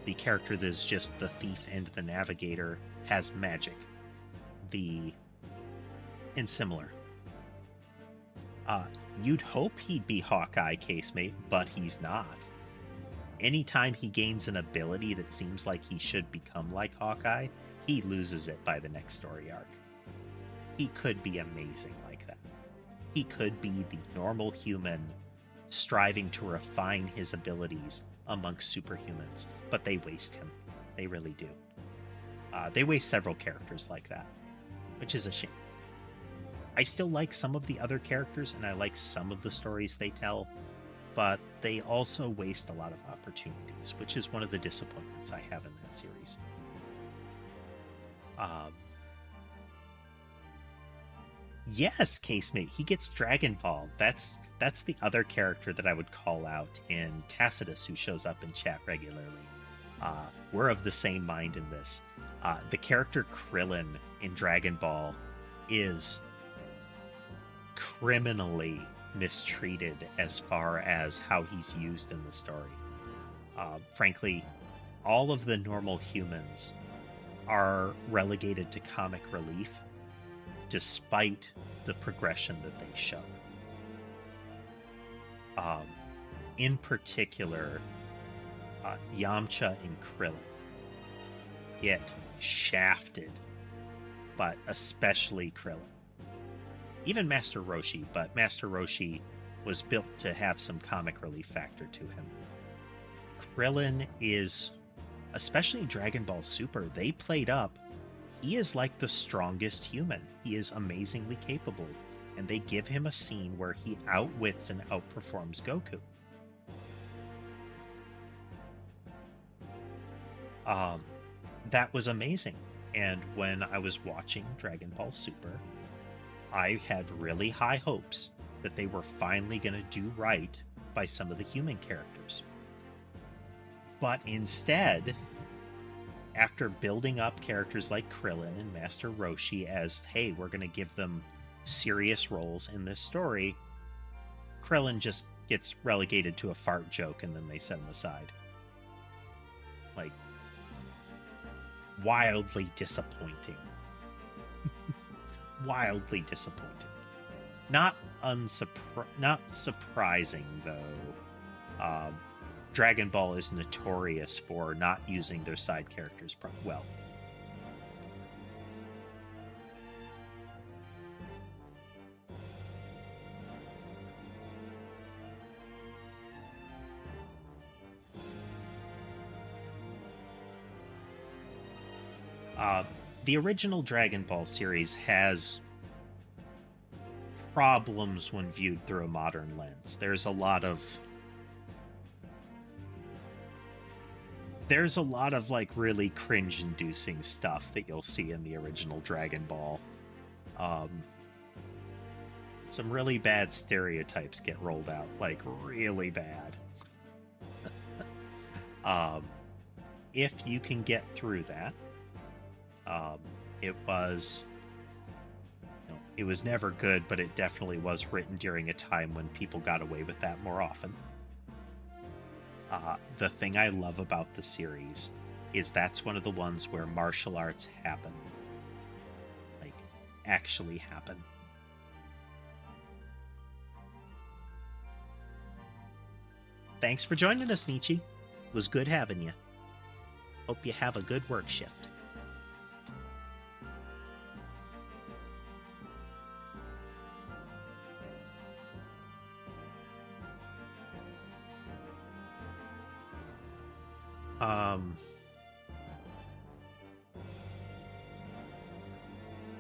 [SPEAKER 1] the character that's just the thief and the navigator, has magic. And similar. You'd hope he'd be Hawkeye, casemate, but he's not. Anytime he gains an ability that seems like he should become like Hawkeye, he loses it by the next story arc. He could be amazing like that. He could be the normal human striving to refine his abilities amongst superhumans, but they waste him. They really do. They waste several characters like that, which is a shame. I still like some of the other characters, and I like some of the stories they tell, but they also waste a lot of opportunities, which is one of the disappointments I have in that series. Yes, casemate, he gets Dragon Ball. That's the other character that I would call out in Tacitus, who shows up in chat regularly. We're of the same mind in this. The character Krillin in Dragon Ball is criminally mistreated as far as how he's used in the story. Frankly, all of the normal humans are relegated to comic relief despite the progression that they show. In particular, Yamcha and Krillin get shafted, but especially Krillin. Even Master Roshi, but Master Roshi was built to have some comic relief factor to him. Krillin is, especially in Dragon Ball Super, they played up, he is like the strongest human. He is amazingly capable, and they give him a scene where he outwits and outperforms Goku. That was amazing. And when I was watching Dragon Ball Super, I had really high hopes that they were finally going to do right by some of the human characters. But instead, after building up characters like Krillin and Master Roshi as, hey, we're going to give them serious roles in this story, Krillin just gets relegated to a fart joke and then they set him aside. Like, wildly disappointing. Wildly disappointing. Not surprising, though. Dragon Ball is notorious for not using their side characters well. The original Dragon Ball series has problems when viewed through a modern lens. There's a lot of like really cringe-inducing stuff that you'll see in the original Dragon Ball. Some really bad stereotypes get rolled out, like really bad. If you can get through that, it was, it was never good, but it definitely was written during a time when people got away with that more often. The thing I love about the series is that's one of the ones where martial arts happen. Like, actually happen. Thanks for joining us, Nietzsche. It was good having you. Hope you have a good work shift.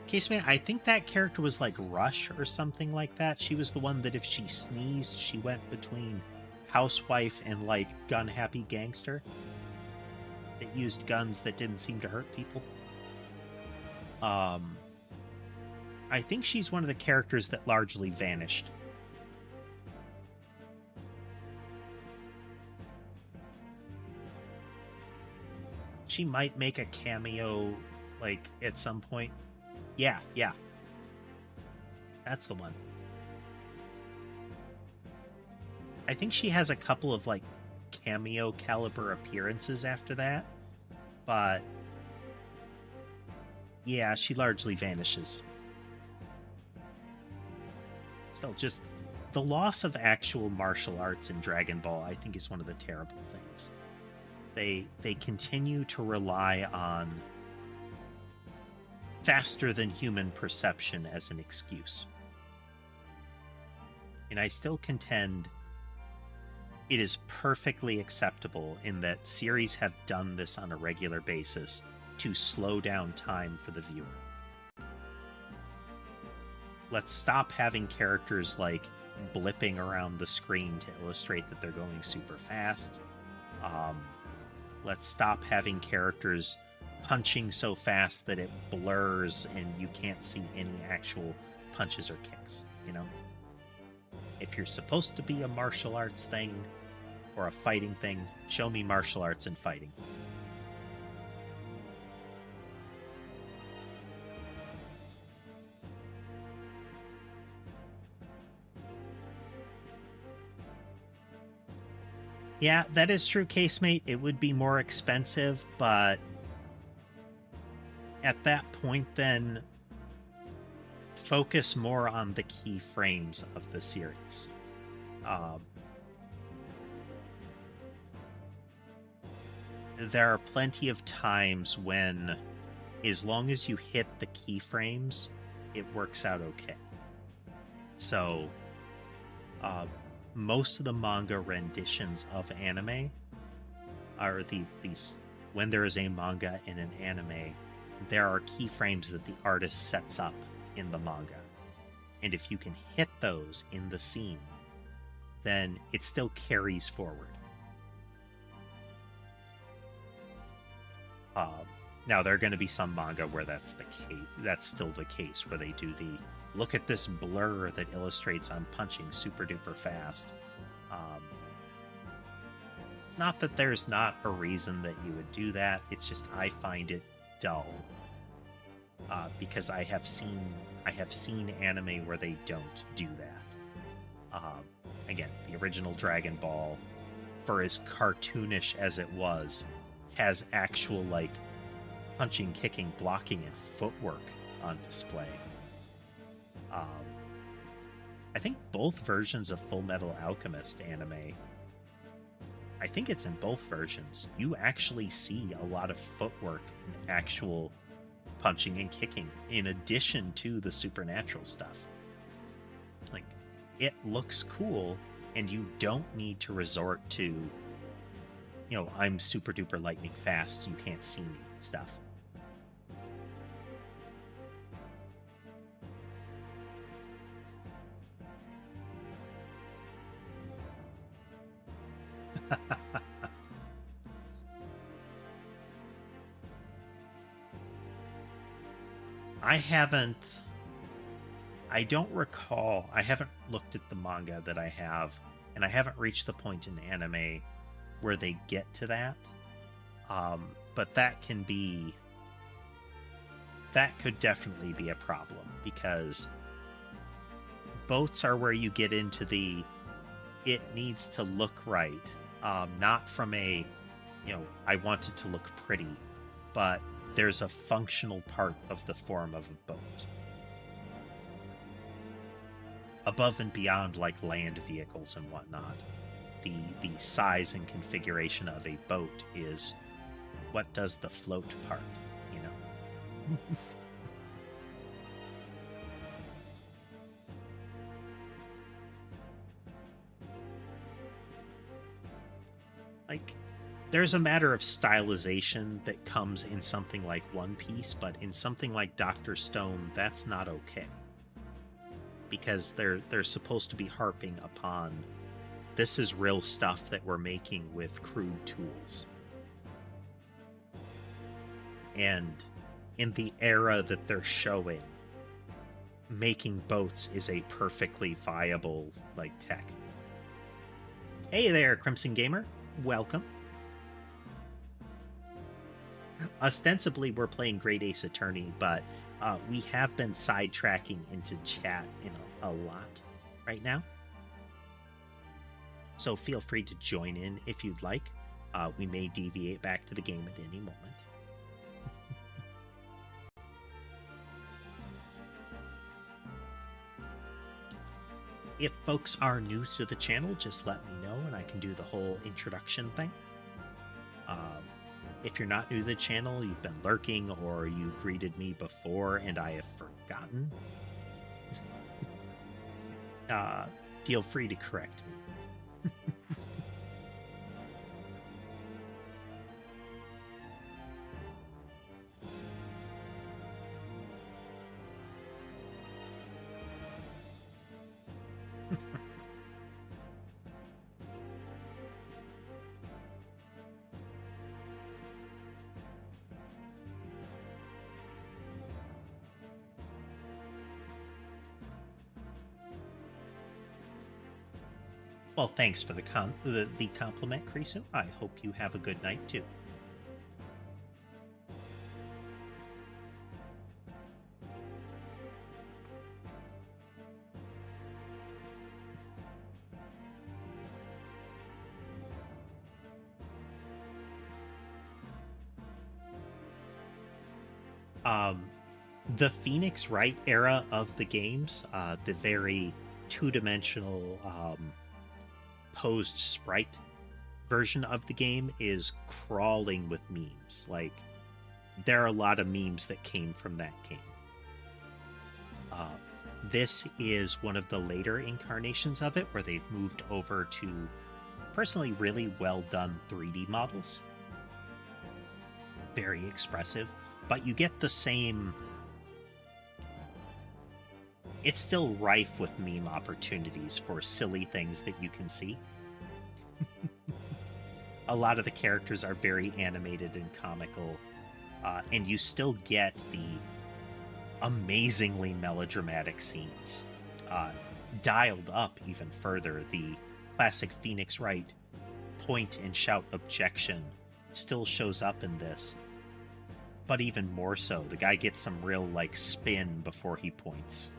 [SPEAKER 1] Caseman, I think that character was like Rush or something like that. She was the one that if she sneezed, she went between housewife and like gun-happy gangster that used guns that didn't seem to hurt people. I think she's one of the characters that largely vanished. She might make a cameo like at some point. Yeah. That's the one. I think she has a couple of like cameo caliber appearances after that, but yeah, she largely vanishes. Still, just the loss of actual martial arts in Dragon Ball, I think, is one of the terrible things. They continue to rely on faster than human perception as an excuse. And I still contend it is perfectly acceptable in that series have done this on a regular basis to slow down time for the viewer. Let's stop having characters like blipping around the screen to illustrate that they're going super fast. Let's stop having characters punching so fast that it blurs and you can't see any actual punches or kicks, you know? If you're supposed to be a martial arts thing or a fighting thing, show me martial arts and fighting. Yeah, that is true, Casemate. It would be more expensive, but at that point, then focus more on the key frames of the series. There are plenty of times when, as long as you hit the keyframes, it works out okay. So, most of the manga renditions of anime are these. When there is a manga in an anime, there are keyframes that the artist sets up in the manga. And if you can hit those in the scene, then it still carries forward. Now, there are going to be some manga where that's the case. That's still the case, where they do the look at this blur that illustrates I'm punching super duper fast. It's not that there's not a reason that you would do that. It's just I find it dull. Because I have seen anime where they don't do that. Again, the original Dragon Ball, for as cartoonish as it was, has actual like punching, kicking, blocking, and footwork on display. I think both versions of Full Metal Alchemist anime, I think it's in both versions, you actually see a lot of footwork and actual punching and kicking in addition to the supernatural stuff. Like, it looks cool, and you don't need to resort to, I'm super duper lightning fast, you can't see me stuff. I don't recall, I haven't looked at the manga that I have, and I haven't reached the point in anime where they get to that. But that can be that could definitely be a problem, because boats are where you get into the it needs to look right, not from a, I want it to look pretty, but there's a functional part of the form of a boat. Above and beyond like land vehicles and whatnot, the size and configuration of a boat is what does the float part, you know? Like, there's a matter of stylization that comes in something like One Piece, but in something like Dr. Stone, that's not okay. Because they're supposed to be harping upon, this is real stuff that we're making with crude tools. And in the era that they're showing, making boats is a perfectly viable, like, tech. Hey there, Crimson Gamer. Welcome. Ostensibly, we're playing Great Ace Attorney, but we have been sidetracking into chat in a lot right now. So feel free to join in if you'd like. We may deviate back to the game at any moment. If folks are new to the channel, just let me know and I can do the whole introduction thing. If you're not new to the channel, you've been lurking, or you greeted me before and I have forgotten, feel free to correct me. Well, thanks for the compliment, Krisu. I hope you have a good night, too. The Phoenix Wright era of the games, the very two-dimensional posed sprite version of the game, is crawling with memes. Like, there are a lot of memes that came from that game. This is one of the later incarnations of it, where they've moved over to, personally, really well done 3D models. Very expressive, but you get the same... It's still rife with meme opportunities for silly things that you can see. A lot of the characters are very animated and comical, and you still get the amazingly melodramatic scenes. Dialed up even further, the classic Phoenix Wright point and shout objection still shows up in this, but even more so. The guy gets some real, like, spin before he points.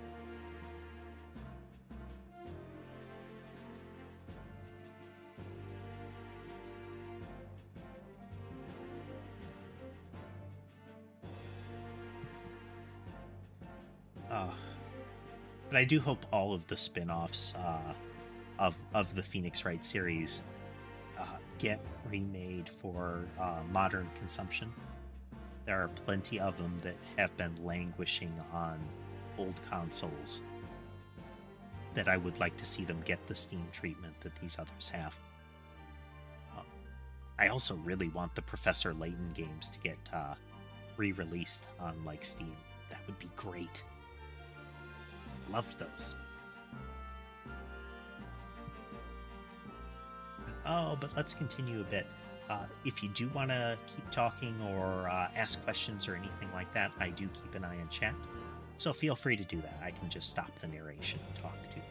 [SPEAKER 1] But I do hope all of the spin-offs of the Phoenix Wright series get remade for modern consumption. There are plenty of them that have been languishing on old consoles that I would like to see them get the Steam treatment that these others have. I also really want the Professor Layton games to get re-released on, like, Steam. That would be great. Loved those. Oh, but let's continue a bit. If you do want to keep talking or ask questions or anything like that, I do keep an eye on chat. So feel free to do that. I can just stop the narration and talk to you.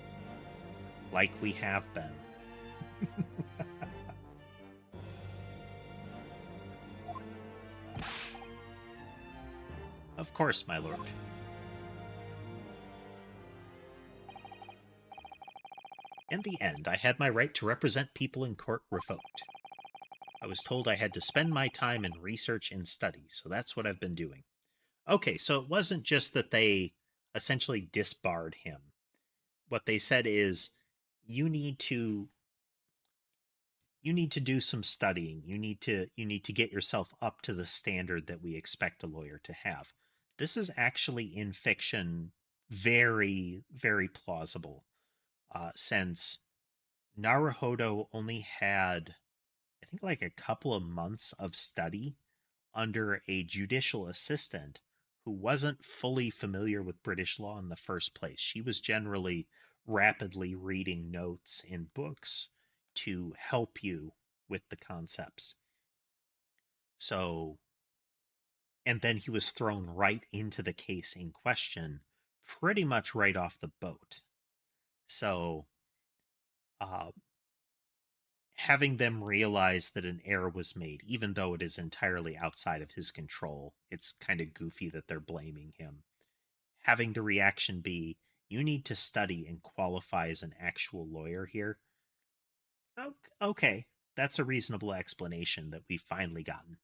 [SPEAKER 1] Like we have been. Of course, my lord. In the end, I had my right to represent people in court revoked. I was told I had to spend my time in research and study, so that's what I've been doing. Okay, so it wasn't just that they essentially disbarred him. What they said is, you need to do some studying. You need to get yourself up to the standard that we expect a lawyer to have. This is actually in fiction very, very plausible, since Naruhodo only had, I think, like a couple of months of study under a judicial assistant who wasn't fully familiar with British law in the first place. She was generally rapidly reading notes in books to help you with the concepts. So, and then he was thrown right into the case in question pretty much right off the boat. So, uh, having them realize that an error was made, even though it is entirely outside of his control, it's kind of goofy that they're blaming him. Having the reaction be, you need to study and qualify as an actual lawyer here. Okay, that's a reasonable explanation that we've finally gotten.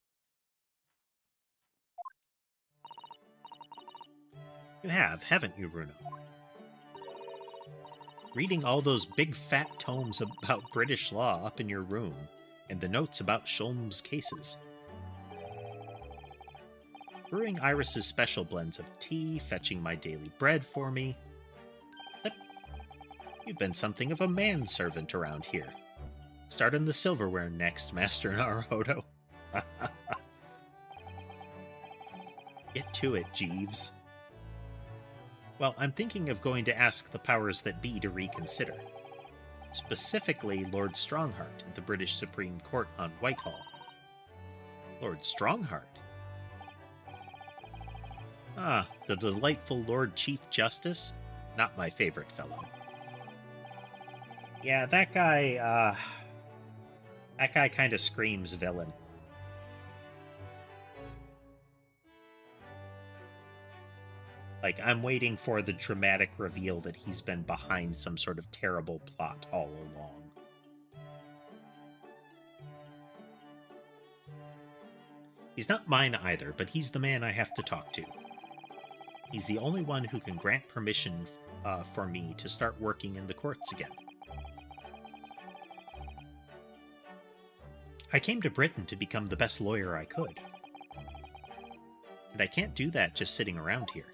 [SPEAKER 1] You have, haven't you, Bruno? Reading all those big fat tomes about British law up in your room, and the notes about Sholmes' cases. Brewing Iris's special blends of tea, fetching my daily bread for me. But you've been something of a manservant around here. Start on the silverware next, Master Naruhodo. Get to it, Jeeves. Well, I'm thinking of going to ask the powers that be to reconsider. Specifically, Lord Strongheart at the British Supreme Court on Whitehall. Lord Strongheart? Ah, the delightful Lord Chief Justice? Not my favorite fellow. Yeah, that guy kind of screams villain. Like, I'm waiting for the dramatic reveal that he's been behind some sort of terrible plot all along. He's not mine either, but he's the man I have to talk to. He's the only one who can grant permission for me to start working in the courts again. I came to Britain to become the best lawyer I could. And I can't do that just sitting around here.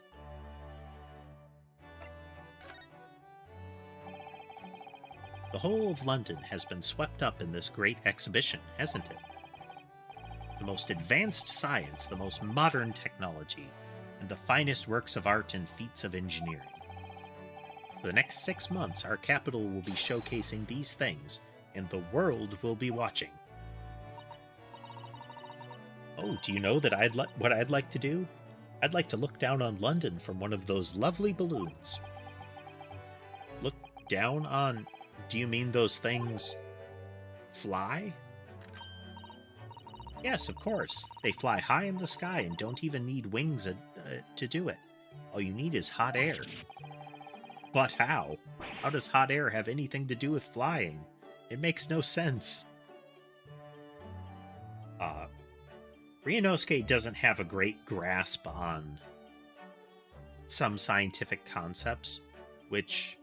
[SPEAKER 1] The whole of London has been swept up in this great exhibition, hasn't it? The most advanced science, the most modern technology, and the finest works of art and feats of engineering. For the next 6 months, our capital will be showcasing these things, and the world will be watching. Oh, do you know that what I'd like to do? I'd like to look down on London from one of those lovely balloons. Look down on... Do you mean those things fly? Yes, of course. They fly high in the sky and don't even need wings to do it. All you need is hot air. But how? How does hot air have anything to do with flying? It makes no sense. Ryunosuke doesn't have a great grasp on some scientific concepts, which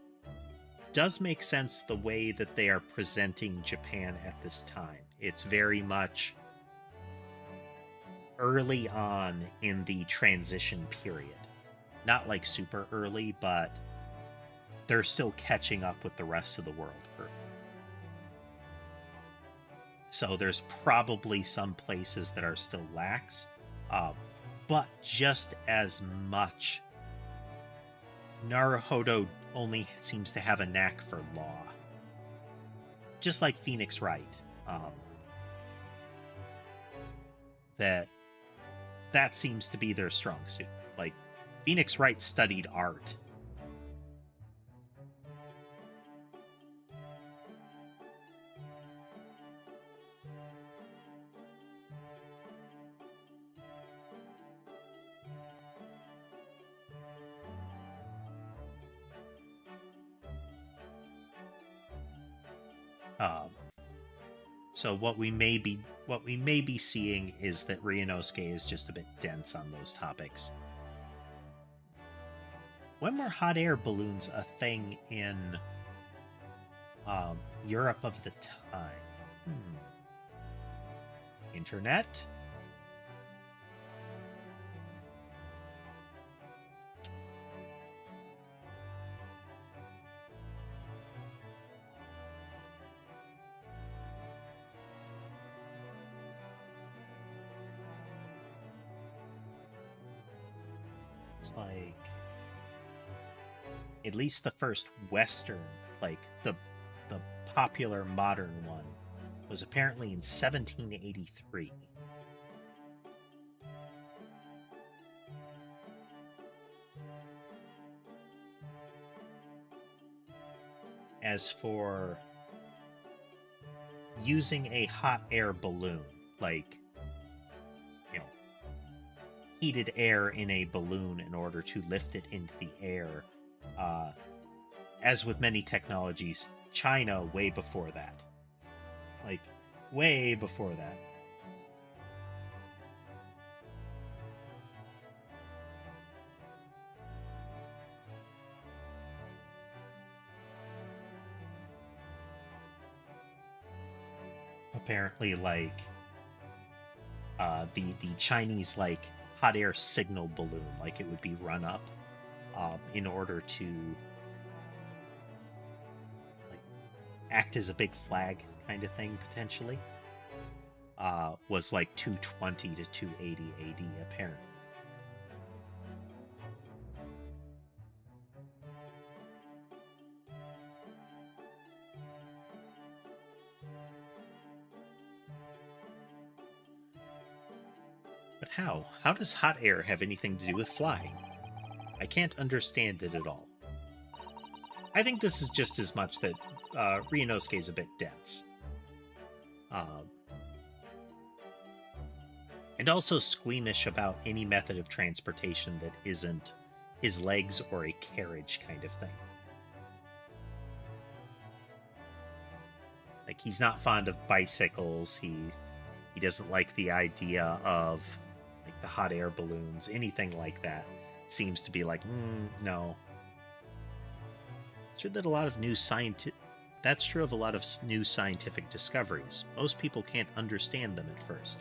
[SPEAKER 1] does make sense the way that they are presenting Japan at this time. It's very much early on in the transition period. Not like super early, but they're still catching up with the rest of the world. So there's probably some places that are still lax, but just as much, Naruhodo only seems to have a knack for law. Just like Phoenix Wright. That seems to be their strong suit. Like, Phoenix Wright studied art. Um, so what we may be seeing is that Ryunosuke is just a bit dense on those topics. When were hot air balloons a thing in Europe of the time? Internet? It's like at least the first Western, like the popular modern one, was apparently in 1783. As for using a hot air balloon, like, you know, heated air in a balloon in order to lift it into the air, as with many technologies, China way before that. Like, way before that. Apparently, like, the Chinese, like, hot air signal balloon, like, it would be run up in order to, like, act as a big flag kind of thing, potentially, was like 220 to 280 AD, apparently. But how? How does hot air have anything to do with flying? I can't understand it at all. I think this is just as much that Ryunosuke is a bit dense. And also squeamish about any method of transportation that isn't his legs or a carriage kind of thing. Like, he's not fond of bicycles. He doesn't like the idea of, like, the hot air balloons, anything like that. Seems to be like, no. It's true that a lot of new that's true of a lot of new scientific discoveries. Most people can't understand them at first.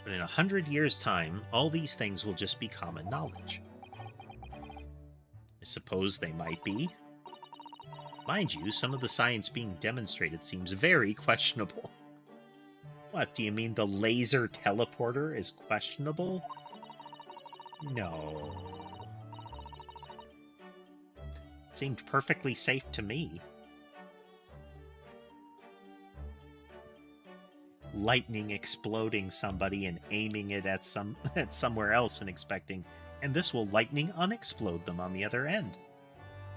[SPEAKER 1] But in 100 years' time, all these things will just be common knowledge. I suppose they might be. Mind you, some of the science being demonstrated seems very questionable. What, do you mean the laser teleporter is questionable? No. Seemed perfectly safe to me. Lightning exploding somebody and aiming it at somewhere else and expecting, and this will lightning unexplode them on the other end.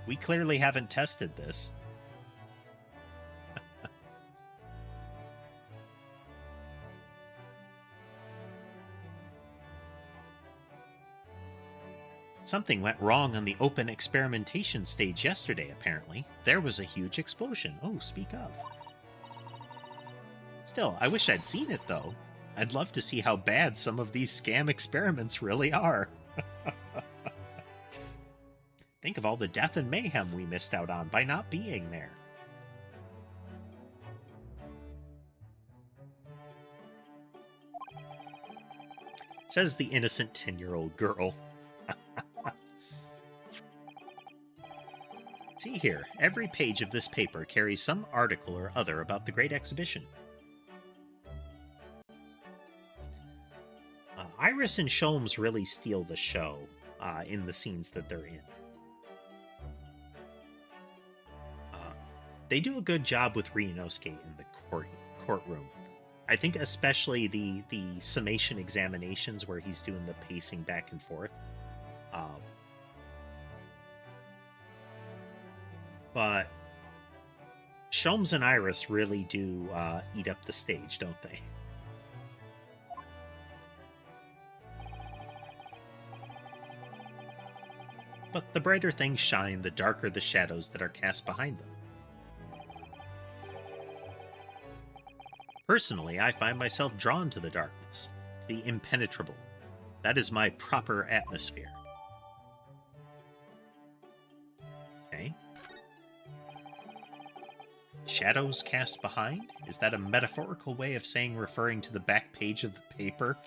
[SPEAKER 1] We clearly haven't tested this. Something went wrong on the open experimentation stage yesterday, apparently. There was a huge explosion. Oh, speak of. Still, I wish I'd seen it, though. I'd love to see how bad some of these scam experiments really are. Think of all the death and mayhem we missed out on by not being there. Says the innocent 10-year-old girl. See here, every page of this paper carries some article or other about the Great Exhibition. Iris and Sholmes really steal the show in the scenes that they're in. They do a good job with Ryunosuke in the courtroom. I think especially the summation examinations where he's doing the pacing back and forth. But Sholmes and Iris really do eat up the stage, don't they? but the brighter things shine, the darker the shadows that are cast behind them. Personally, I find myself drawn to the darkness, the impenetrable. That is my proper atmosphere. Okay. Shadows cast behind? Is that a metaphorical way of saying referring to the back page of the paper?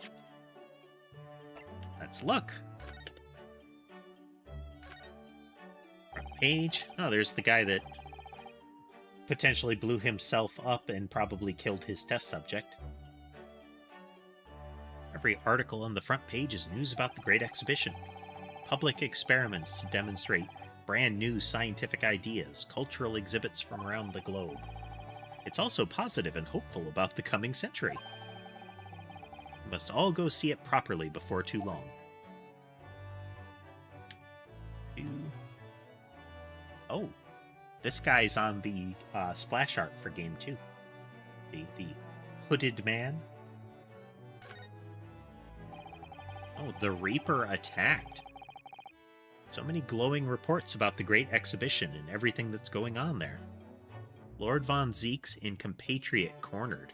[SPEAKER 1] Let's look. Front page. Oh, there's the guy that potentially blew himself up and probably killed his test subject. Every article on the front page is news about the Great Exhibition. Public experiments to demonstrate brand new scientific ideas, cultural exhibits from around the globe. It's also positive and hopeful about the coming century. We must all go see it properly before too long. Oh, this guy's on the splash art for Game 2. The hooded man. Oh, the Reaper attacked. So many glowing reports about the Great Exhibition and everything that's going on there. Lord Von Zeke's in compatriot cornered.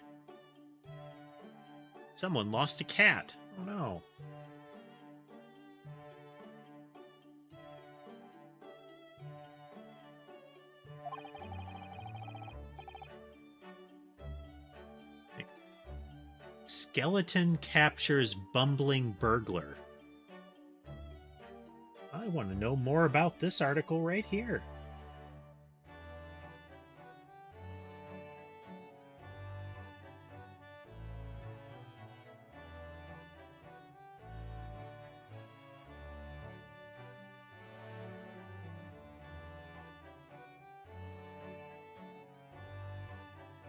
[SPEAKER 1] Someone lost a cat. Oh no. Skeleton captures bumbling burglar. I want to know more about this article right here.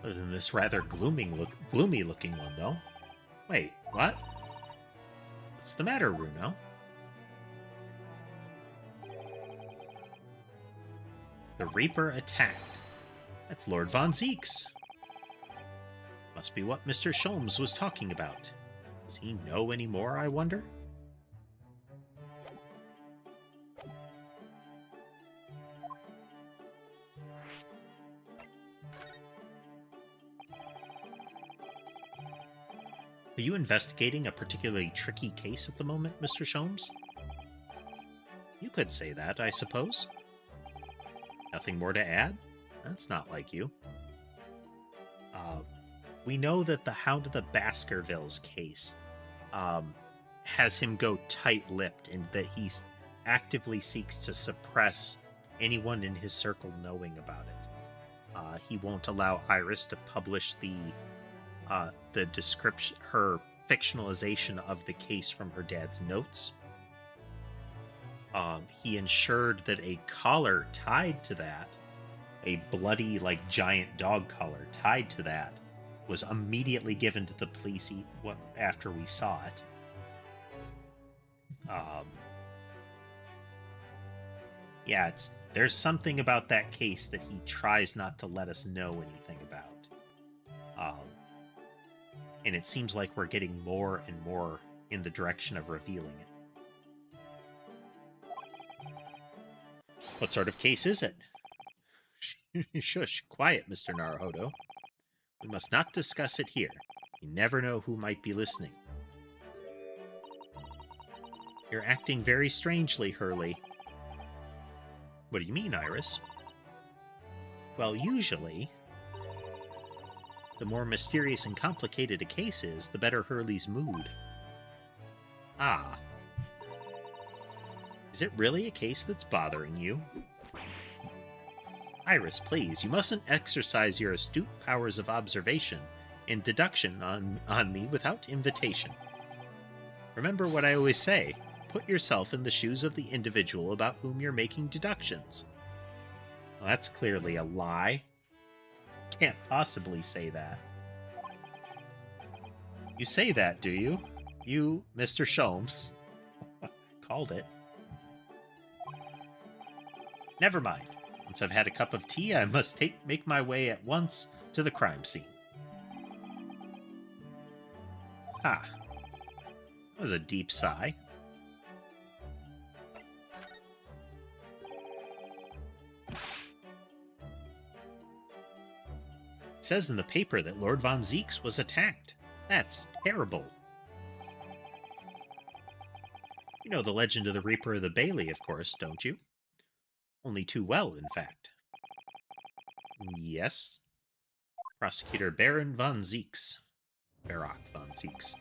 [SPEAKER 1] Other than this rather gloomy looking one, though. Wait, what? What's the matter, Runo? The Reaper attacked. That's Lord Von Zeke's. Must be what Mr. Sholmes was talking about. Does he know any more, I wonder? Are you investigating a particularly tricky case at the moment, Mr. Sholmes? You could say that, I suppose. Nothing more to add? That's not like you. We know that the Hound of the Baskervilles case has him go tight-lipped and that he actively seeks to suppress anyone in his circle knowing about it. He won't allow Iris to publish the description, her fictionalization of the case from her dad's notes. He ensured that a collar tied to that, a bloody, like, giant dog collar tied to that, was immediately given to the police after we saw it. Yeah, there's something about that case that he tries not to let us know anything about. And it seems like we're getting more and more in the direction of revealing it. What sort of case is it? Shush, quiet, Mr. Naruhodo. We must not discuss it here. You never know who might be listening. You're acting very strangely, Hurley. What do you mean, Iris? Well, usually, the more mysterious and complicated a case is, the better Hurley's mood. Ah. Is it really a case that's bothering you? Iris, please, you mustn't exercise your astute powers of observation and deduction on me without invitation. Remember what I always say, put yourself in the shoes of the individual about whom you're making deductions. Well, that's clearly a lie. Can't possibly say that. You say that, do you? You, Mr. Sholmes. Called it. Never mind. Once I've had a cup of tea, I must make my way at once to the crime scene. Ah. That was a deep sigh. It says in the paper that Lord Von Zeeks was attacked. That's terrible. You know the legend of the Reaper of the Bailey, of course, don't you? Only too well, in fact. Yes. Prosecutor Baron Von Zeeks. Barak Von Zeeks.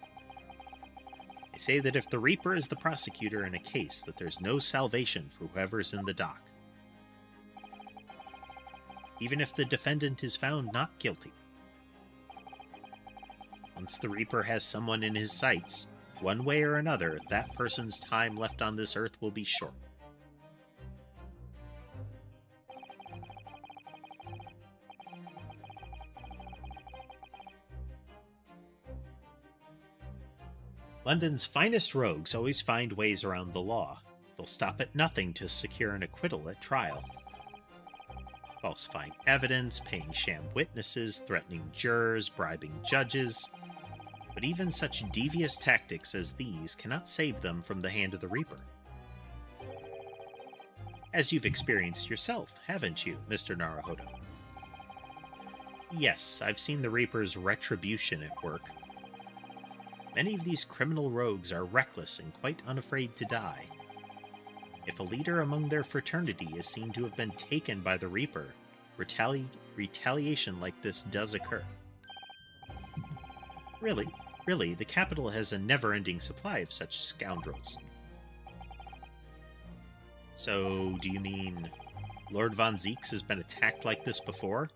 [SPEAKER 1] They say that if the Reaper is the prosecutor in a case, that there's no salvation for whoever's in the dock. Even if the defendant is found not guilty. Once the Reaper has someone in his sights, one way or another, that person's time left on this earth will be short. London's finest rogues always find ways around the law. They'll stop at nothing to secure an acquittal at trial. Falsifying evidence, paying sham witnesses, threatening jurors, bribing judges. But even such devious tactics as these cannot save them from the hand of the Reaper. As you've experienced yourself, haven't you, Mr. Naruhodo? Yes, I've seen the Reaper's retribution at work. Many of these criminal rogues are reckless and quite unafraid to die. If a leader among their fraternity is seen to have been taken by the Reaper, retaliation like this does occur. Really, the capital has a never-ending supply of such scoundrels. So, do you mean Lord Von Zeeks has been attacked like this before?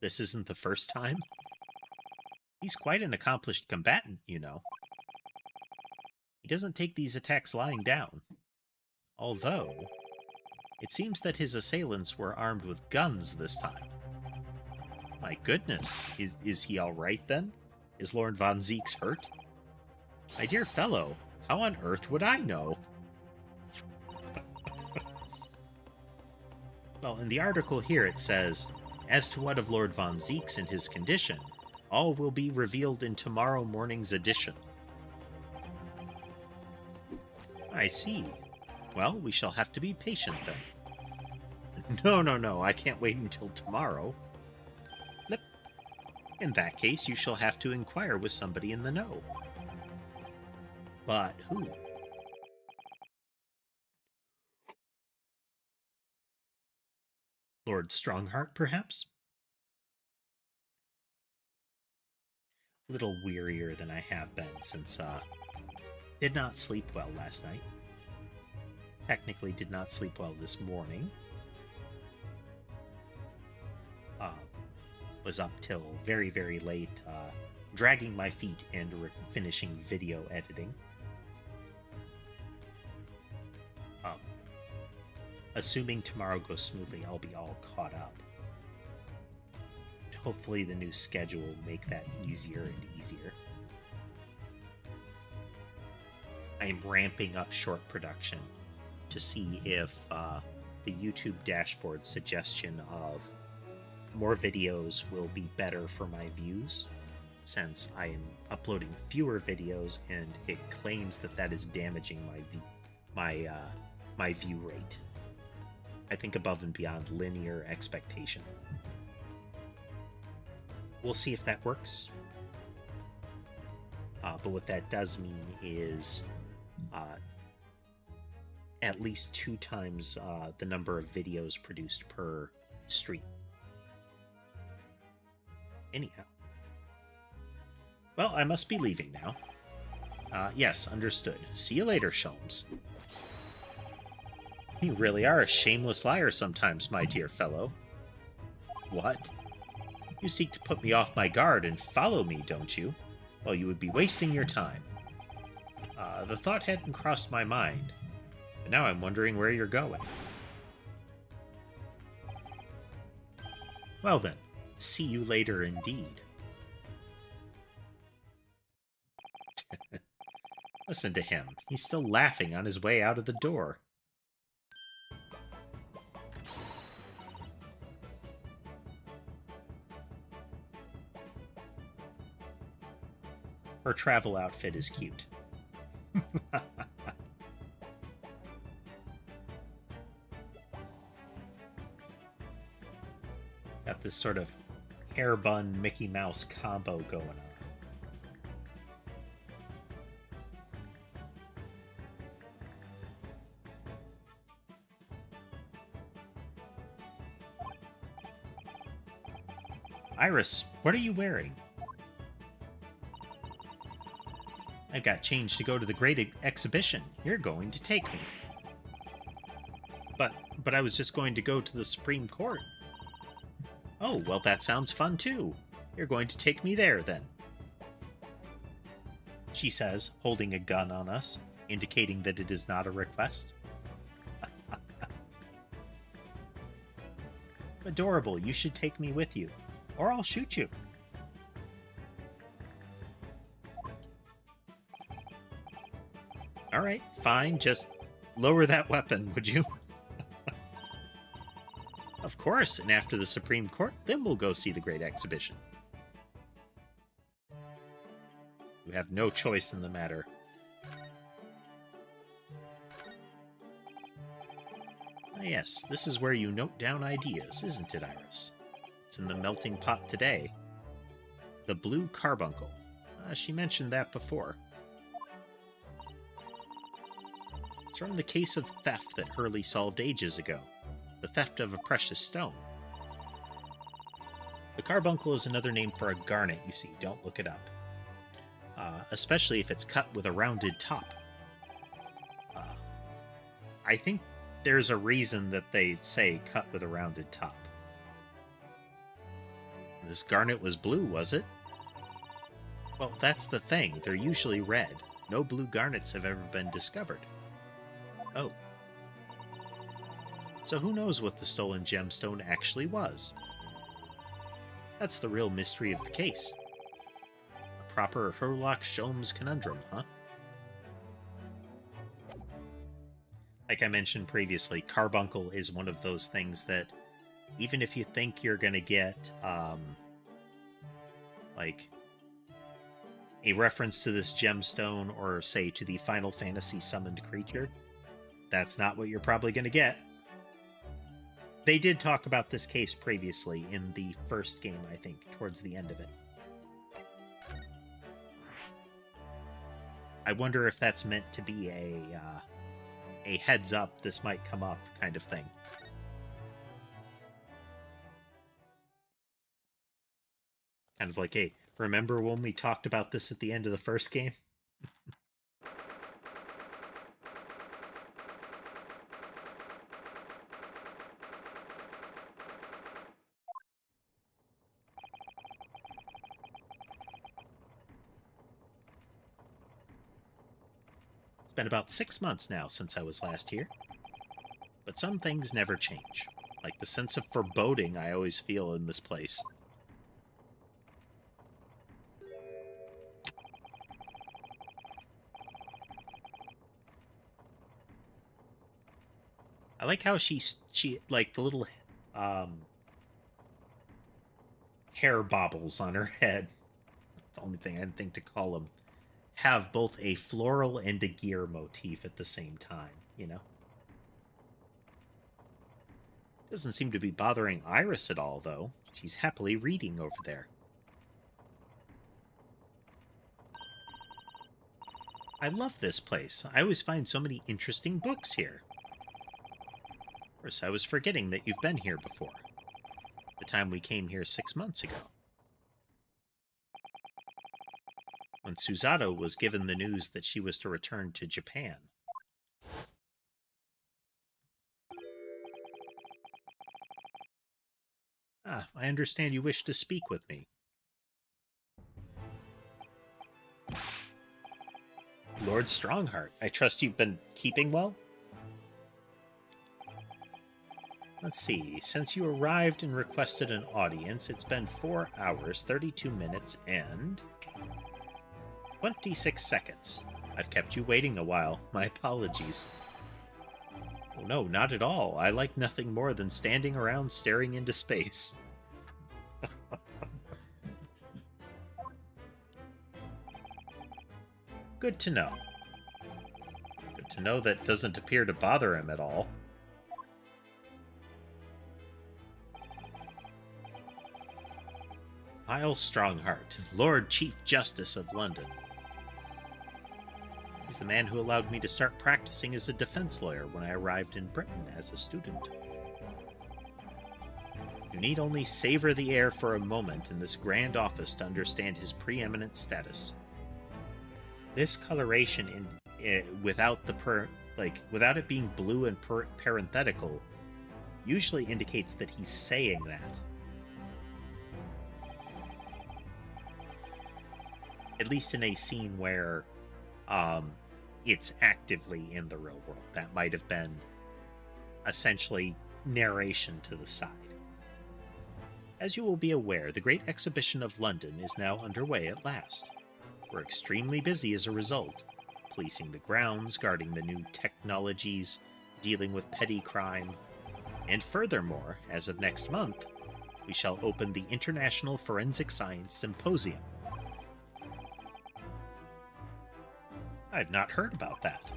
[SPEAKER 1] This isn't the first time? He's quite an accomplished combatant, you know. He doesn't take these attacks lying down. Although, it seems that his assailants were armed with guns this time. My goodness, is he alright then? Is Lord Von Zeeks hurt? My dear fellow, how on earth would I know? Well, in the article here it says, as to what of Lord Von Zeeks and his condition, all will be revealed in tomorrow morning's edition. I see. Well, we shall have to be patient then. No, I can't wait until tomorrow. In that case, you shall have to inquire with somebody in the know. But who? Lord Strongheart, perhaps? A little wearier than I have been since, did not sleep well last night. Technically did not sleep well this morning. Was up till very, very late, dragging my feet and finishing video editing. Assuming tomorrow goes smoothly, I'll be all caught up. Hopefully the new schedule will make that easier and easier. I am ramping up short production to see if the YouTube dashboard suggestion of more videos will be better for my views, since I am uploading fewer videos and it claims that that is damaging my view rate. I think above and beyond linear expectation. We'll see if that works. But what that does mean is at least 2 times the number of videos produced per stream. Anyhow. Well, I must be leaving now. Yes, understood. See you later, Sholmes. You really are a shameless liar sometimes, my dear fellow. What? You seek to put me off my guard and follow me, don't you? Well, you would be wasting your time. The thought hadn't crossed my mind, but now I'm wondering where you're going. Well then, see you later indeed. Listen to him. He's still laughing on his way out of the door. Her travel outfit is cute. Got this sort of hair bun Mickey Mouse combo going on. Iris, what are you wearing? I've got change to go to the great exhibition. You're going to take me. But I was just going to go to the Supreme Court. Oh, well, that sounds fun, too. You're going to take me there, then. She says, holding a gun on us, indicating that it is not a request. Adorable, you should take me with you, or I'll shoot you. All right, fine, just lower that weapon, would you? Of course, and after the Supreme Court, then we'll go see the great exhibition. You have no choice in the matter. Ah, yes, this is where you note down ideas, isn't it, Iris? It's in the melting pot today. The blue carbuncle. She mentioned that before. It's from the case of theft that Hurley solved ages ago. The theft of a precious stone. The carbuncle is another name for a garnet, you see. Don't look it up. Especially if it's cut with a rounded top. I think there's a reason that they say cut with a rounded top. This garnet was blue, was it? Well, that's the thing. They're usually red. No blue garnets have ever been discovered. Oh. So who knows what the stolen gemstone actually was? That's the real mystery of the case. A proper Sherlock Holmes conundrum, huh? Like I mentioned previously, carbuncle is one of those things that even if you think you're going to get, like, a reference to this gemstone or, say, to the Final Fantasy summoned creature, that's not what you're probably going to get. They did talk about this case previously in the first game, I think, towards the end of it. I wonder if that's meant to be a heads up, this might come up kind of thing. Kind of like, hey, remember when we talked about this at the end of the first game? It's been about 6 months now since I was last here. But some things never change, like the sense of foreboding I always feel in this place. I like how she like the little hair baubles on her head. That's the only thing I didn't think to call them. Have both a floral and a gear motif at the same time, you know? Doesn't seem to be bothering Iris at all, though. She's happily reading over there. I love this place. I always find so many interesting books here. Of course, I was forgetting that you've been here before. The time we came here 6 months ago. When Susato was given the news that she was to return to Japan. Ah, I understand you wish to speak with me. Lord Strongheart, I trust you've been keeping well? Let's see, since you arrived and requested an audience, it's been 4 hours, 32 minutes, and 26 seconds. I've kept you waiting a while. My apologies. Oh no, not at all. I like nothing more than standing around staring into space. Good to know. Good to know that doesn't appear to bother him at all. Isle Strongheart, Lord Chief Justice of London. He's the man who allowed me to start practicing as a defense lawyer when I arrived in Britain as a student. You need only savor the air for a moment in this grand office to understand his preeminent status. This coloration, without it being blue and parenthetical, usually indicates that he's saying that. At least in a scene where it's actively in the real world. That might have been essentially narration to the side. As you will be aware, the Great Exhibition of London is now underway at last. We're extremely busy as a result, policing the grounds, guarding the new technologies, dealing with petty crime, and furthermore, as of next month, we shall open the International Forensic Science Symposium. I've not heard about that.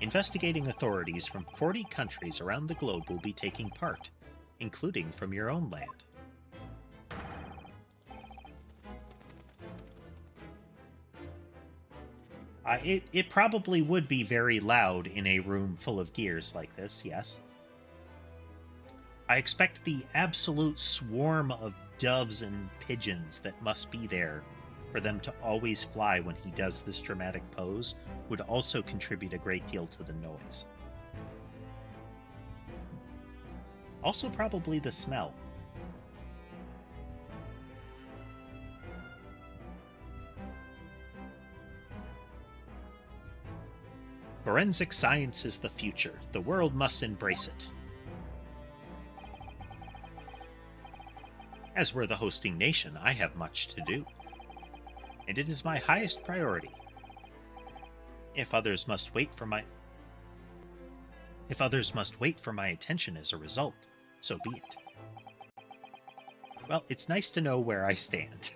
[SPEAKER 1] Investigating authorities from 40 countries around the globe will be taking part, including from your own land. It probably would be very loud in a room full of gears like this, yes. I expect the absolute swarm of doves and pigeons that must be there for them to always fly when he does this dramatic pose would also contribute a great deal to the noise. Also probably the smell. Forensic science is the future. The world must embrace it. As we're the hosting nation, I have much to do. And it is my highest priority. If others must wait for my attention as a result, so be it. Well, it's nice to know where I stand.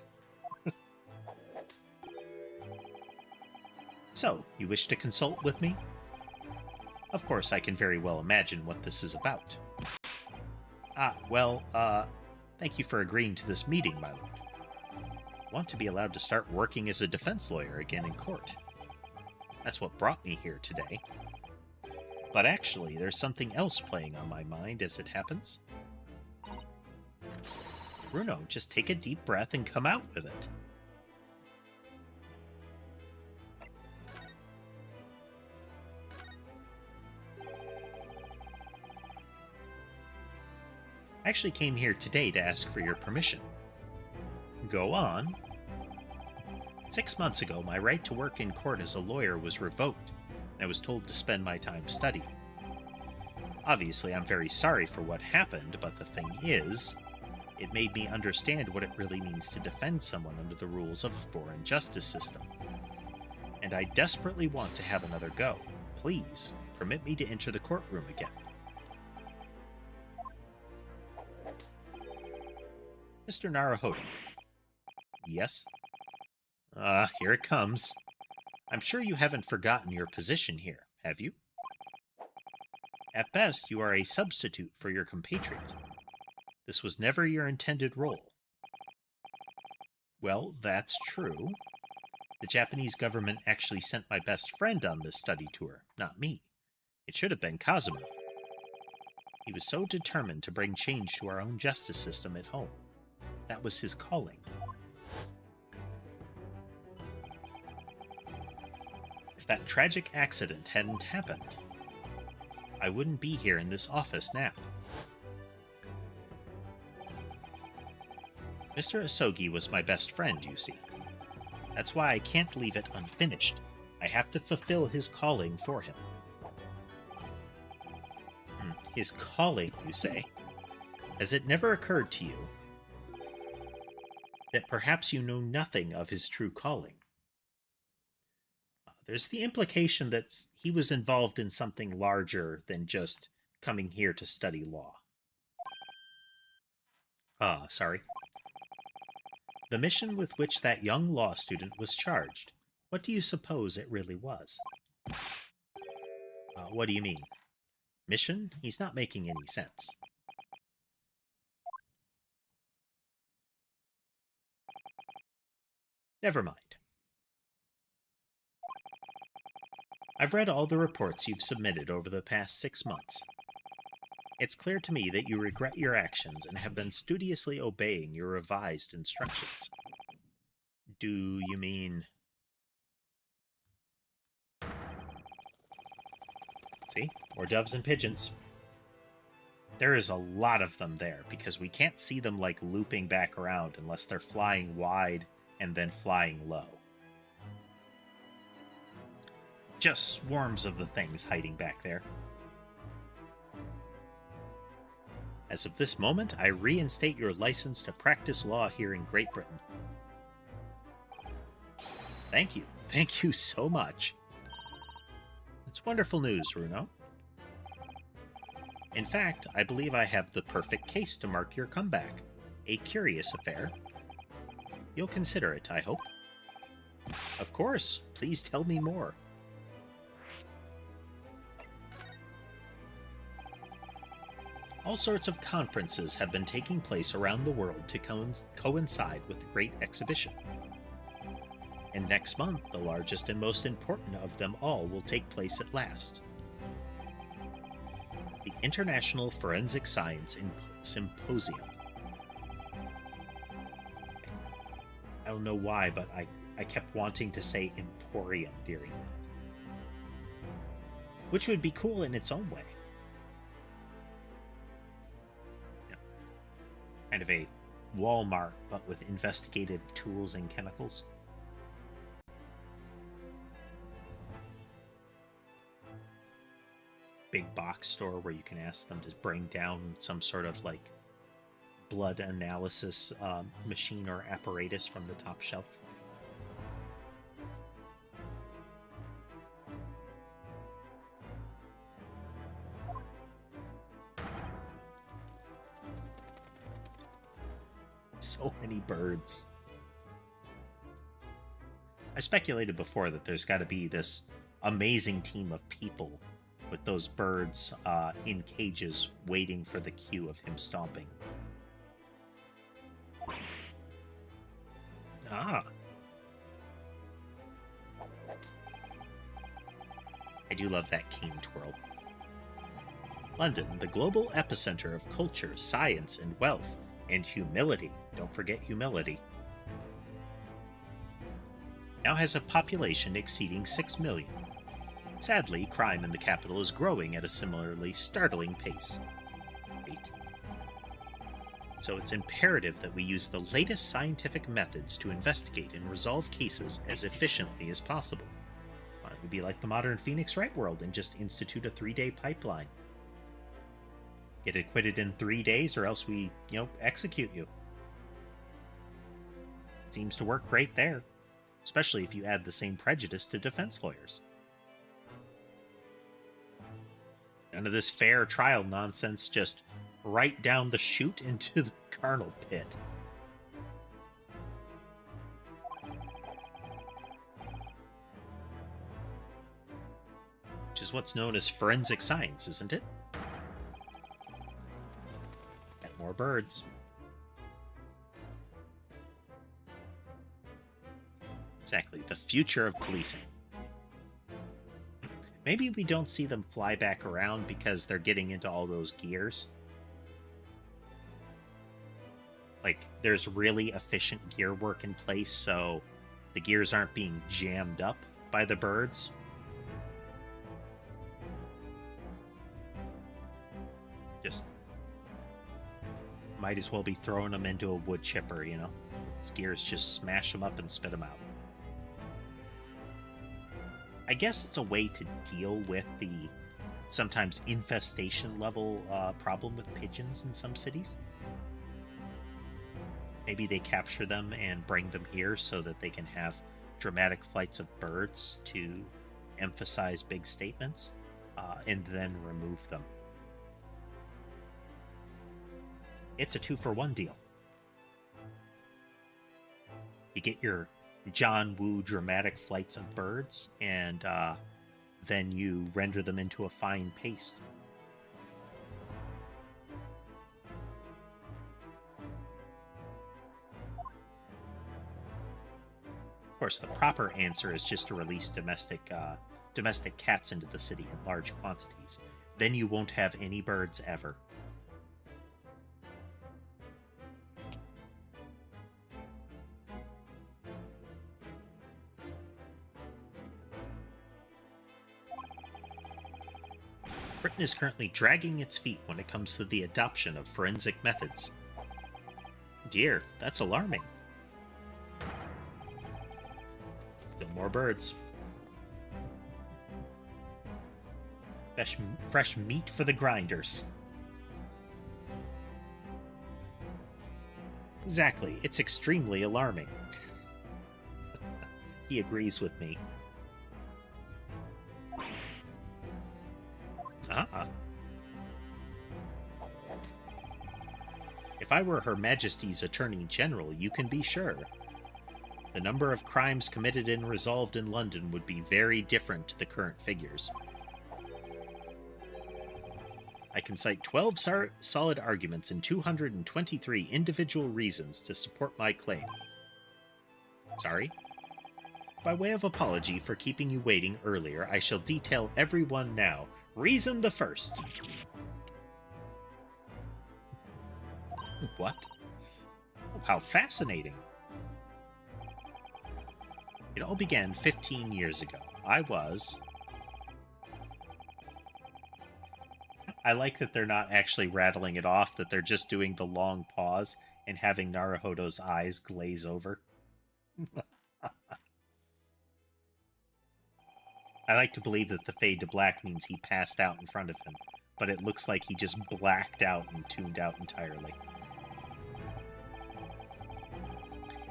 [SPEAKER 1] So, you wish to consult with me? Of course, I can very well imagine what this is about. Thank you for agreeing to this meeting, my lord. I want to be allowed to start working as a defense lawyer again in court. That's what brought me here today. But actually, there's something else playing on my mind as it happens. Bruno, just take a deep breath and come out with it. I actually came here today to ask for your permission. Go on. 6 months ago, my right to work in court as a lawyer was revoked, and I was told to spend my time studying. Obviously, I'm very sorry for what happened, but the thing is, it made me understand what it really means to defend someone under the rules of a foreign justice system. And I desperately want to have another go. Please, permit me to enter the courtroom again. Mr. Naruhodo. Yes? Here it comes. I'm sure you haven't forgotten your position here, have you? At best, you are a substitute for your compatriot. This was never your intended role. Well, that's true. The Japanese government actually sent my best friend on this study tour, not me. It should have been Kazuma. He was so determined to bring change to our own justice system at home. That was his calling. If that tragic accident hadn't happened, I wouldn't be here in this office now. Mr. Asogi was my best friend, you see. That's why I can't leave it unfinished. I have to fulfill his calling for him. His calling, you say? Has it never occurred to you that perhaps you know nothing of his true calling? There's the implication that he was involved in something larger than just coming here to study law. Sorry. The mission with which that young law student was charged, what do you suppose it really was? What do you mean? Mission? He's not making any sense. Never mind. I've read all the reports you've submitted over the past 6 months. It's clear to me that you regret your actions and have been studiously obeying your revised instructions. Do you mean... See? More doves and pigeons. There is a lot of them there, because we can't see them, like, looping back around unless they're flying wide and then flying low. Just swarms of the things hiding back there. As of this moment, I reinstate your license to practice law here in Great Britain. Thank you. Thank you so much. It's wonderful news, Runo. In fact, I believe I have the perfect case to mark your comeback. A curious affair. You'll consider it, I hope. Of course. Please tell me more. All sorts of conferences have been taking place around the world to coincide with the Great Exhibition. And next month, the largest and most important of them all will take place at last. The International Forensic Science Symposium. I don't know why, but I kept wanting to say Emporium during that. Which would be cool in its own way. Kind of a Walmart, but with investigative tools and chemicals. Big box store where you can ask them to bring down some sort of, like, blood analysis machine or apparatus from the top shelf. So many birds. I speculated before that there's got to be this amazing team of people with those birds in cages waiting for the cue of him stomping. Ah. I do love that cane twirl. London, the global epicenter of culture, science, and wealth, and humility. Don't forget humility. Now has a population exceeding 6 million. Sadly, crime in the capital is growing at a similarly startling pace. Wait. So it's imperative that we use the latest scientific methods to investigate and resolve cases as efficiently as possible. Why don't we be like the modern Phoenix Wright world and just institute a 3-day pipeline? Get acquitted in 3 days, or else we, execute you. Seems to work great there, especially if you add the same prejudice to defense lawyers. None of this fair trial nonsense, just right down the chute into the carnal pit. Which is what's known as forensic science, isn't it? Get more birds. Exactly, the future of policing. Maybe we don't see them fly back around because they're getting into all those gears. Like, there's really efficient gear work in place, so the gears aren't being jammed up by the birds. Just might as well be throwing them into a wood chipper, Those gears just smash them up and spit them out. I guess it's a way to deal with the sometimes infestation level problem with pigeons in some cities. Maybe they capture them and bring them here so that they can have dramatic flights of birds to emphasize big statements, and then remove them. It's a 2-for-1 deal. You get your John Woo dramatic flights of birds, and then you render them into a fine paste. Of course, the proper answer is just to release domestic cats into the city in large quantities. Then you won't have any birds ever. Britain is currently dragging its feet when it comes to the adoption of forensic methods. Dear, that's alarming. Still more birds. Fresh meat for the grinders. Exactly, it's extremely alarming. He agrees with me. If I were Her Majesty's Attorney General, you can be sure. The number of crimes committed and resolved in London would be very different to the current figures. I can cite 12 solid arguments and 223 individual reasons to support my claim. Sorry? By way of apology for keeping you waiting earlier, I shall detail every one now. Reason the first. What? Oh, how fascinating. It all began 15 years ago. I like that they're not actually rattling it off, that they're just doing the long pause and having Naruhodo's eyes glaze over. I like to believe that the fade to black means he passed out in front of him, but it looks like he just blacked out and tuned out entirely.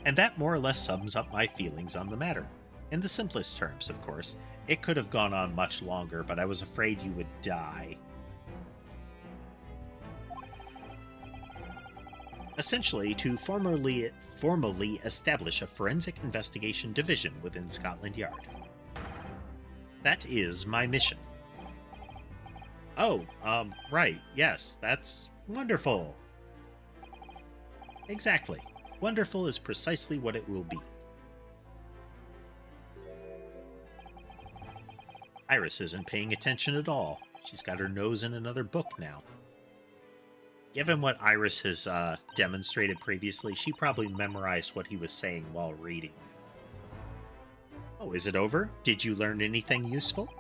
[SPEAKER 1] And that more or less sums up my feelings on the matter. In the simplest terms, of course. It could have gone on much longer, but I was afraid you would die. Essentially, to formally establish a forensic investigation division within Scotland Yard. That is my mission. Oh, right, yes, that's wonderful. Exactly. Wonderful is precisely what it will be. Iris isn't paying attention at all. She's got her nose in another book now. Given what Iris has demonstrated previously, she probably memorized what he was saying while reading. Oh, is it over? Did you learn anything useful?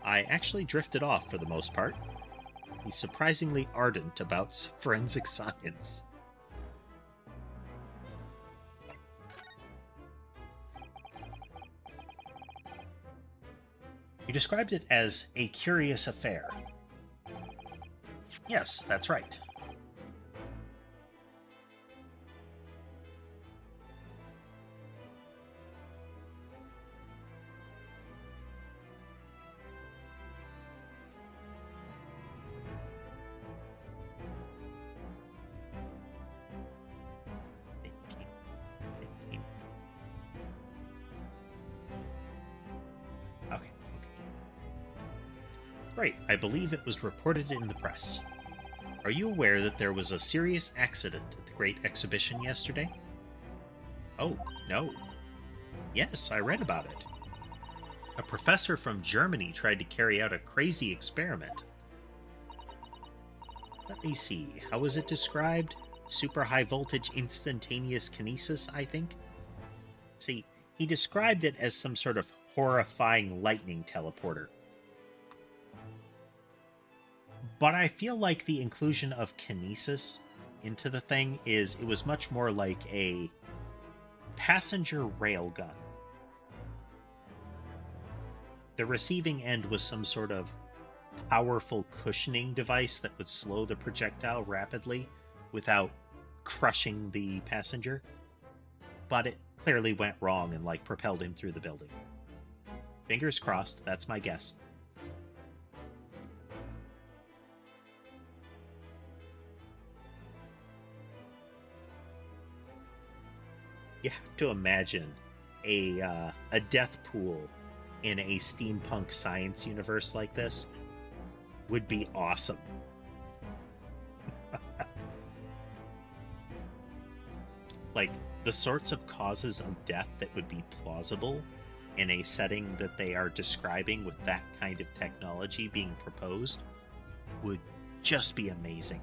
[SPEAKER 1] I actually drifted off for the most part. He's surprisingly ardent about forensic science. You described it as a curious affair. Yes, that's right. Right, I believe it was reported in the press. Are you aware that there was a serious accident at the Great Exhibition yesterday? Oh, no. Yes, I read about it. A professor from Germany tried to carry out a crazy experiment. Let me see, how was it described? Super high voltage instantaneous kinesis, I think? See, he described it as some sort of horrifying lightning teleporter. But I feel like the inclusion of kinesis into the thing it was much more like a passenger railgun. The receiving end was some sort of powerful cushioning device that would slow the projectile rapidly without crushing the passenger. But it clearly went wrong and propelled him through the building. Fingers crossed, that's my guess. You have to imagine a death pool in a steampunk science universe like this would be awesome. Like, the sorts of causes of death that would be plausible in a setting that they are describing with that kind of technology being proposed would just be amazing.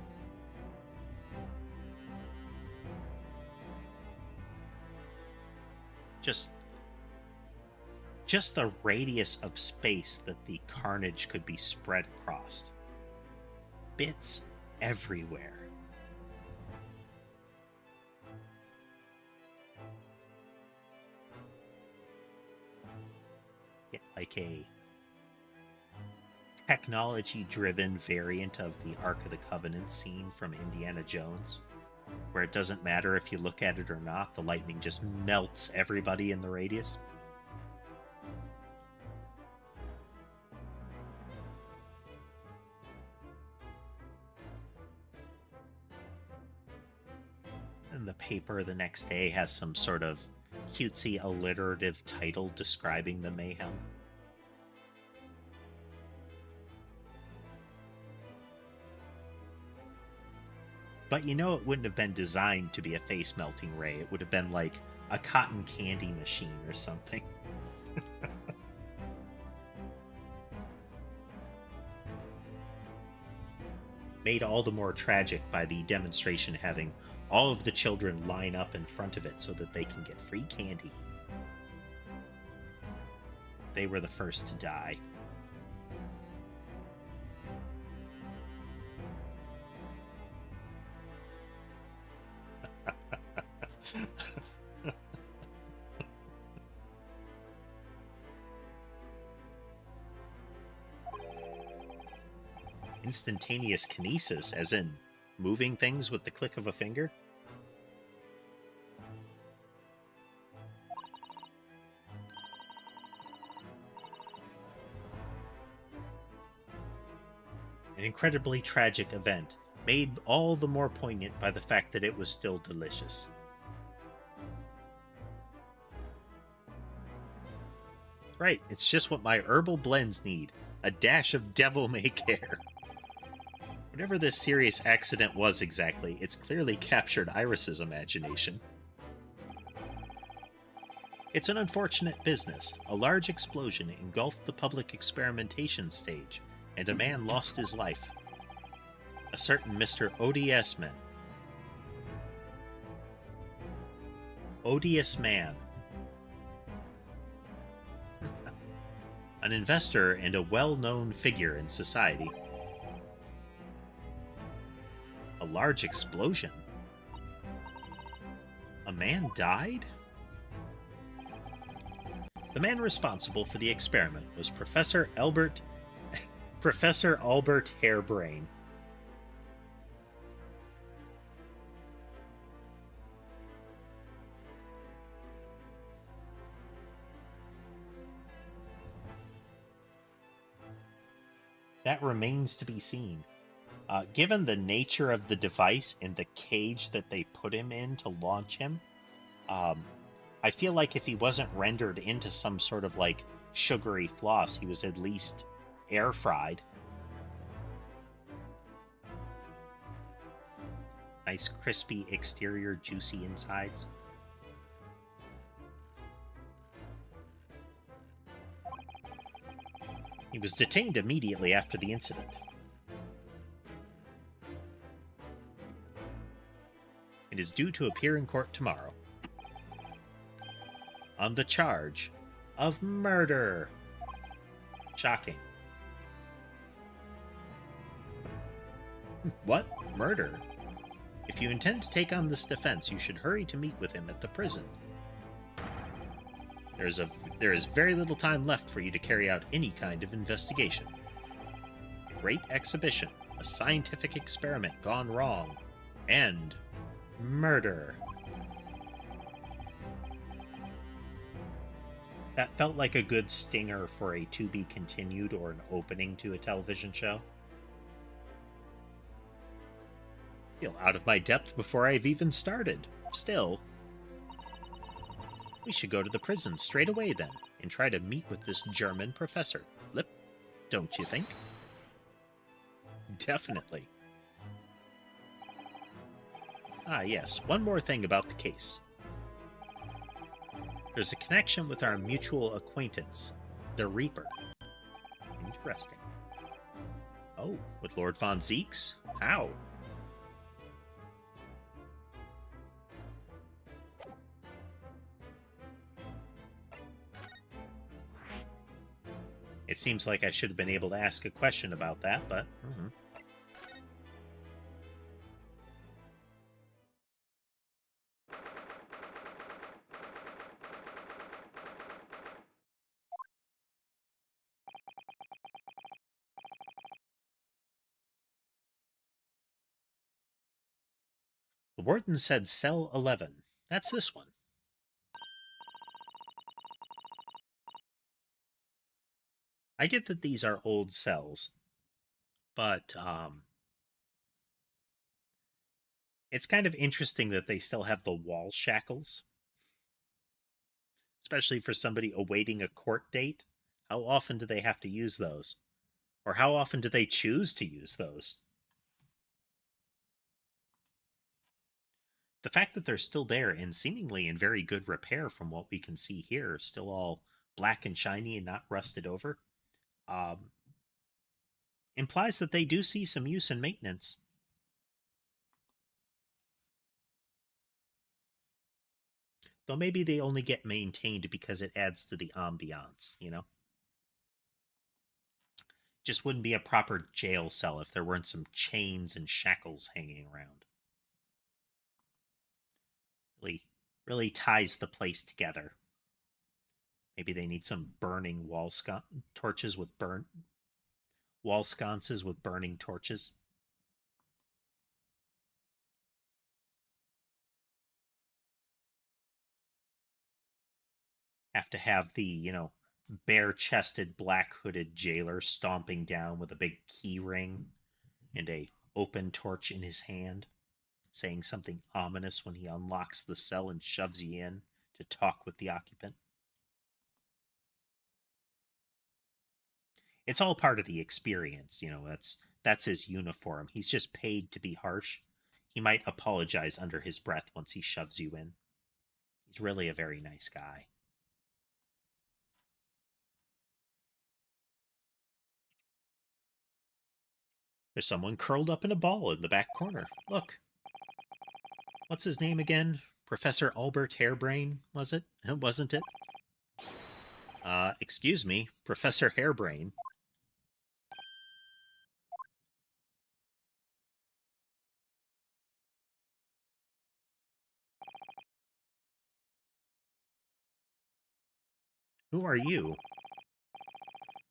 [SPEAKER 1] Just the radius of space that the carnage could be spread across. Bits everywhere. Yeah, like a technology-driven variant of the Ark of the Covenant scene from Indiana Jones, where it doesn't matter if you look at it or not, the lightning just melts everybody in the radius. And the paper the next day has some sort of cutesy alliterative title describing the mayhem. But you know it wouldn't have been designed to be a face-melting ray. It would have been like a cotton candy machine or something. Made all the more tragic by the demonstration having all of the children line up in front of it so that they can get free candy. They were the first to die. Instantaneous kinesis, as in moving things with the click of a finger? An incredibly tragic event, made all the more poignant by the fact that it was still delicious. Right, it's just what my herbal blends need. A dash of devil-may-care. Whatever this serious accident was exactly, it's clearly captured Iris's imagination. It's an unfortunate business. A large explosion engulfed the public experimentation stage, and a man lost his life. A certain Mr. ODS Man. Odious man. An investor and a well-known figure in society. A large explosion? A man died? The man responsible for the experiment was Professor Albert Harebrain. That remains to be seen. Given the nature of the device and the cage that they put him in to launch him, I feel like if he wasn't rendered into some sort of like sugary floss, he was at least air fried. Nice crispy exterior, juicy insides. He was detained immediately after the incident. It is due to appear in court tomorrow. On the charge of murder. Shocking. What? Murder? If you intend to take on this defense, you should hurry to meet with him at the prison. There is very little time left for you to carry out any kind of investigation. A great exhibition, a scientific experiment gone wrong, and murder. That felt like a good stinger for a to be continued or an opening to a television show. Feel out of my depth before I've even started. Still, we should go to the prison straight away then, and try to meet with this German professor. Flip, don't you think? Definitely. Ah, yes, one more thing about the case. There's a connection with our mutual acquaintance, the Reaper. Interesting. Oh, with Lord Von Zeeks? How? It seems like I should have been able to ask a question about that, but... The warden said cell 11. That's this one. I get that these are old cells, but it's kind of interesting that they still have the wall shackles, especially for somebody awaiting a court date. How often do they have to use those? Or how often do they choose to use those? The fact that they're still there and seemingly in very good repair from what we can see here, still all black and shiny and not rusted over, implies that they do see some use and maintenance. Though maybe they only get maintained because it adds to the ambiance, you know? Just wouldn't be a proper jail cell if there weren't some chains and shackles hanging around. Really ties the place together. Maybe they need some burning torches with wall sconces with burning torches. Have to have the, bare-chested, black-hooded jailer stomping down with a big key ring and a open torch in his hand, saying something ominous when he unlocks the cell and shoves you in to talk with the occupant. It's all part of the experience, that's his uniform. He's just paid to be harsh. He might apologize under his breath once he shoves you in. He's really a very nice guy. There's someone curled up in a ball in the back corner. Look. What's his name again? Professor Albert Hairbrain, was it? Wasn't it? Excuse me, Professor Hairbrain. Who are you?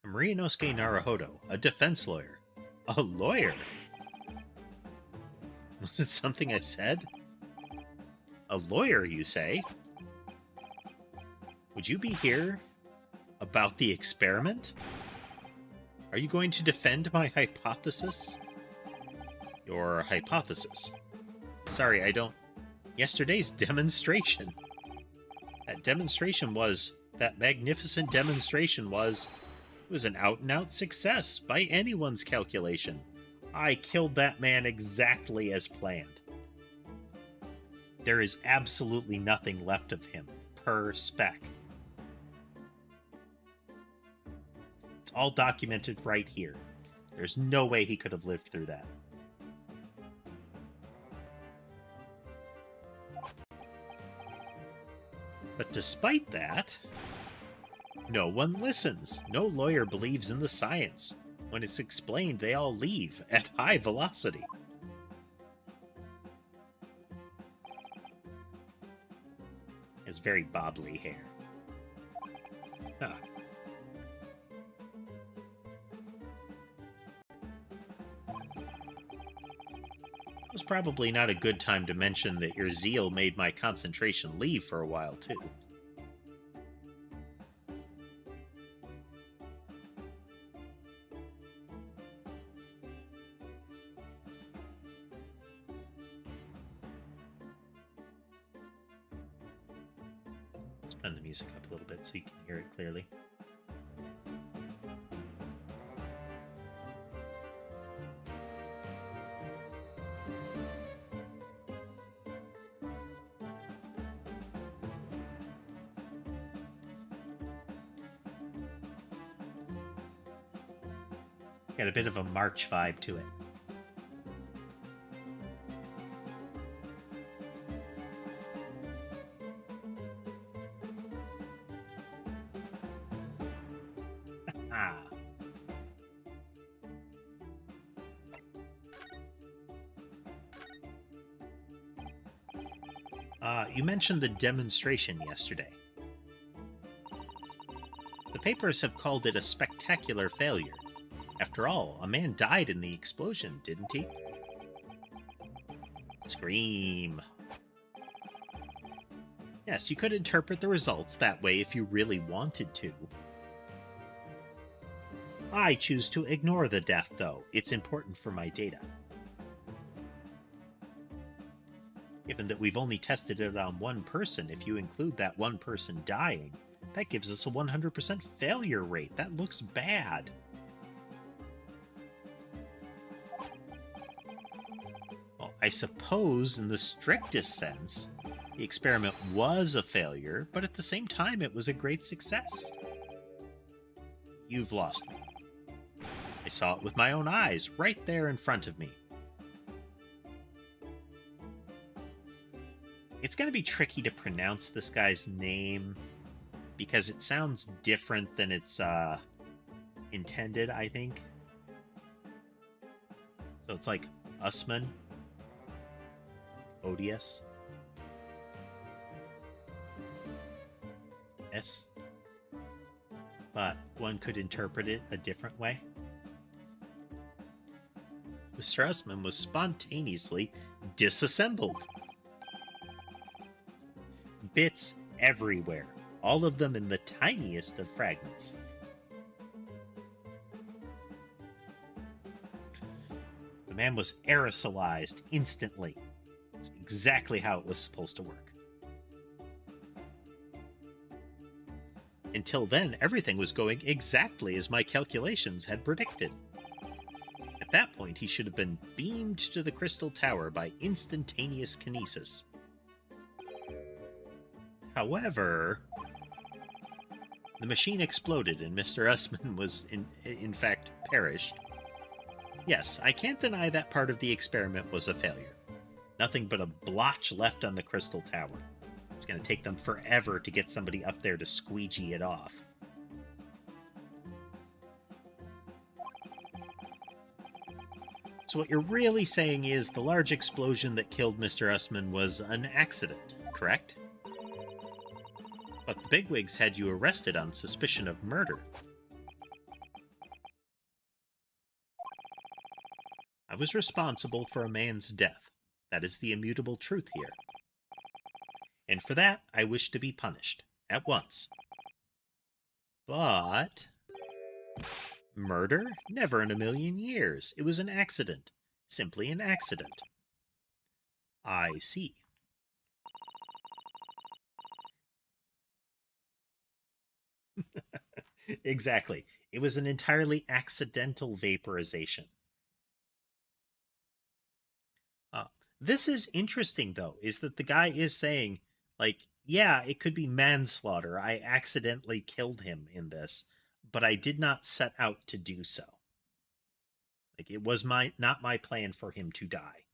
[SPEAKER 1] I'm Ryunosuke Naruhodo, a defense lawyer. A lawyer? Was it something I said? A lawyer, you say? Would you be here about the experiment? Are you going to defend my hypothesis? Your hypothesis? Sorry, I don't... Yesterday's demonstration. That magnificent demonstration was an out-and-out success by anyone's calculation. I killed that man exactly as planned. There is absolutely nothing left of him, per spec. It's all documented right here. There's no way he could have lived through that. But despite that, no one listens. No lawyer believes in the science. When it's explained, they all leave at high velocity. Has very bobbly hair. Huh. It was probably not a good time to mention that your zeal made my concentration leave for a while, too. Turn the music up a little bit so you can hear it clearly. Got a bit of a March vibe to it. Ah. You mentioned the demonstration yesterday. The papers have called it a spectacular failure. After all, a man died in the explosion, didn't he? Scream. Yes, you could interpret the results that way if you really wanted to. I choose to ignore the death, though. It's important for my data. Given that we've only tested it on one person, if you include that one person dying, that gives us a 100% failure rate. That looks bad. Well, I suppose in the strictest sense, the experiment was a failure, but at the same time it was a great success. You've lost me. I saw it with my own eyes, right there in front of me. It's going to be tricky to pronounce this guy's name because it sounds different than it's intended, I think. So it's like Usman, Odious, S. But one could interpret it a different way. Mr. Usman was spontaneously disassembled. Bits everywhere, all of them in the tiniest of fragments. The man was aerosolized instantly. It's exactly how it was supposed to work. Until then, everything was going exactly as my calculations had predicted. At that point, he should have been beamed to the Crystal Tower by instantaneous kinesis. However, the machine exploded and Mr. Usman was, in fact, perished. Yes, I can't deny that part of the experiment was a failure. Nothing but a blotch left on the Crystal Tower. It's going to take them forever to get somebody up there to squeegee it off. So what you're really saying is the large explosion that killed Mr. Usman was an accident, correct? But the bigwigs had you arrested on suspicion of murder. I was responsible for a man's death. That is the immutable truth here. And for that, I wish to be punished. At once. But... murder? Never in a million years. It was an accident. Simply an accident. I see. Exactly. It was an entirely accidental vaporization. This is interesting, though, is that the guy is saying, like, yeah, it could be manslaughter. I accidentally killed him in this, but I did not set out to do so. Like, it was not my plan for him to die.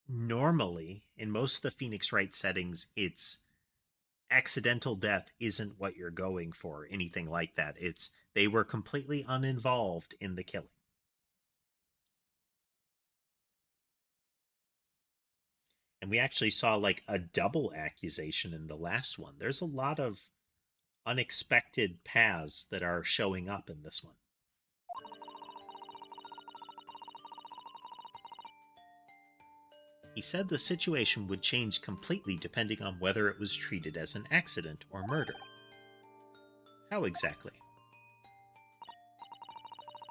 [SPEAKER 1] Normally, in most of the Phoenix Wright settings, it's accidental death isn't what you're going for, anything like that. It's they were completely uninvolved in the killing. And we actually saw like a double accusation in the last one. There's a lot of unexpected paths that are showing up in this one. He said the situation would change completely depending on whether it was treated as an accident or murder. How exactly?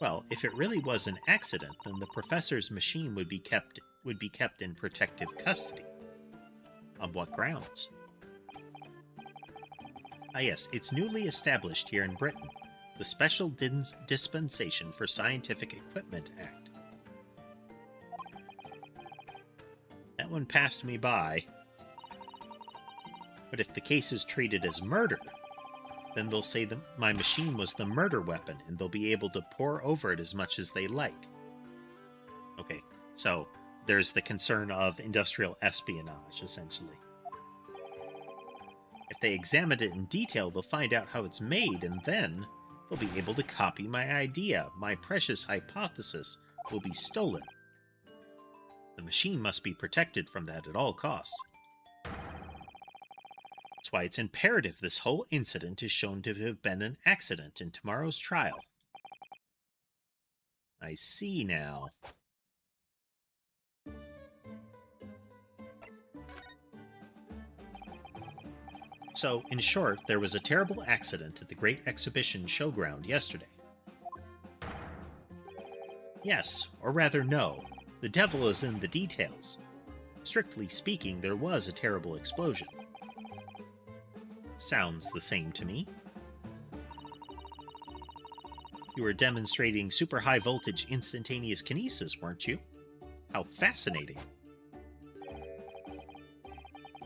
[SPEAKER 1] Well, if it really was an accident, then the professor's machine would be kept in protective custody. On what grounds? Ah yes, it's newly established here in Britain, the Special Dispensation for Scientific Equipment Act. That one passed me by. But if the case is treated as murder, then they'll say that my machine was the murder weapon, and they'll be able to pour over it as much as they like. Okay, so there's the concern of industrial espionage, essentially. If they examine it in detail, they'll find out how it's made, and then they'll be able to copy my idea. My precious hypothesis will be stolen. The machine must be protected from that at all costs. That's why it's imperative this whole incident is shown to have been an accident in tomorrow's trial. I see now. So, in short, there was a terrible accident at the Great Exhibition Showground yesterday. Yes, or rather no, the devil is in the details. Strictly speaking, there was a terrible explosion. Sounds the same to me. You were demonstrating super high voltage instantaneous kinesis, weren't you? How fascinating.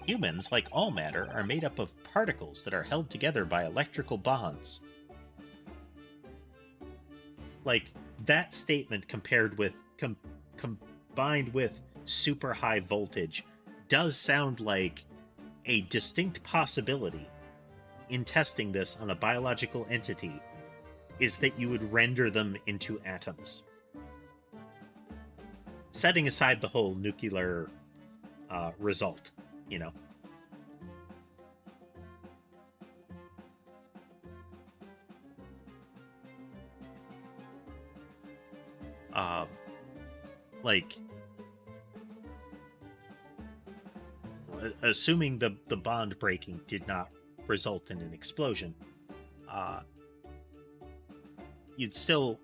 [SPEAKER 1] Humans, like all matter, are made up of particles that are held together by electrical bonds. Like, that statement compared with combined with super high voltage does sound like a distinct possibility in testing this on a biological entity is that you would render them into atoms. Setting aside the whole nuclear result, you know. Like, assuming the bond breaking did not result in an explosion, you'd still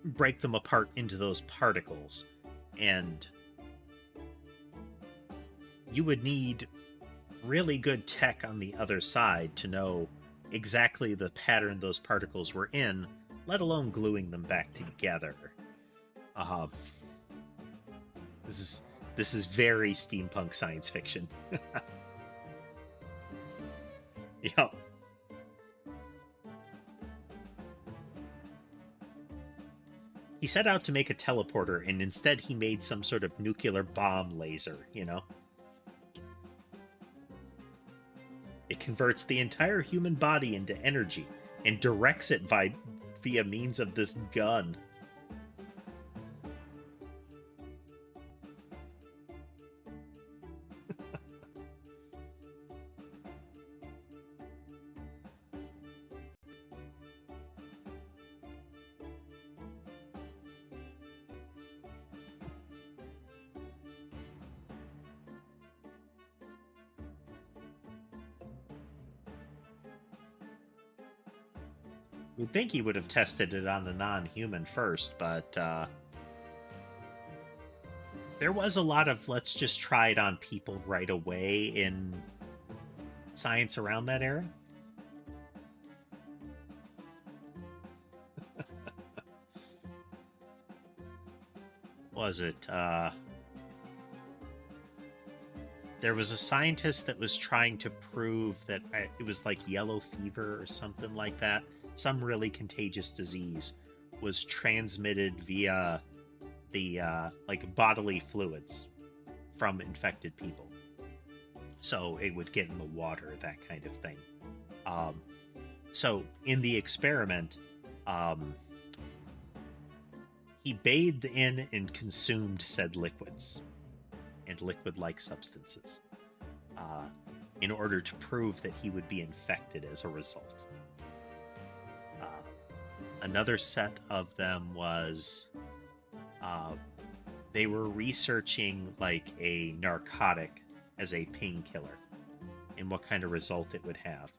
[SPEAKER 1] break them apart into those particles, and you would need really good tech on the other side to know exactly the pattern those particles were in, let alone gluing them back together. This is very steampunk science fiction. Yep. He set out to make a teleporter, and instead he made some sort of nuclear bomb laser, you know? It converts the entire human body into energy and directs it via means of this gun. You'd think he would have tested it on a non-human first, but there was a lot of let's just try it on people right away in science around that era. Was it? There was a scientist that was trying to prove that it was like yellow fever or something like that. Some really contagious disease was transmitted via the like bodily fluids from infected people. So it would get in the water, that kind of thing. So in the experiment, he bathed in and consumed said liquids and liquid-like substances in order to prove that he would be infected as a result. Another set of them was they were researching like a narcotic as a painkiller and what kind of result it would have.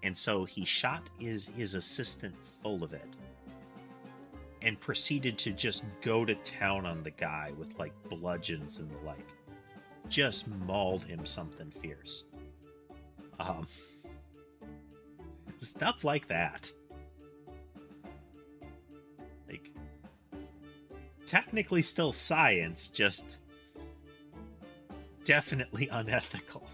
[SPEAKER 1] And so he shot his assistant full of it and proceeded to just go to town on the guy with like bludgeons and the like. Just mauled him something fierce. Stuff like that. Like, technically still science, just definitely unethical.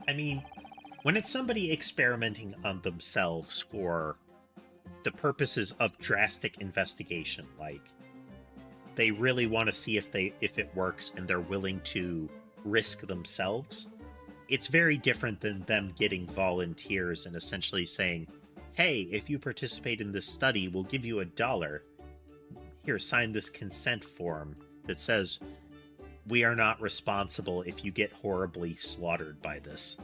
[SPEAKER 1] I mean, when it's somebody experimenting on themselves for the purposes of drastic investigation, like they really want to see if it works and they're willing to risk themselves, it's very different than them getting volunteers and essentially saying, hey, if you participate in this study, we'll give you $1. Here, sign this consent form that says we are not responsible if you get horribly slaughtered by this.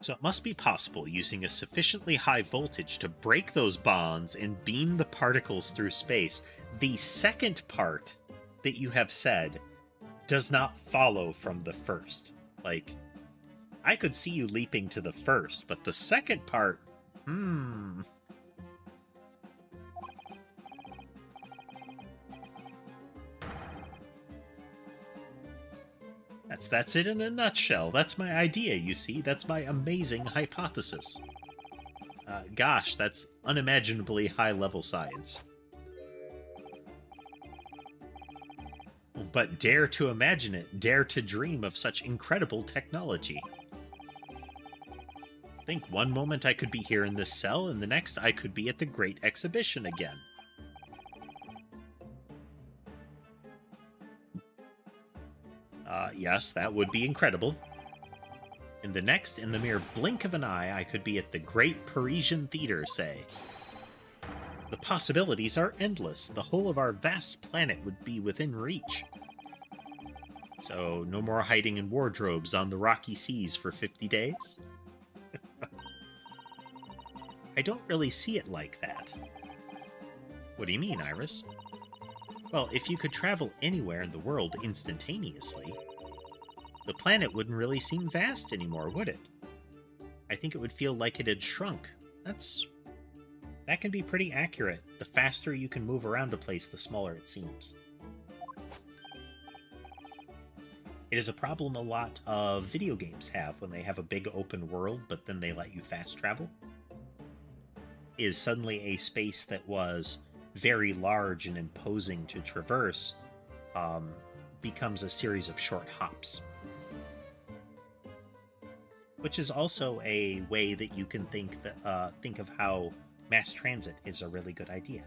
[SPEAKER 1] So it must be possible using a sufficiently high voltage to break those bonds and beam the particles through space. The second part that you have said does not follow from the first. Like, I could see you leaping to the first, but the second part, That's it in a nutshell. That's my idea, you see. That's my amazing hypothesis. Gosh, that's unimaginably high-level science. But dare to imagine it, dare to dream of such incredible technology. Think one moment I could be here in this cell, and the next I could be at the Great Exhibition again. Yes, that would be incredible. In the next, in the mere blink of an eye, I could be at the Great Parisian Theater, say. The possibilities are endless. The whole of our vast planet would be within reach. So, no more hiding in wardrobes on the rocky seas for 50 days? I don't really see it like that. What do you mean, Iris? Well, if you could travel anywhere in the world instantaneously, the planet wouldn't really seem vast anymore, would it? I think it would feel like it had shrunk. That can be pretty accurate. The faster you can move around a place, the smaller it seems. It is a problem a lot of video games have when they have a big open world, but then they let you fast travel. Is suddenly a space that was very large and imposing to traverse becomes a series of short hops. Which is also a way that you can think of how mass transit is a really good idea.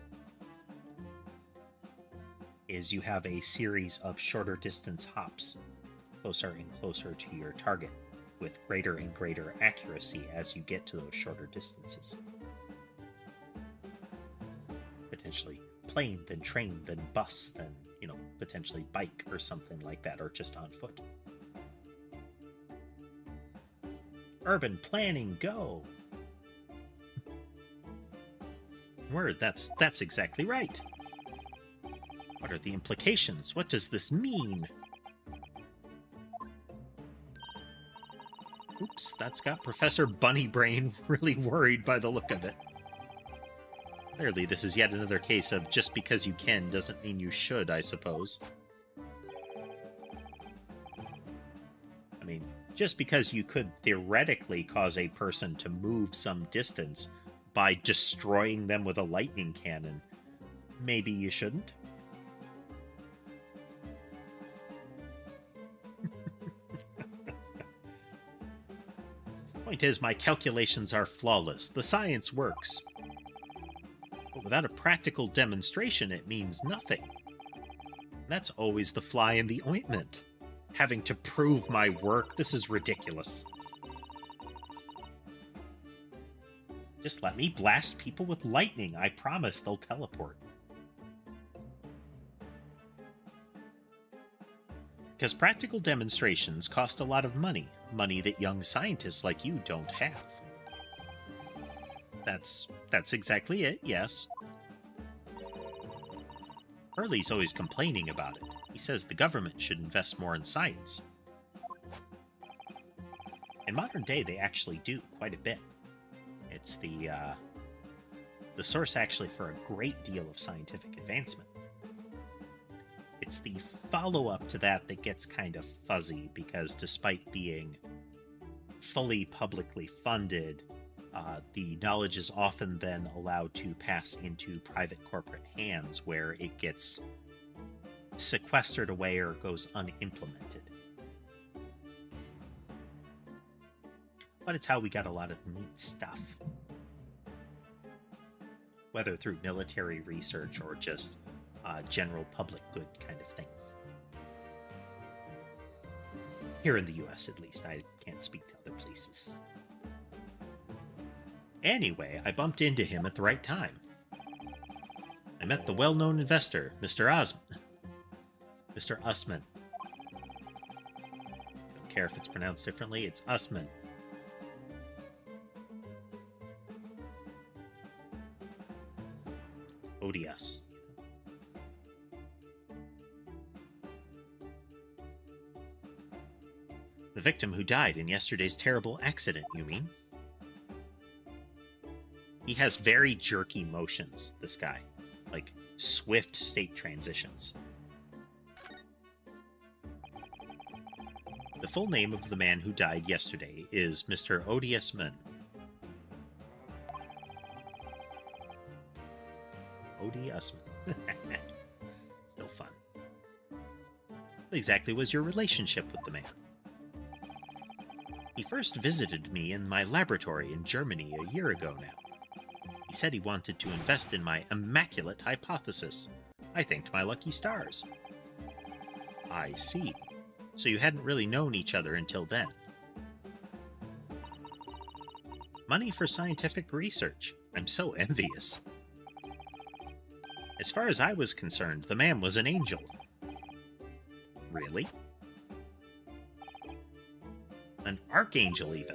[SPEAKER 1] Is you have a series of shorter distance hops, closer and closer to your target, with greater and greater accuracy as you get to those shorter distances. Potentially plane, then train, then bus, then, potentially bike or something like that, or just on foot. Urban planning, go! Word, that's exactly right. What are the implications? What does this mean? Oops, that's got Professor Bunnybrain really worried by the look of it. Clearly, this is yet another case of just because you can doesn't mean you should, I suppose. I mean, just because you could theoretically cause a person to move some distance by destroying them with a lightning cannon, maybe you shouldn't. Point is, my calculations are flawless. The science works. But without a practical demonstration, it means nothing. That's always the fly in the ointment. Having to prove my work, this is ridiculous. Just let me blast people with lightning. I promise they'll teleport. Because practical demonstrations cost a lot of money. Money that young scientists like you don't have. That's exactly it, yes. Hurley's always complaining about it. He says the government should invest more in science. In modern day, they actually do quite a bit. It's the source actually for a great deal of scientific advancement. It's the follow-up to that that gets kind of fuzzy, because despite being fully publicly funded, the knowledge is often then allowed to pass into private corporate hands where it gets sequestered away or goes unimplemented. But it's how we got a lot of neat stuff. Whether through military research or just general public good kind of things. Here in the US, at least. I can't speak to other places. Anyway, I bumped into him at the right time. I met the well-known investor, Mr. Usman. Don't care if it's pronounced differently, it's Usman. ODS. The victim who died in yesterday's terrible accident, you mean? He has very jerky motions, this guy. Like, swift state transitions. The full name of the man who died yesterday is Mr. Usman. Usman. Still fun. What exactly was your relationship with the man? He first visited me in my laboratory in Germany a year ago now. He said he wanted to invest in my immaculate hypothesis. I thanked my lucky stars. I see. So you hadn't really known each other until then. Money for scientific research. I'm so envious. As far as I was concerned, the man was an angel. Really? An archangel, even.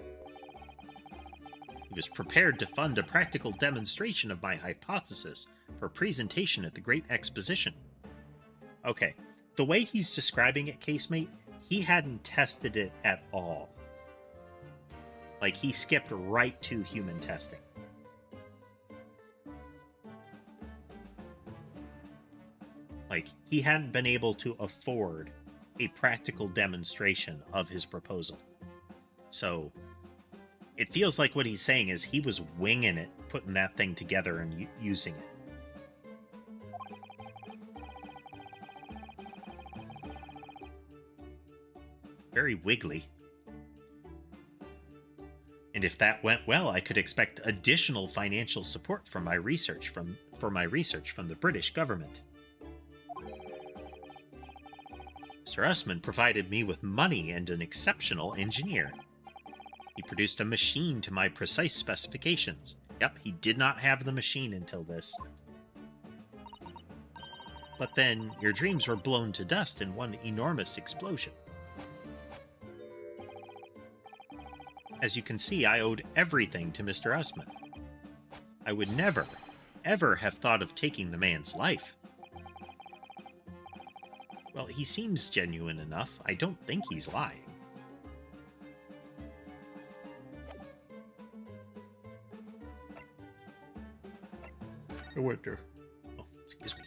[SPEAKER 1] He was prepared to fund a practical demonstration of my hypothesis for presentation at the Great Exposition. Okay, the way he's describing it, Casemate, he hadn't tested it at all. Like, he skipped right to human testing. Like, he hadn't been able to afford a practical demonstration of his proposal. So, it feels like what he's saying is he was winging it, putting that thing together and using it. Very wiggly. And if that went well, I could expect additional financial support from my research from the British government. Mr. Usman provided me with money and an exceptional engineer. He produced a machine to my precise specifications. Yep, he did not have the machine until this. But then, your dreams were blown to dust in one enormous explosion. As you can see, I owed everything to Mr. Usman. I would never, ever have thought of taking the man's life. Well, he seems genuine enough. I don't think he's lying. I wonder. Oh, excuse me.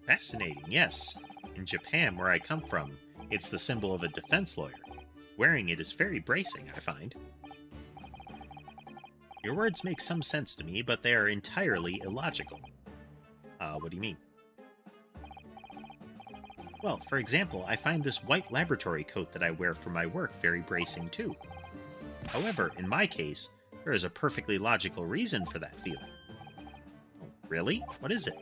[SPEAKER 1] Fascinating, yes. In Japan, where I come from, it's the symbol of a defense lawyer. Wearing it is very bracing, I find. Your words make some sense to me, but they are entirely illogical. What do you mean? Well, for example, I find this white laboratory coat that I wear for my work very bracing too. However, in my case, there is a perfectly logical reason for that feeling. Oh, really? What is it?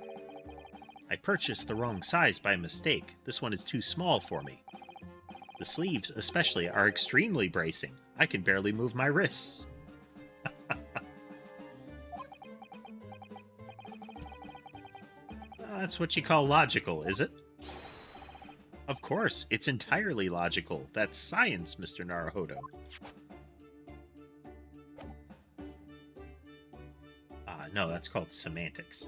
[SPEAKER 1] I purchased the wrong size by mistake. This one is too small for me. The sleeves, especially, are extremely bracing. I can barely move my wrists. That's what you call logical, is it? Of course, it's entirely logical. That's science, Mr. Naruhodo. No, that's called semantics.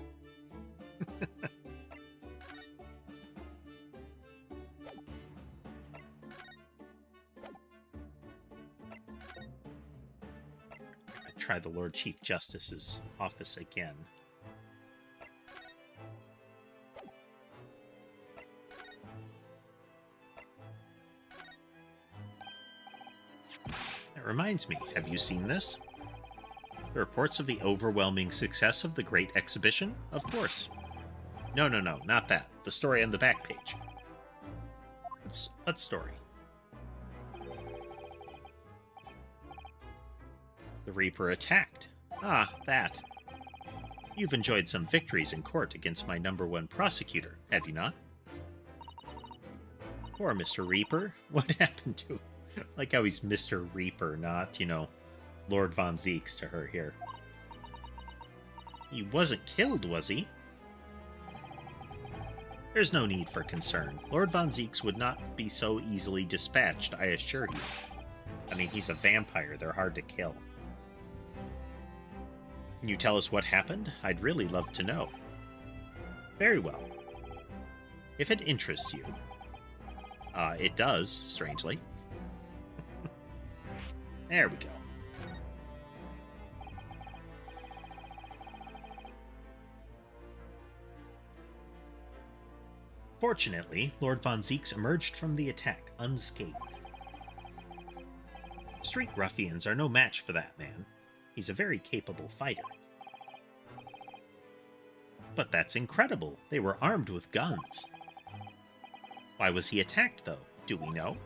[SPEAKER 1] I try the Lord Chief Justice's office again. That reminds me, have you seen this? The reports of the overwhelming success of the Great Exhibition? Of course. No, not that. The story on the back page. What story? The Reaper attacked. Ah, that. You've enjoyed some victories in court against my #1 prosecutor, have you not? Poor Mr. Reaper. What happened to him? Like how he's Mr. Reaper, not, Lord Von Zeeks to her here. He wasn't killed, was he? There's no need for concern. Lord Von Zeeks would not be so easily dispatched, I assure you. I mean, he's a vampire. They're hard to kill. Can you tell us what happened? I'd really love to know. Very well. If it interests you. It does, strangely. There we go. Fortunately, Lord Von Zeeks emerged from the attack unscathed. Street ruffians are no match for that man. He's a very capable fighter. But that's incredible. They were armed with guns. Why was he attacked, though? Do we know?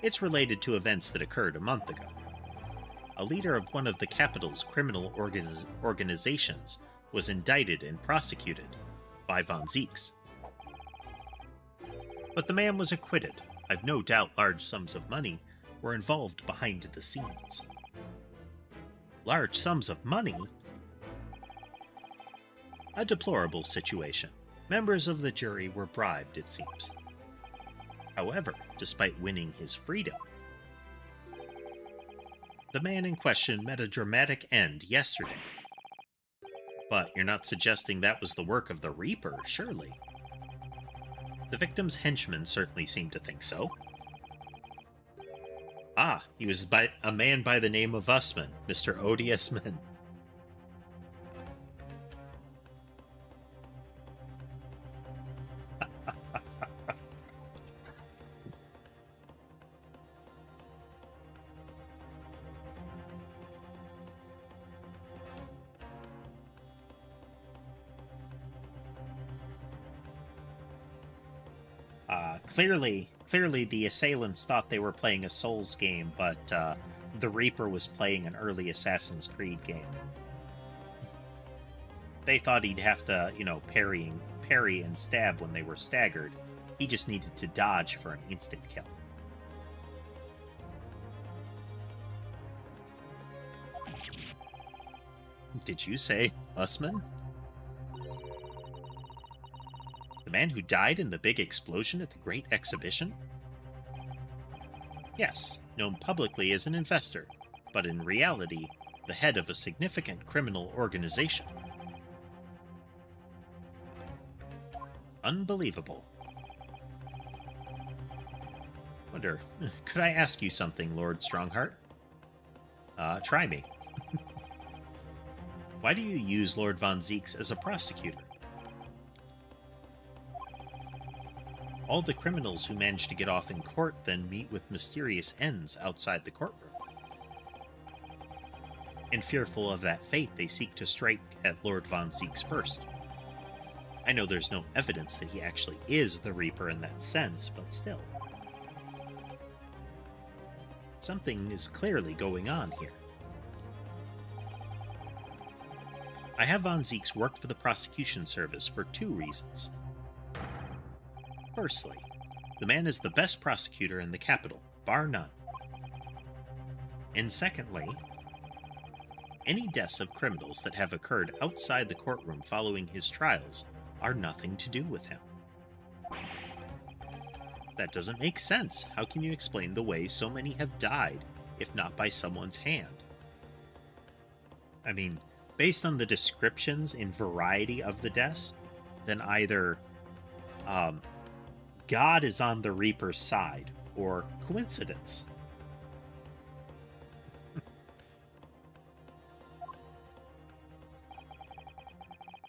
[SPEAKER 1] It's related to events that occurred a month ago. A leader of one of the capital's criminal organizations was indicted and prosecuted by Von Zeeks. But the man was acquitted. I've no doubt large sums of money were involved behind the scenes. Large sums of money? A deplorable situation. Members of the jury were bribed, it seems. However, despite winning his freedom, the man in question met a dramatic end yesterday. But you're not suggesting that was the work of the Reaper, surely? The victim's henchmen certainly seem to think so. Ah, he was a man by the name of Usman, Mr. Odious Man. Clearly the assailants thought they were playing a Souls game, but the Reaper was playing an early Assassin's Creed game. They thought he'd have to, parry and stab when they were staggered. He just needed to dodge for an instant kill. Did you say Usman? The man who died in the big explosion at the Great Exhibition? Yes, known publicly as an investor, but in reality, the head of a significant criminal organization. Unbelievable. Wonder, could I ask you something, Lord Strongheart? Try me. Why do you use Lord Von Zeeks as a prosecutor? All the criminals who manage to get off in court then meet with mysterious ends outside the courtroom. And fearful of that fate, they seek to strike at Lord Von Zeeks first. I know there's no evidence that he actually is the Reaper in that sense, but still. Something is clearly going on here. I have Von Zeeks work for the prosecution service for 2 reasons. Firstly, the man is the best prosecutor in the capital, bar none. And secondly, any deaths of criminals that have occurred outside the courtroom following his trials are nothing to do with him. That doesn't make sense. How can you explain the way so many have died, if not by someone's hand? I mean, based on the descriptions and variety of the deaths, then either God is on the Reaper's side, or coincidence.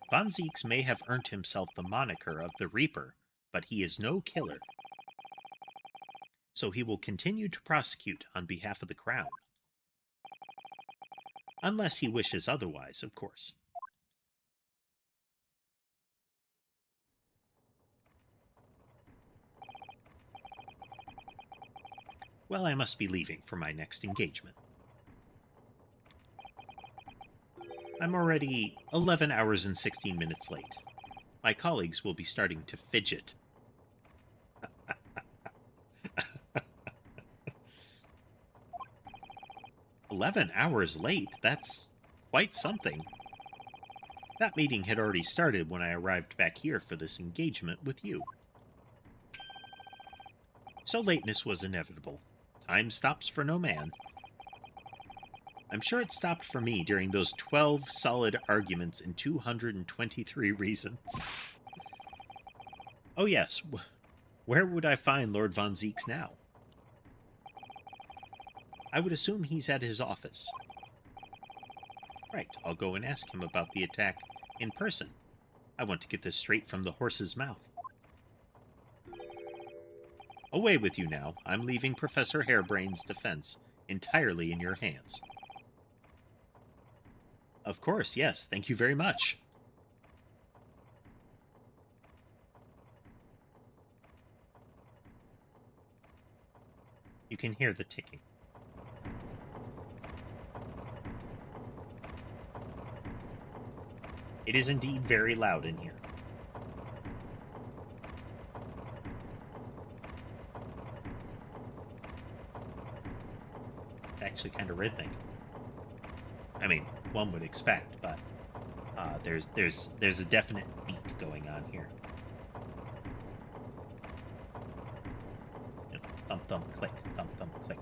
[SPEAKER 1] Von Zeeks may have earned himself the moniker of the Reaper, but he is no killer. so he will continue to prosecute on behalf of the Crown. Unless he wishes otherwise, of course. Well, I must be leaving for my next engagement. I'm already 11 hours and 16 minutes late. My colleagues will be starting to fidget. 11 hours late? That's quite something. That meeting had already started when I arrived back here for this engagement with you. So lateness was inevitable. Time stops for no man. I'm sure it stopped for me during those 12 solid arguments and 223 reasons. Oh yes, where would I find Lord Von Zeeks now? I would assume he's at his office. Right, I'll go and ask him about the attack in person. I want to get this straight from the horse's mouth. Away with you now. I'm leaving Professor Hairbrain's defense entirely in your hands. Of course, yes. Thank you very much. You can hear the ticking. It is indeed very loud in here. Actually kind of rhythmic. I mean, one would expect, but there's a definite beat going on here. Thump thump click, thump thump click.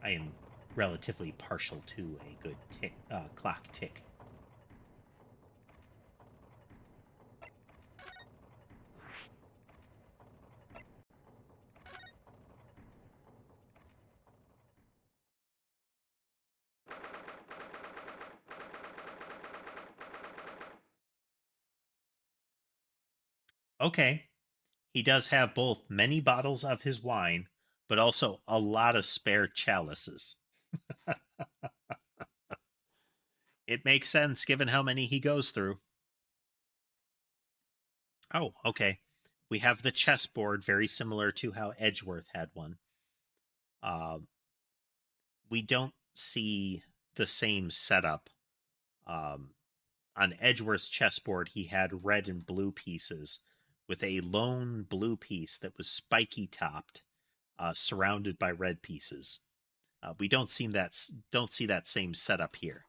[SPEAKER 1] I am relatively partial to a good tick, clock tick. Okay, he does have both many bottles of his wine, but also a lot of spare chalices. It makes sense given how many he goes through. Oh, okay. We have the chessboard, very similar to how Edgeworth had one. We don't see the same setup. On Edgeworth's chessboard, he had red and blue pieces, with a lone blue piece that was spiky topped, surrounded by red pieces. We don't see that same setup here.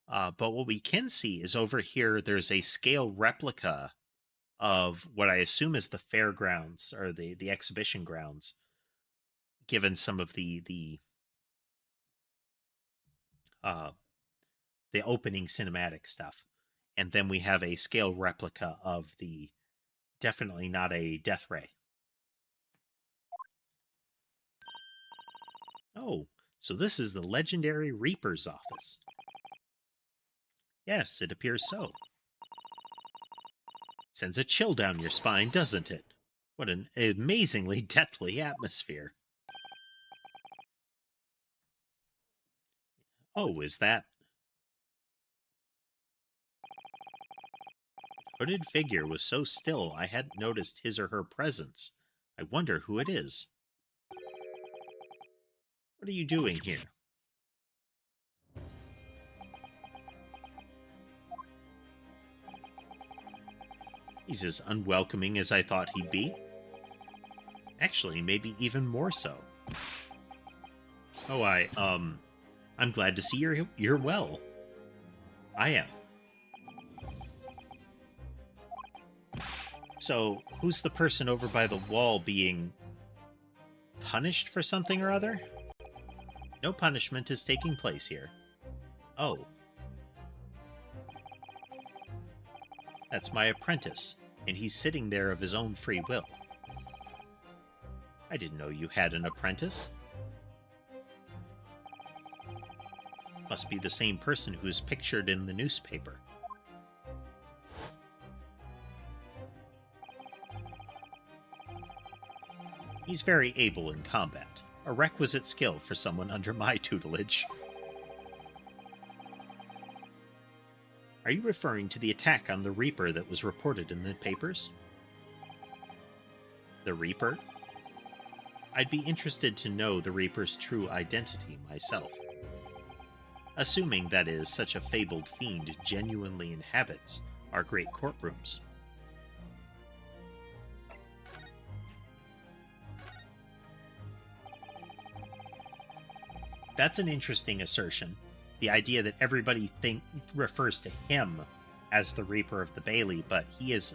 [SPEAKER 1] But what we can see is over here, there's a scale replica of what I assume is the fairgrounds or the exhibition grounds, given some of the opening cinematic stuff. And then we have a scale replica of the definitely not a death ray. Oh, so this is the legendary Reaper's office. Yes, it appears so. Sends a chill down your spine, doesn't it? What an amazingly deathly atmosphere. Oh, is that... Hooded figure was so still I hadn't noticed his or her presence. I wonder who it is. What are you doing here? He's as unwelcoming as I thought he'd be. Actually, maybe even more so. Oh, I'm glad to see you're well. I am. So, who's the person over by the wall being punished for something or other? No punishment is taking place here. Oh. That's my apprentice, and he's sitting there of his own free will. I didn't know you had an apprentice. Must be the same person who is pictured in the newspaper. He's very able in combat, a requisite skill for someone under my tutelage. Are you referring to the attack on the Reaper that was reported in the papers? The Reaper? I'd be interested to know the Reaper's true identity myself. Assuming, that is, such a fabled fiend genuinely inhabits our great courtrooms. That's an interesting assertion. The idea that everybody refers to him as the Reaper of the Bailey, but he is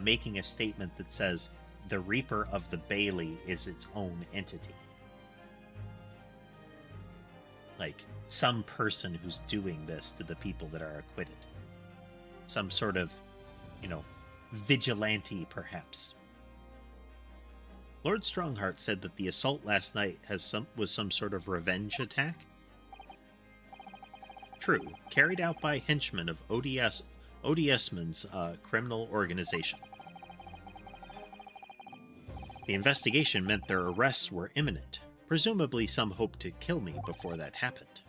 [SPEAKER 1] making a statement that says the Reaper of the Bailey is its own entity. Like, some person who's doing this to the people that are acquitted. Some sort of, vigilante, perhaps. Lord Strongheart said that the assault last night was some sort of revenge attack. True, carried out by henchmen of Odiesman's criminal organization. The investigation meant their arrests were imminent. Presumably some hoped to kill me before that happened.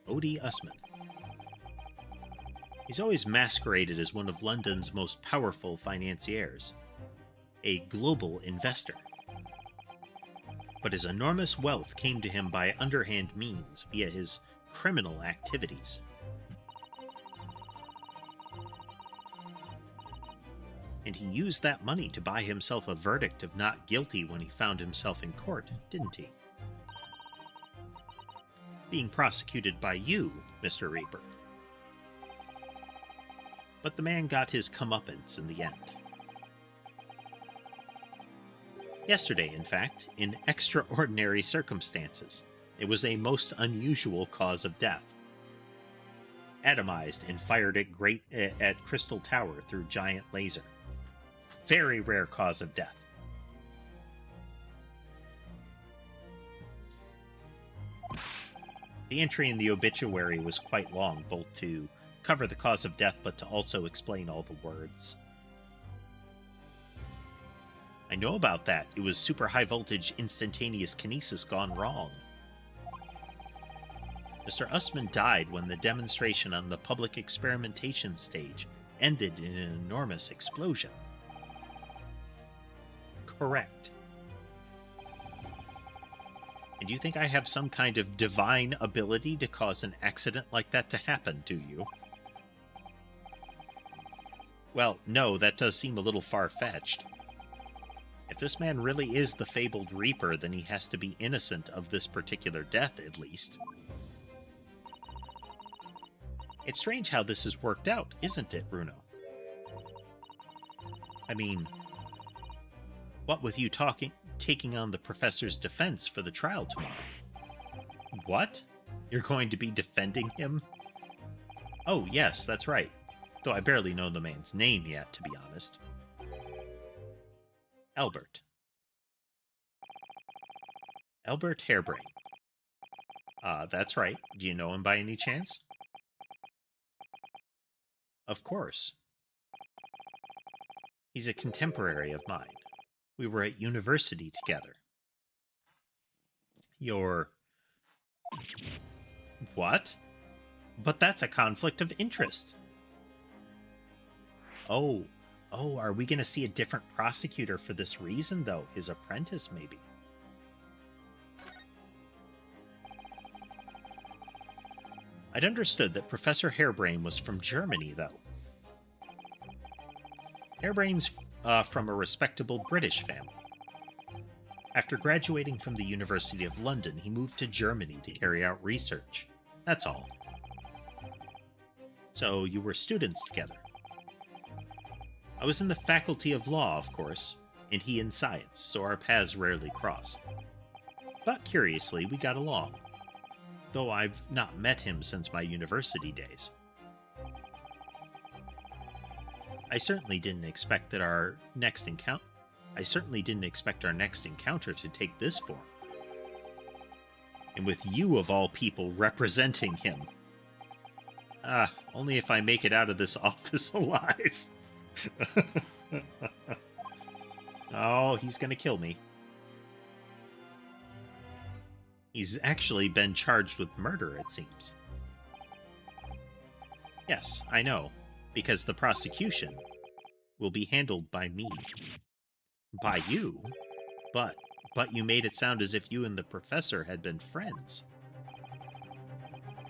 [SPEAKER 1] Odie Usman. He's always masqueraded as one of London's most powerful financiers, a global investor. But his enormous wealth came to him by underhand means via his criminal activities. And he used that money to buy himself a verdict of not guilty when he found himself in court, didn't he? Being prosecuted by you, Mr. Reaper. But the man got his comeuppance in the end. Yesterday, in fact, in extraordinary circumstances, it was a most unusual cause of death. Atomized and fired at Crystal Tower through giant laser. Very rare cause of death. The entry in the obituary was quite long, both to cover the cause of death, but to also explain all the words. I know about that. It was super high voltage instantaneous kinesis gone wrong. Mr. Usman died when the demonstration on the public experimentation stage ended in an enormous explosion. Correct. And you think I have some kind of divine ability to cause an accident like that to happen, do you? Well, no, that does seem a little far-fetched. If this man really is the fabled Reaper, then he has to be innocent of this particular death, at least. It's strange how this has worked out, isn't it, Bruno? I mean, what with you taking on the professor's defense for the trial tomorrow? What? You're going to be defending him? Oh, yes, that's right. Though I barely know the man's name yet, to be honest. Albert. Albert Harebrain. That's right. Do you know him by any chance? Of course. He's a contemporary of mine. We were at university together. You're... What? But that's a conflict of interest. Oh, are we going to see a different prosecutor for this reason, though? His apprentice, maybe? I'd understood that Professor Harebrain was from Germany, though. Harebrain's from a respectable British family. After graduating from the University of London, he moved to Germany to carry out research. That's all. So you were students together. I was in the Faculty of Law, of course, and he in Science, so our paths rarely crossed. But curiously, we got along, though I've not met him since my university days. I certainly didn't expect our next encounter to take this form. And with you, of all people, representing him. Ah, only if I make it out of this office alive. Oh, he's gonna kill me. He's actually been charged with murder, it seems. Yes, I know, because the prosecution will be handled by me. By you? But you made it sound as if you and the professor had been friends.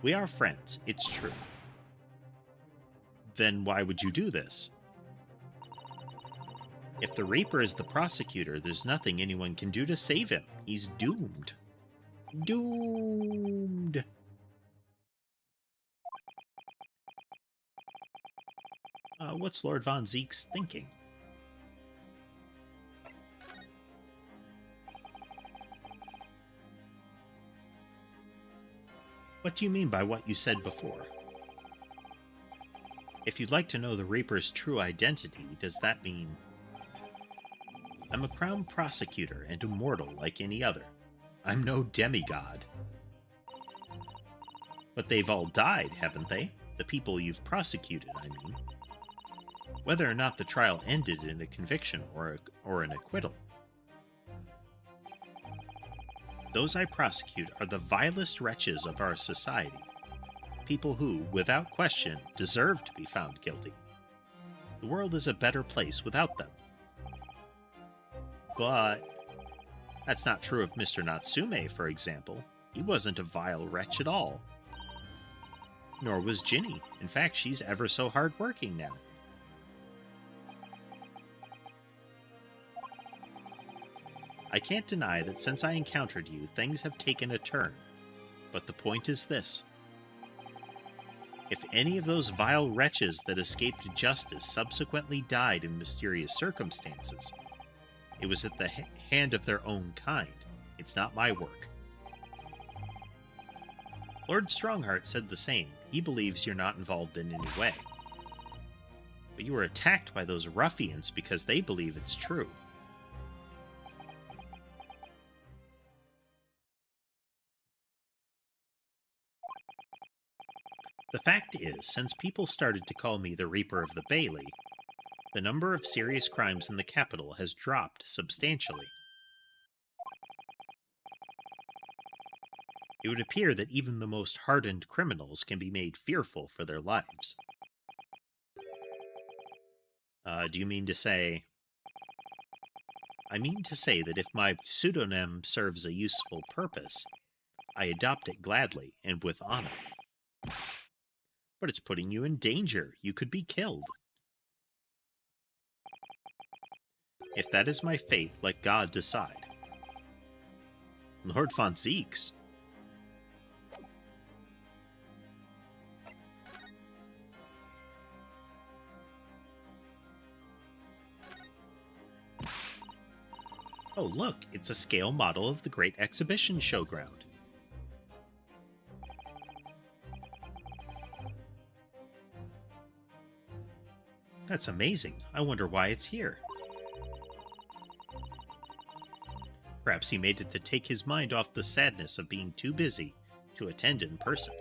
[SPEAKER 1] We are friends, it's true. Then why would you do this? If the Reaper is the prosecutor, there's nothing anyone can do to save him. He's doomed. Doomed. What's Lord Von Zeke's thinking? What do you mean by what you said before? If you'd like to know the Reaper's true identity, does that mean... I'm a crown prosecutor and immortal like any other. I'm no demigod. But they've all died, haven't they? The people you've prosecuted, I mean. Whether or not the trial ended in a conviction or an acquittal. Those I prosecute are the vilest wretches of our society. People who, without question, deserve to be found guilty. The world is a better place without them. But that's not true of Mr. Natsume, for example. He wasn't a vile wretch at all. Nor was Ginny. In fact, she's ever so hardworking now. I can't deny that since I encountered you, things have taken a turn. But the point is this. If any of those vile wretches that escaped justice subsequently died in mysterious circumstances, it was at the hand of their own kind. It's not my work. Lord Strongheart said the same. He believes you're not involved in any way. But you were attacked by those ruffians because they believe it's true. The fact is, since people started to call me the Reaper of the Bailey, the number of serious crimes in the capital has dropped substantially. It would appear that even the most hardened criminals can be made fearful for their lives. Do you mean to say... I mean to say that if my pseudonym serves a useful purpose, I adopt it gladly and with honor. But it's putting you in danger. You could be killed. If that is my fate, let God decide. Lord Von Zeeks. Oh, look, it's a scale model of the Great Exhibition Showground. That's amazing. I wonder why it's here. Perhaps he made it to take his mind off the sadness of being too busy to attend in person.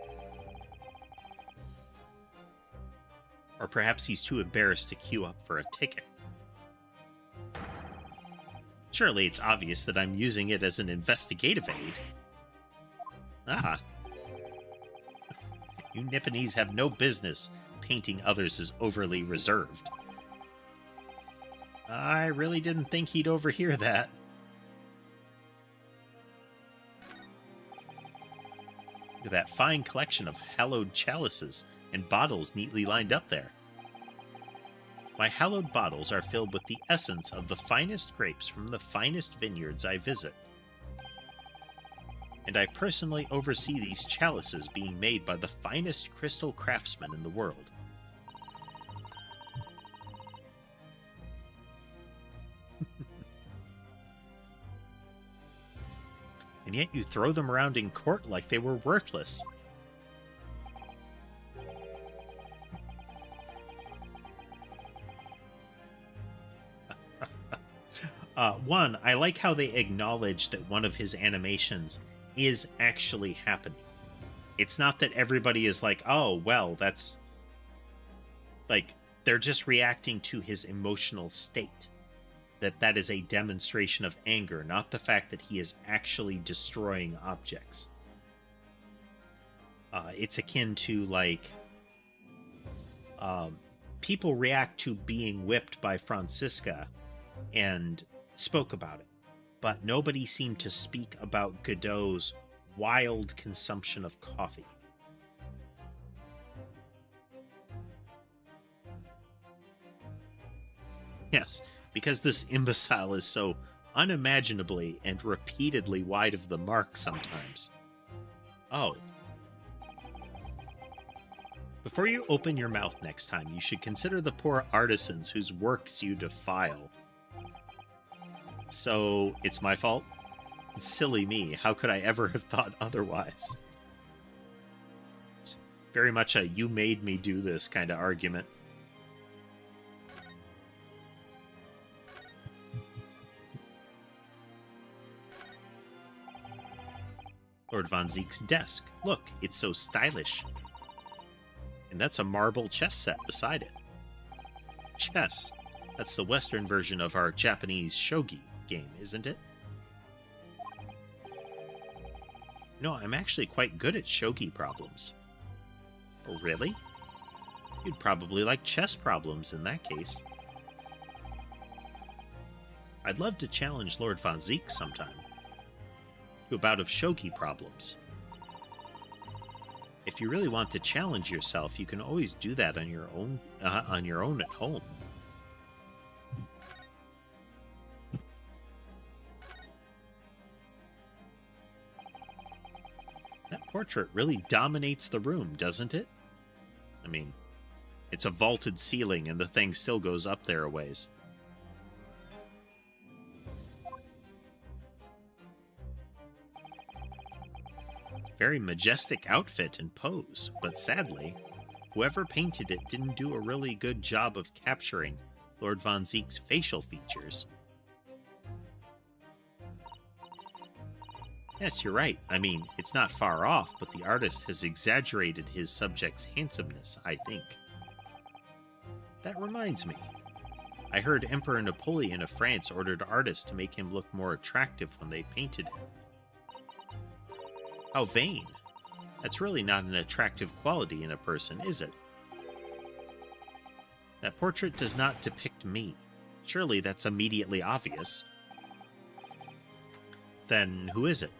[SPEAKER 1] Or perhaps he's too embarrassed to queue up for a ticket. Surely it's obvious that I'm using it as an investigative aid. Ah. You Nipponese have no business painting others as overly reserved. I really didn't think he'd overhear that. Look at that fine collection of hallowed chalices and bottles neatly lined up there. My hallowed bottles are filled with the essence of the finest grapes from the finest vineyards I visit. And I personally oversee these chalices being made by the finest crystal craftsmen in the world. And yet you throw them around in court like they were worthless. One, I like how they acknowledge that one of his animations is actually happening. It's not that everybody is like, oh, well, that's... Like, they're just reacting to his emotional state. That is a demonstration of anger, not the fact that he is actually destroying objects. It's akin to, like... people react to being whipped by Francisca and spoke about it. But nobody seemed to speak about Godot's wild consumption of coffee. Yes, because this imbecile is so unimaginably and repeatedly wide of the mark sometimes. Oh. Before you open your mouth next time, you should consider the poor artisans whose works you defile. So, it's my fault? Silly me, how could I ever have thought otherwise? It's very much a you made me do this kind of argument. Lord Von Zeke's desk. Look, it's so stylish. And that's a marble chess set beside it. Chess. That's the Western version of our Japanese shogi game, isn't it? No, I'm actually quite good at shogi problems. Oh, really? You'd probably like chess problems in that case. I'd love to challenge Lord Von Zeke sometime. To a bout of shogi problems. If you really want to challenge yourself, you can always do that on your own at home. That portrait really dominates the room, doesn't it? I mean, it's a vaulted ceiling and the thing still goes up there a ways. Very majestic outfit and pose, but sadly, whoever painted it didn't do a really good job of capturing Lord Von Zeke's facial features. Yes, you're right. I mean, it's not far off, but the artist has exaggerated his subject's handsomeness, I think. That reminds me. I heard Emperor Napoleon of France ordered artists to make him look more attractive when they painted him. How vain. That's really not an attractive quality in a person, is it? That portrait does not depict me. Surely that's immediately obvious. Then who is it?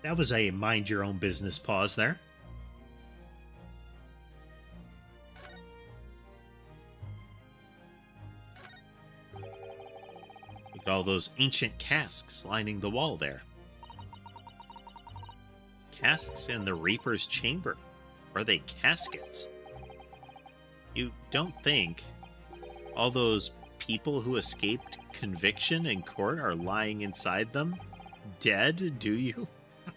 [SPEAKER 1] That was a mind-your-own-business pause there. Look at all those ancient casks lining the wall there. Casks in the Reaper's chamber. Or are they caskets? You don't think all those people who escaped conviction in court are lying inside them? Dead, do you?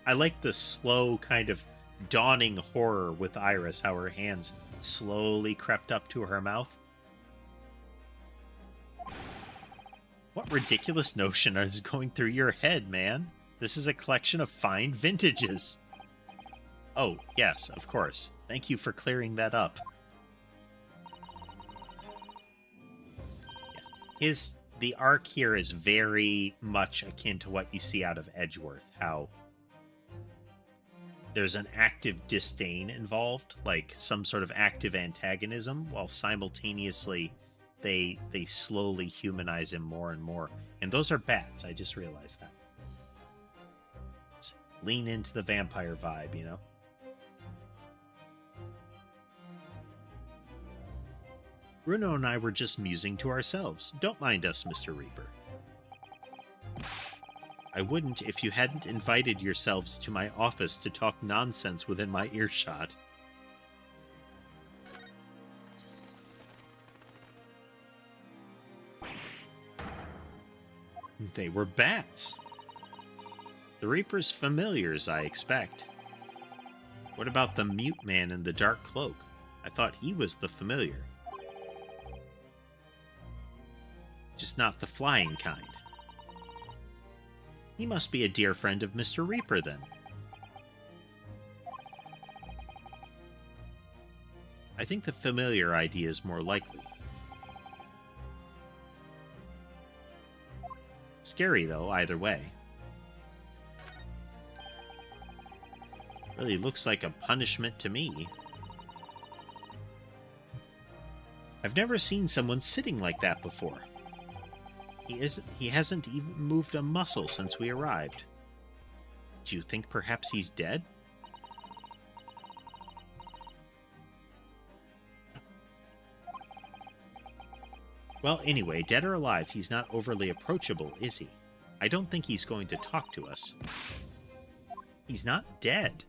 [SPEAKER 1] I like the slow kind of dawning horror with Iris, how her hands slowly crept up to her mouth. What ridiculous notion is going through your head, man? This is a collection of fine vintages. Oh, yes, of course. Thank you for clearing that up. Yeah. The arc here is very much akin to what you see out of Edgeworth, how there's an active disdain involved, like some sort of active antagonism, while simultaneously they slowly humanize him more and more. And those are bats, I just realized that. Let's lean into the vampire vibe, you know? Bruno and I were just musing to ourselves. Don't mind us, Mr. Reaper. I wouldn't if you hadn't invited yourselves to my office to talk nonsense within my earshot. They were bats. The Reaper's familiars, I expect. What about the mute man in the dark cloak? I thought he was the familiar. just not the flying kind. He must be a dear friend of Mr. Reaper, then. I think the familiar idea is more likely. Scary, though, either way. Really looks like a punishment to me. I've never seen someone sitting like that before. He hasn't even moved a muscle since we arrived. Do you think perhaps he's dead? Well, anyway, dead or alive, he's not overly approachable, is he? I don't think he's going to talk to us. He's not dead.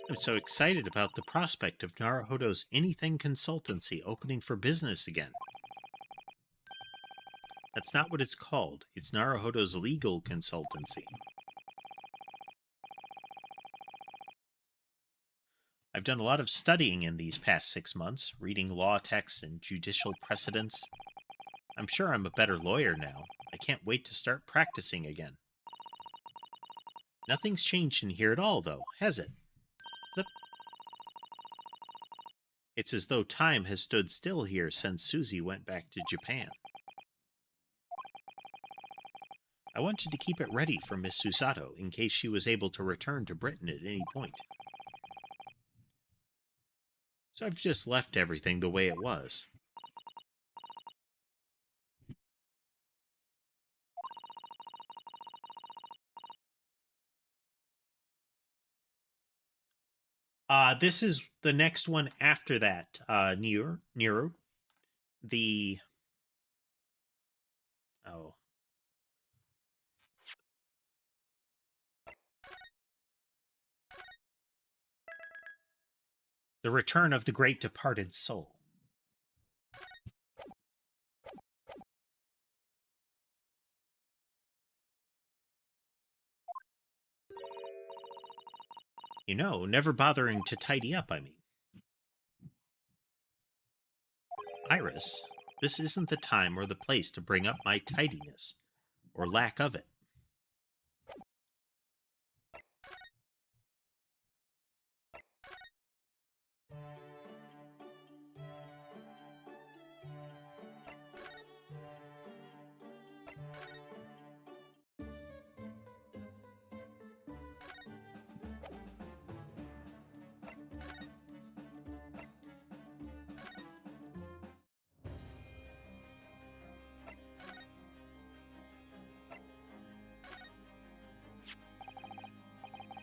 [SPEAKER 1] I'm so excited about the prospect of Naruhodo's Anything Consultancy opening for business again. That's not what it's called. It's Naruhodo's Legal Consultancy. I've done a lot of studying in these past 6 months, reading law texts and judicial precedents. I'm sure I'm a better lawyer now. I can't wait to start practicing again. Nothing's changed in here at all, though, has it? It's as though time has stood still here since Susie went back to Japan. I wanted to keep it ready for Miss Susato in case she was able to return to Britain at any point. So I've just left everything the way it was. This is the next one after that, Nero. The... Oh. The Return of the Great Departed Soul. You know, never bothering to tidy up, I mean. Iris, this isn't the time or the place to bring up my tidiness, or lack of it.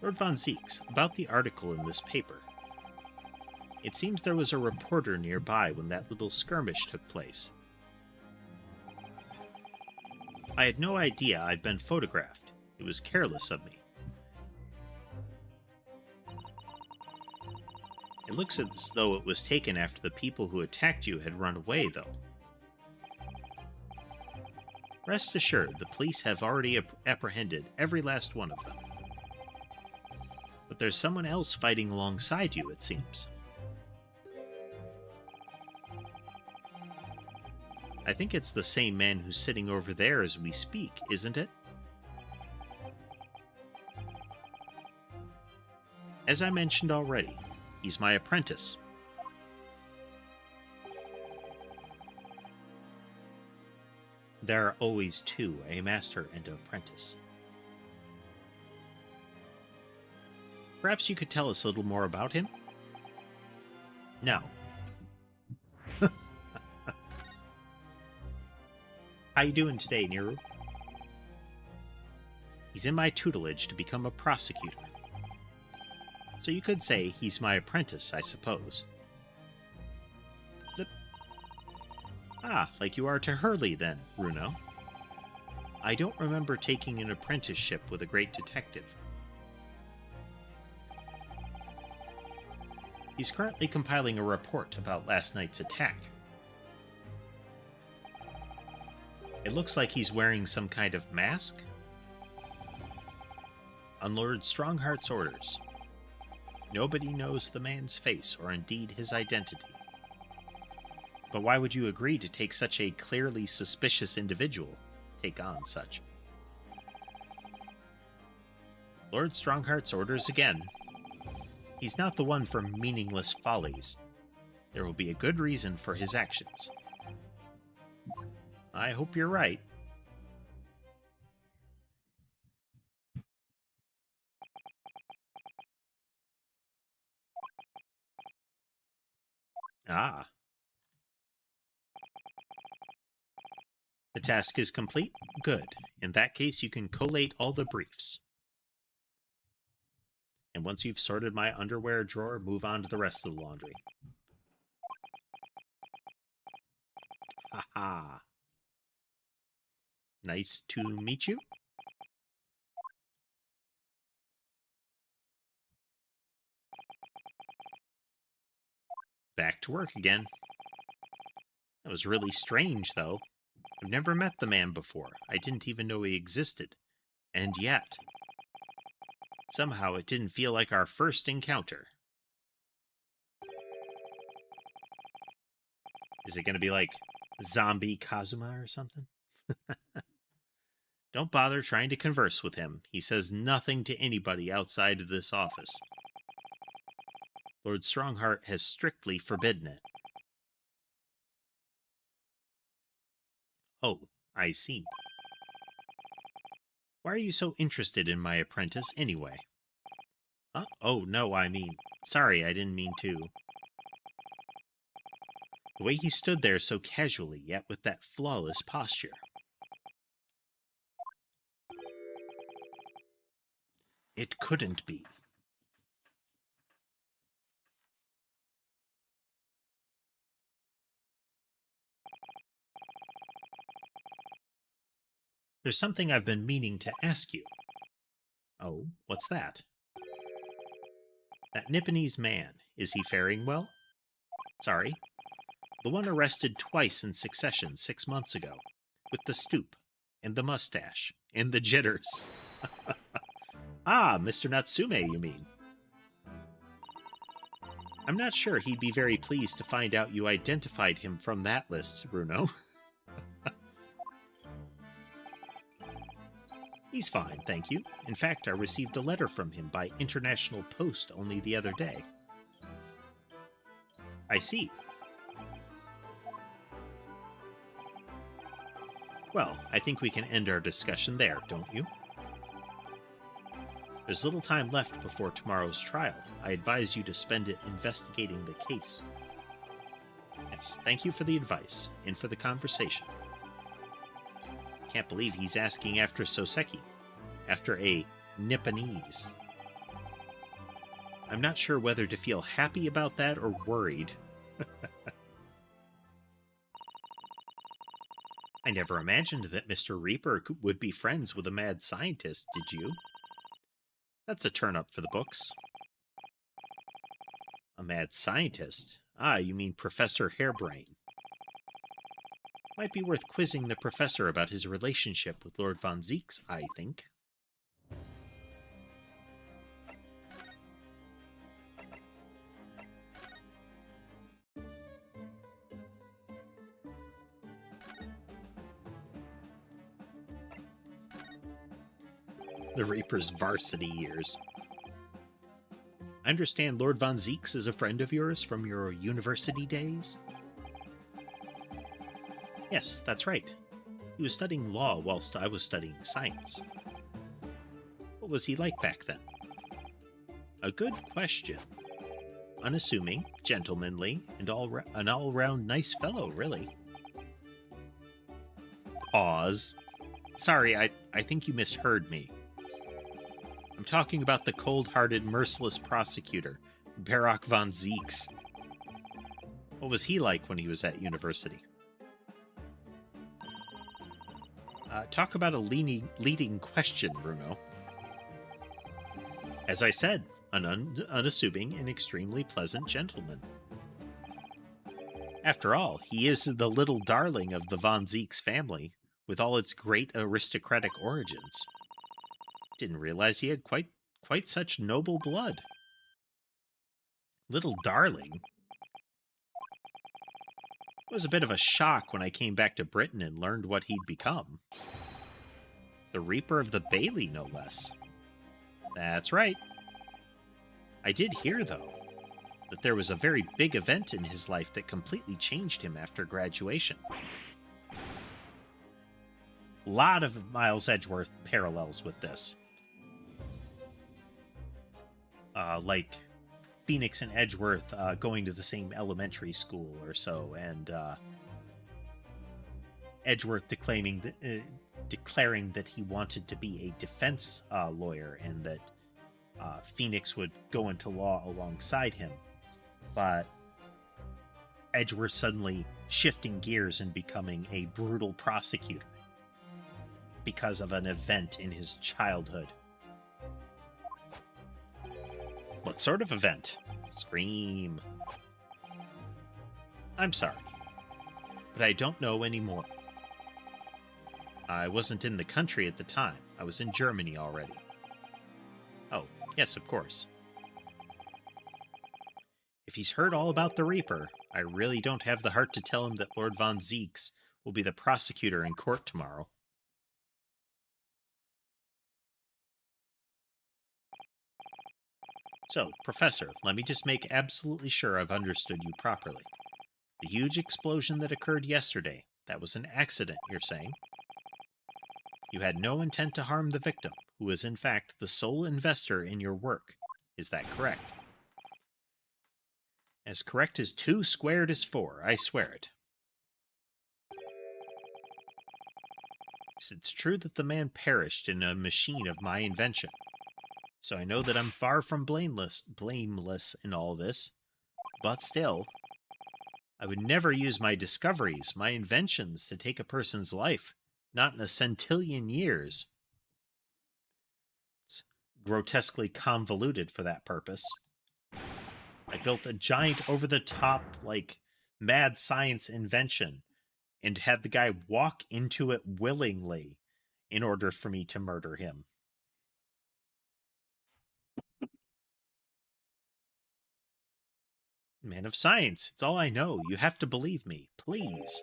[SPEAKER 1] Lord Von Zeeks, about the article in this paper. It seems there was a reporter nearby when that little skirmish took place. I had no idea I'd been photographed. It was careless of me. It looks as though it was taken after the people who attacked you had run away, though. Rest assured, the police have already apprehended every last one of them. But there's someone else fighting alongside you, it seems. I think it's the same man who's sitting over there as we speak, isn't it? As I mentioned already, he's my apprentice. There are always two, a master and an apprentice. Perhaps you could tell us a little more about him? No. How you doing today, Niru? He's in my tutelage to become a prosecutor. So you could say he's my apprentice, I suppose. Like you are to Hurley, then, Runo. I don't remember taking an apprenticeship with a great detective. He's currently compiling a report about last night's attack. It looks like he's wearing some kind of mask. On Lord Strongheart's orders, nobody knows the man's face or indeed his identity. But why would you agree to take such a clearly suspicious individual take on such? Lord Strongheart's orders again. He's not the one for meaningless follies. There will be a good reason for his actions. I hope you're right. Ah. The task is complete? Good. In that case, you can collate all the briefs. And once you've sorted my underwear drawer, move on to the rest of the laundry. Haha. Nice to meet you. Back to work again. That was really strange, though. I've never met the man before. I didn't even know he existed. And yet, somehow it didn't feel like our first encounter. Is it going to be like zombie Kazuma or something? Don't bother trying to converse with him. He says nothing to anybody outside of this office. Lord Strongheart has strictly forbidden it. Oh, I see. Why are you so interested in my apprentice, anyway? Huh? Oh, no, sorry, I didn't mean to. The way he stood there so casually, yet with that flawless posture. It couldn't be. There's something I've been meaning to ask you. Oh, what's that? That Nipponese man, is he faring well? Sorry. The one arrested twice in succession 6 months ago. With the stoop, and the mustache, and the jitters. Ah, Mr. Natsume, you mean? I'm not sure he'd be very pleased to find out you identified him from that list, Bruno. He's fine, thank you. In fact, I received a letter from him by international post only the other day. I see. Well, I think we can end our discussion there, don't you? There's little time left before tomorrow's trial. I advise you to spend it investigating the case. Yes, thank you for the advice, and for the conversation. Can't believe he's asking after Soseki, after a Nipponese. I'm not sure whether to feel happy about that or worried. I never imagined that Mr. Reaper would be friends with a mad scientist, did you? That's a turn-up for the books. A mad scientist? Ah, you mean Professor Hairbrain. Might be worth quizzing the professor about his relationship with Lord Von Zeeks, I think. The Reaper's varsity years. I understand Lord Von Zeeks is a friend of yours from your university days? Yes, that's right. He was studying law whilst I was studying science. What was he like back then? A good question. Unassuming, gentlemanly, and an all-round nice fellow, really. Pause. Sorry, I think you misheard me. I'm talking about the cold-hearted, merciless prosecutor, Barak von Zeeks. What was he like when he was at university? Talk about a leading question, Bruno. As I said, an unassuming and extremely pleasant gentleman. After all, he is the little darling of the Von Zeeks family, with all its great aristocratic origins. Didn't realize he had quite such noble blood. Little darling? It was a bit of a shock when I came back to Britain and learned what he'd become. The Reaper of the Bailey, no less. That's right. I did hear, though, that there was a very big event in his life that completely changed him after graduation. A lot of Miles Edgeworth parallels with this. Like Phoenix and Edgeworth going to the same elementary school or so, and Edgeworth declaring that he wanted to be a defense lawyer and that Phoenix would go into law alongside him. But Edgeworth suddenly shifting gears and becoming a brutal prosecutor because of an event in his childhood. What sort of event? Scream. I'm sorry, but I don't know anymore. I wasn't in the country at the time. I was in Germany already. Oh, yes, of course. If he's heard all about the Reaper, I really don't have the heart to tell him that Lord Von Zeeks will be the prosecutor in court tomorrow. So, Professor, let me just make absolutely sure I've understood you properly. The huge explosion that occurred yesterday, that was an accident, you're saying? You had no intent to harm the victim, who is in fact the sole investor in your work. Is that correct? As correct as 2 squared is 4, I swear it. It's true that the man perished in a machine of my invention, so I know that I'm far from blameless in all this, but still, I would never use my discoveries, my inventions, to take a person's life, not in a centillion years. It's grotesquely convoluted for that purpose. I built a giant over-the-top, mad science invention and had the guy walk into it willingly in order for me to murder him. Man of science, it's all I know. You have to believe me, please.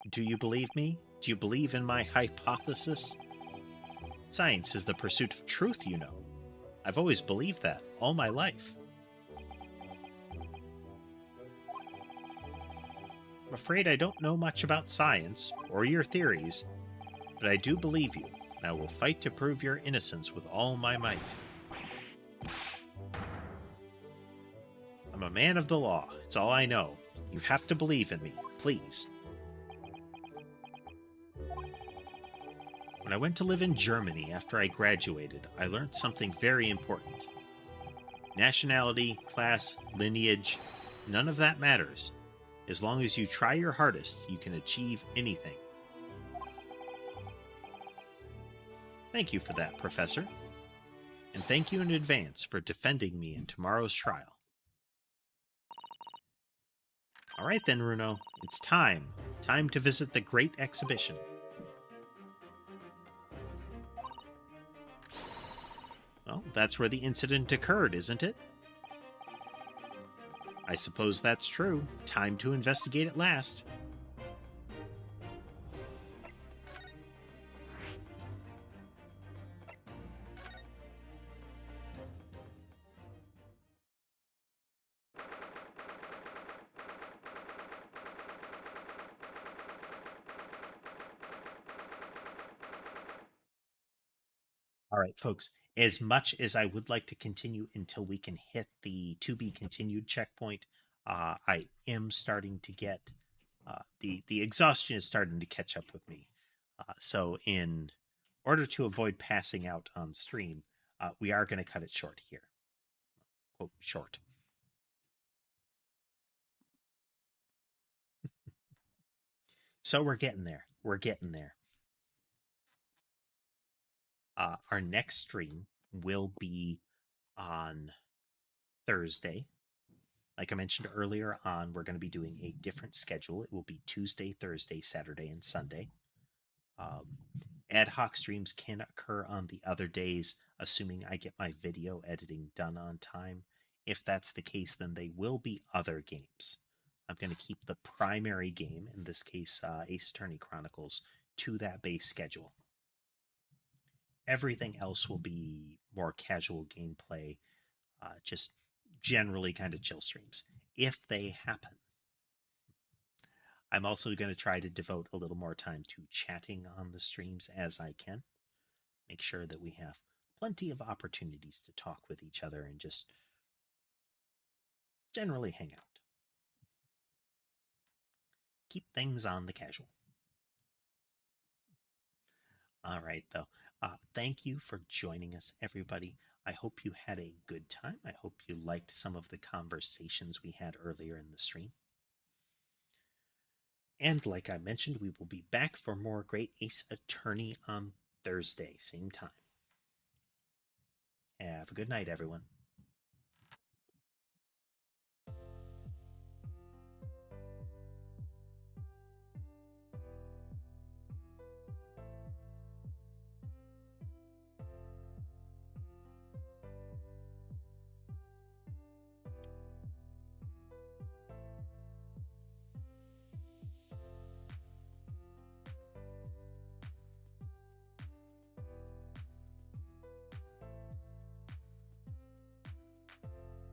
[SPEAKER 1] Do you believe me? Do you believe in my hypothesis? Science is the pursuit of truth, you know. I've always believed that, all my life. I'm afraid I don't know much about science, or your theories, but I do believe you, and I will fight to prove your innocence with all my might. I'm a man of the law, it's all I know. You have to believe in me, please. When I went to live in Germany after I graduated, I learned something very important. Nationality, class, lineage, none of that matters. As long as you try your hardest, you can achieve anything. Thank you for that, Professor. And thank you in advance for defending me in tomorrow's trial. All right then, Runo. It's time. Time to visit the Great Exhibition. Well, that's where the incident occurred, isn't it? I suppose that's true. Time to investigate at last. All right, folks. As much as I would like to continue until we can hit the to be continued checkpoint, I am starting to get the exhaustion is starting to catch up with me. So, in order to avoid passing out on stream, we are going to cut it short here. Quote short. So we're getting there. We're getting there. Our next stream will be on Thursday. Like I mentioned earlier on, we're going to be doing a different schedule. It will be Tuesday, Thursday, Saturday, and Sunday. Um, Ad hoc streams can occur on the other days, assuming I get my video editing done on time. If that's the case, then they will be other games. I'm going to keep the primary game, in this case, Ace Attorney Chronicles, to that base schedule. Everything else will be more casual gameplay, just generally kind of chill streams, if they happen. I'm also going to try to devote a little more time to chatting on the streams as I can. Make sure that we have plenty of opportunities to talk with each other and just generally hang out. Keep things on the casual. All right, though. Thank you for joining us, everybody. I hope you had a good time. I hope you liked some of the conversations we had earlier in the stream. And like I mentioned, we will be back for more Great Ace Attorney on Thursday, same time. Have a good night, everyone.